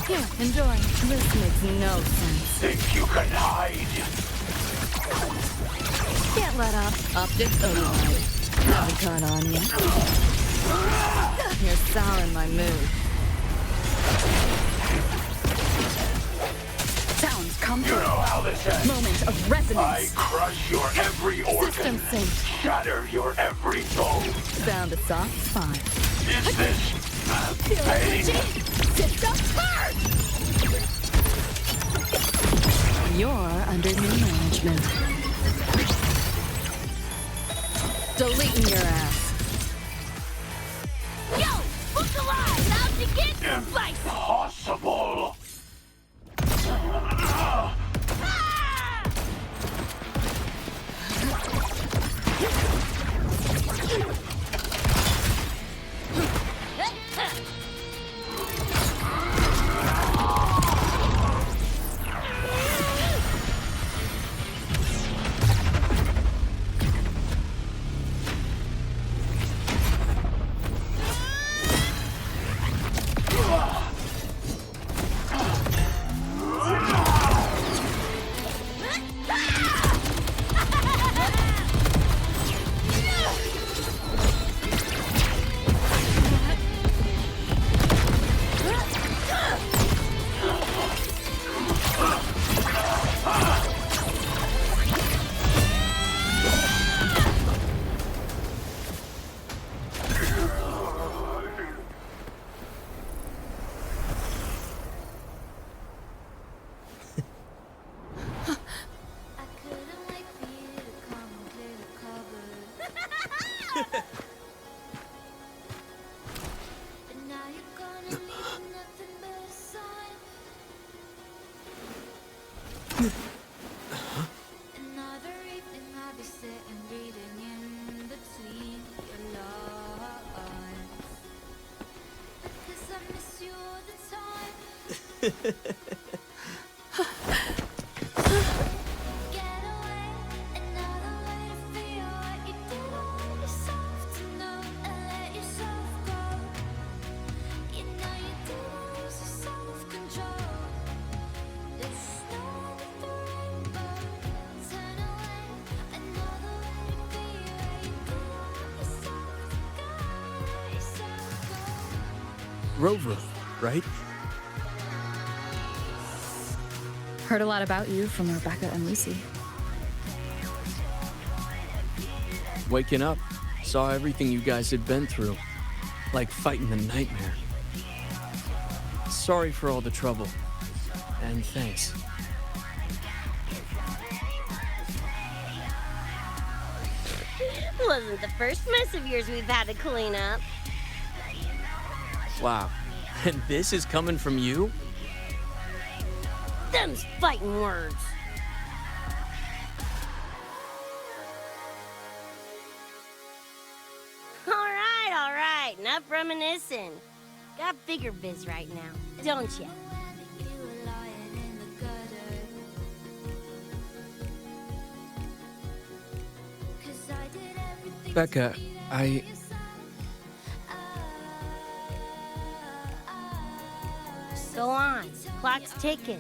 Here, enjoy. This makes no sense. Think you can hide? Can't let up. Optics override. Haven't caught on yet. You're souring my mood. Sounds come You through. know how this ends. Moment of I resonance. crush your every organ, System synced. shatter your every bone. Found a soft spot. Is this pain? System first! You're under new management. Deleting your ass. Yo! Look alive! How'd you get spicy? Impossible. Rover, right? Heard a lot about you from Rebecca and Lucy. Waking up, saw everything you guys had been through. Like fighting the nightmare. Sorry for all the trouble. And thanks. Wasn't the first mess of yours we've had to clean up. Wow. And this is coming from you? Them's fighting words. All right. Enough reminiscing. Got bigger biz right now, don't ya? Becca, Go on. Clock's ticking.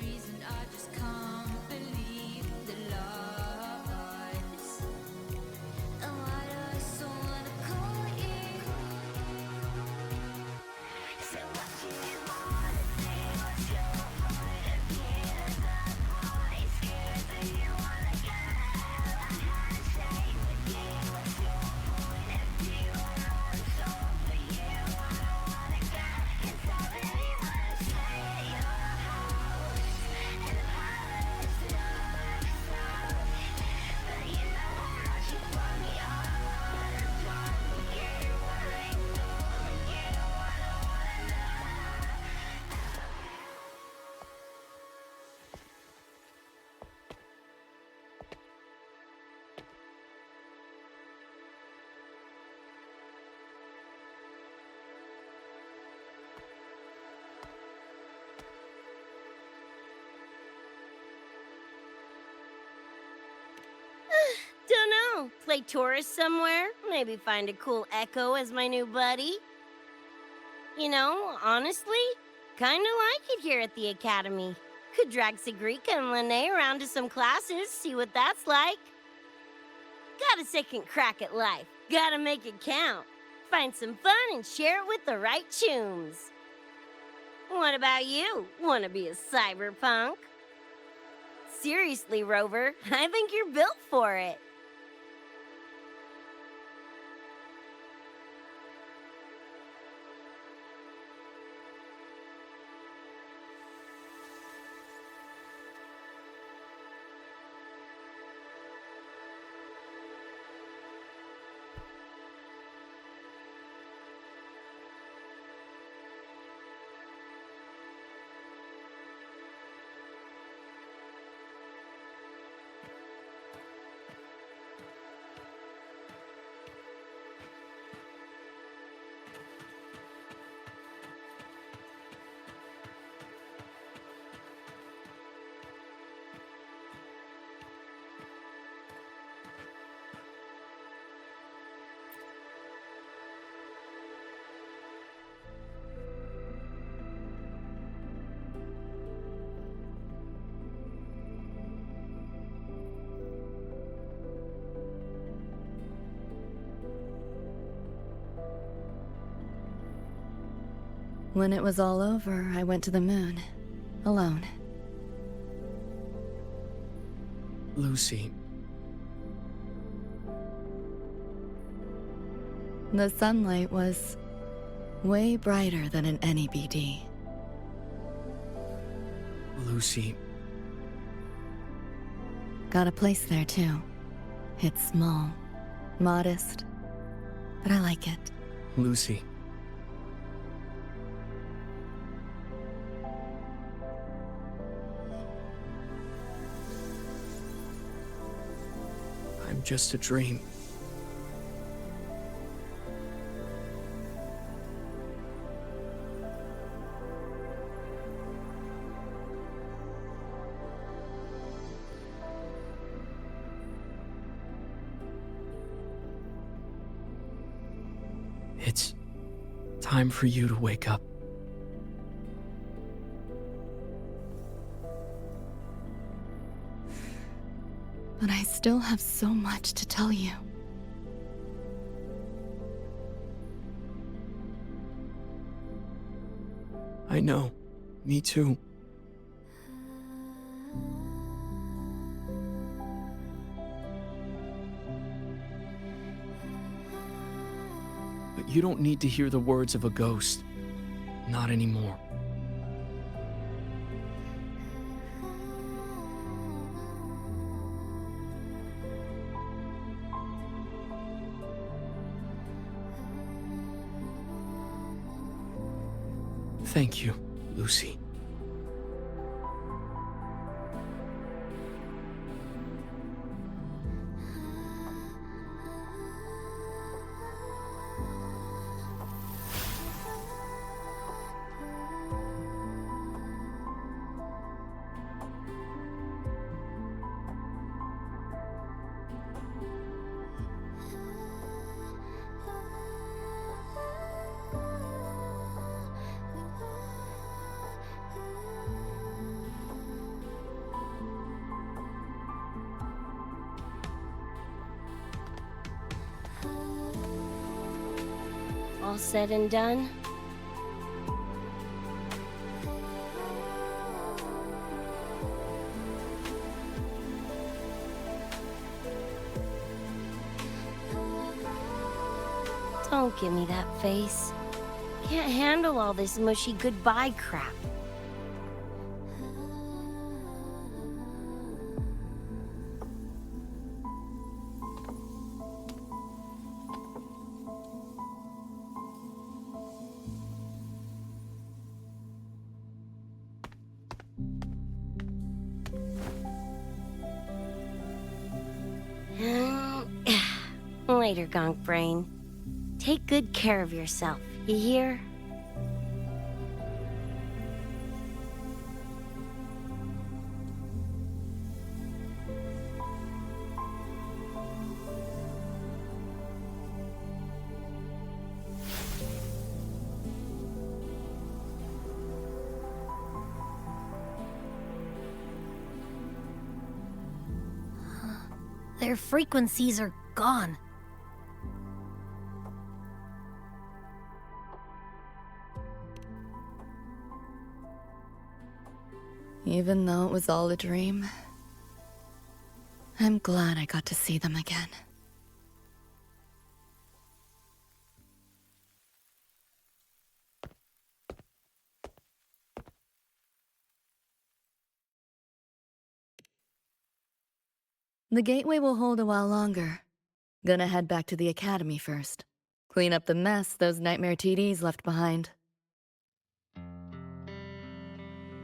Don't know. Play tourist somewhere? Maybe find a cool Echo as my new buddy? You know, honestly, kinda like it here at the Academy. Could drag Sigrika and Lene around to some classes, see what that's like. Got a second crack at life. Gotta make it count. Find some fun and share it with the right chooms. What about you? Wanna be a cyberpunk? Seriously, Rover, I think you're built for it. When it was all over, I went to the moon. Alone. Lucy. The sunlight was way brighter than in any BD. Lucy. Got a place there too. It's small, modest, but I like it. Lucy. just a dream. It's time for you to wake up. But I still have so much to tell you. I know. Me too. But you don't need to hear the words of a ghost. Not anymore. Thank you, Lucy. All said and done? Don't give me that face. Can't handle all this mushy goodbye crap. Later, Gonk Brain. Take good care of yourself, you hear? Their frequencies are gone. Even though it was all a dream, I'm glad I got to see them again. The gateway will hold a while longer. Gonna head back to the academy first. Clean up the mess those nightmare TDs left behind.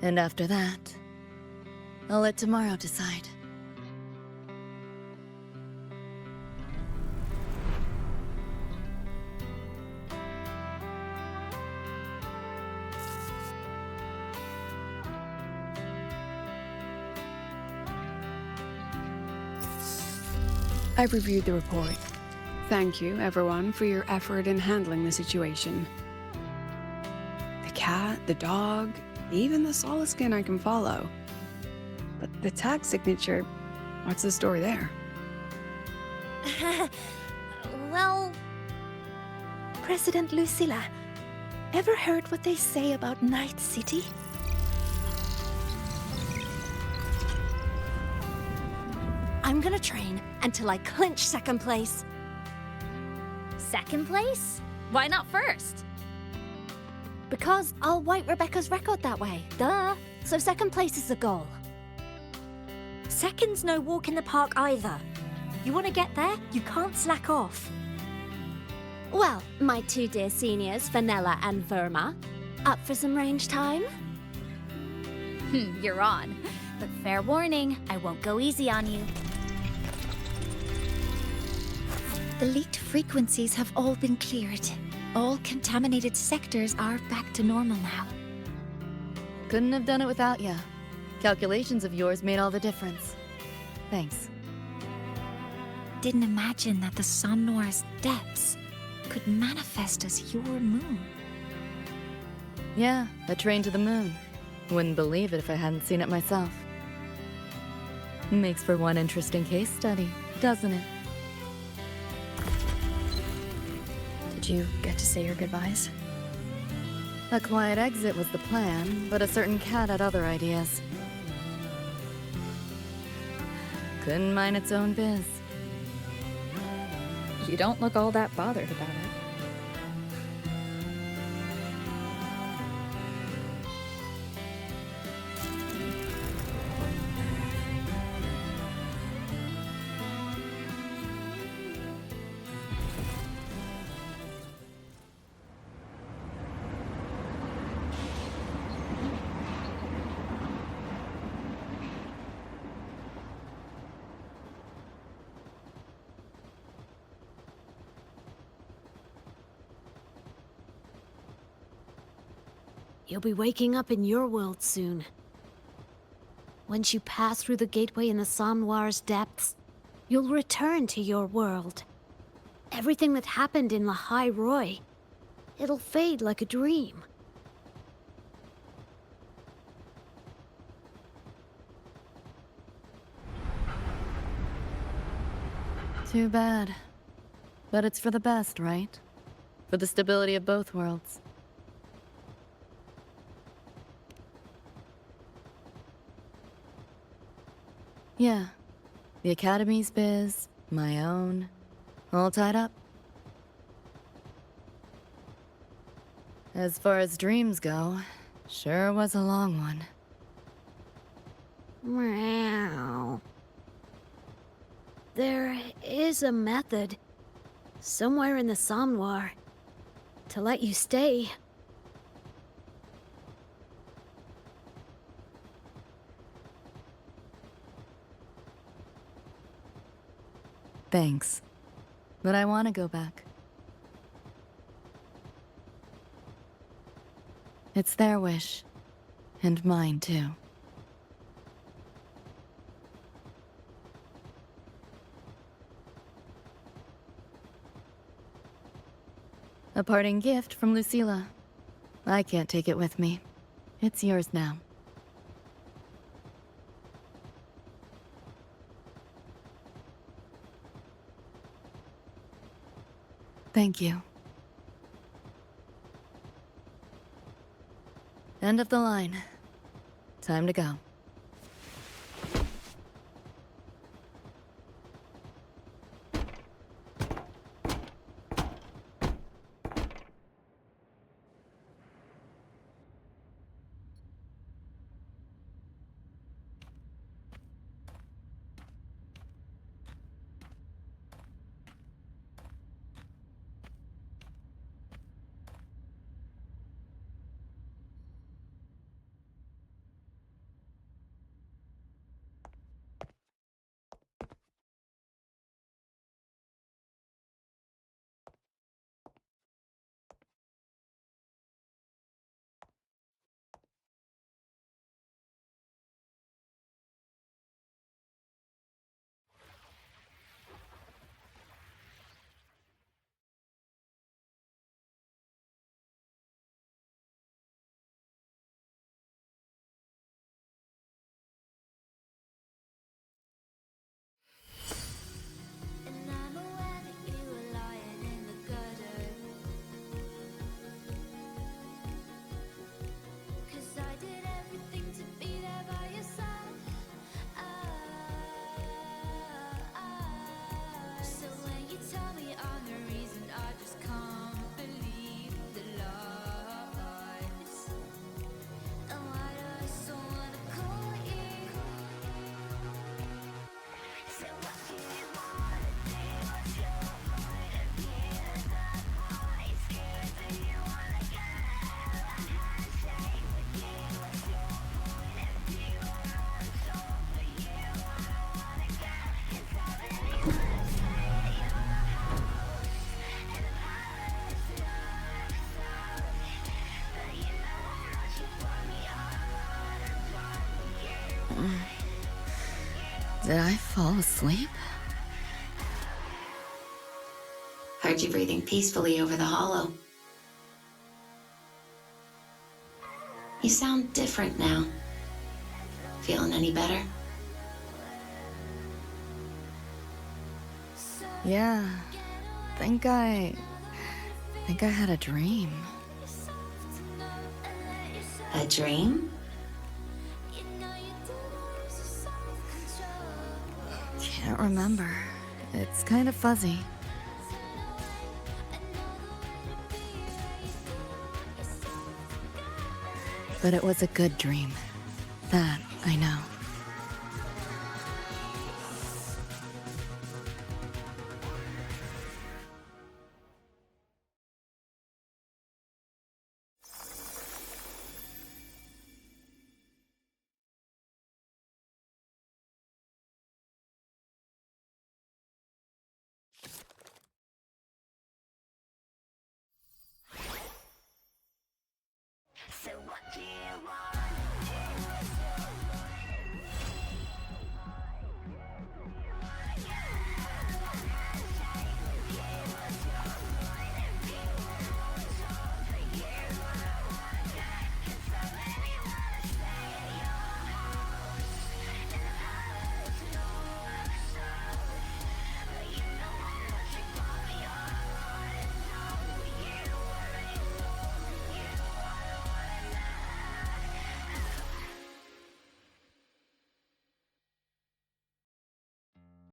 And after that, I'll let tomorrow decide. I've reviewed the report. Thank you, everyone, for your effort in handling the situation. The cat, the dog, even the Solaskin I can follow. But the tag signature, what's the story there? Well... President Lucilla, ever heard what they say about Night City? I'm gonna train until I clinch second place. Second place? Why not first? Because I'll wipe Rebecca's record that way. Duh. So second place is the goal. Second's no walk in the park either. You want to get there, you can't slack off. Well, my two dear seniors, Vanilla and Verma, up for some range time? You're on. But fair warning, I won't go easy on you. The leaked frequencies have all been cleared. All contaminated sectors are back to normal now. Couldn't have done it without ya. Calculations of yours made all the difference. Thanks. Didn't imagine that the Somnoir's depths could manifest as your moon. Yeah, a train to the moon. Wouldn't believe it if I hadn't seen it myself. Makes for one interesting case study, doesn't it? Did you get to say your goodbyes? A quiet exit was the plan, but a certain cat had other ideas. Couldn't mind its own biz. You don't look all that bothered about it. You'll be waking up in your world soon. Once you pass through the gateway in the Somnoir's depths, you'll return to your world. Everything that happened in Lahai Roy, it'll fade like a dream. Too bad. But it's for the best, right? For the stability of both worlds. Yeah. The Academy's biz, my own, all tied up. As far as dreams go, sure was a long one. Meow. There is a method, somewhere in the Somnoir, to let you stay. Thanks. But I want to go back. It's their wish. And mine, too. A parting gift from Lucilla. I can't take it with me. It's yours now. Thank you. End of the line. Time to go. Did I fall asleep? Heard you breathing peacefully over the hollow. You sound different now. Feeling any better? Yeah. Think I had a dream. A dream? Can't remember. It's kind of fuzzy. But it was a good dream. That I know.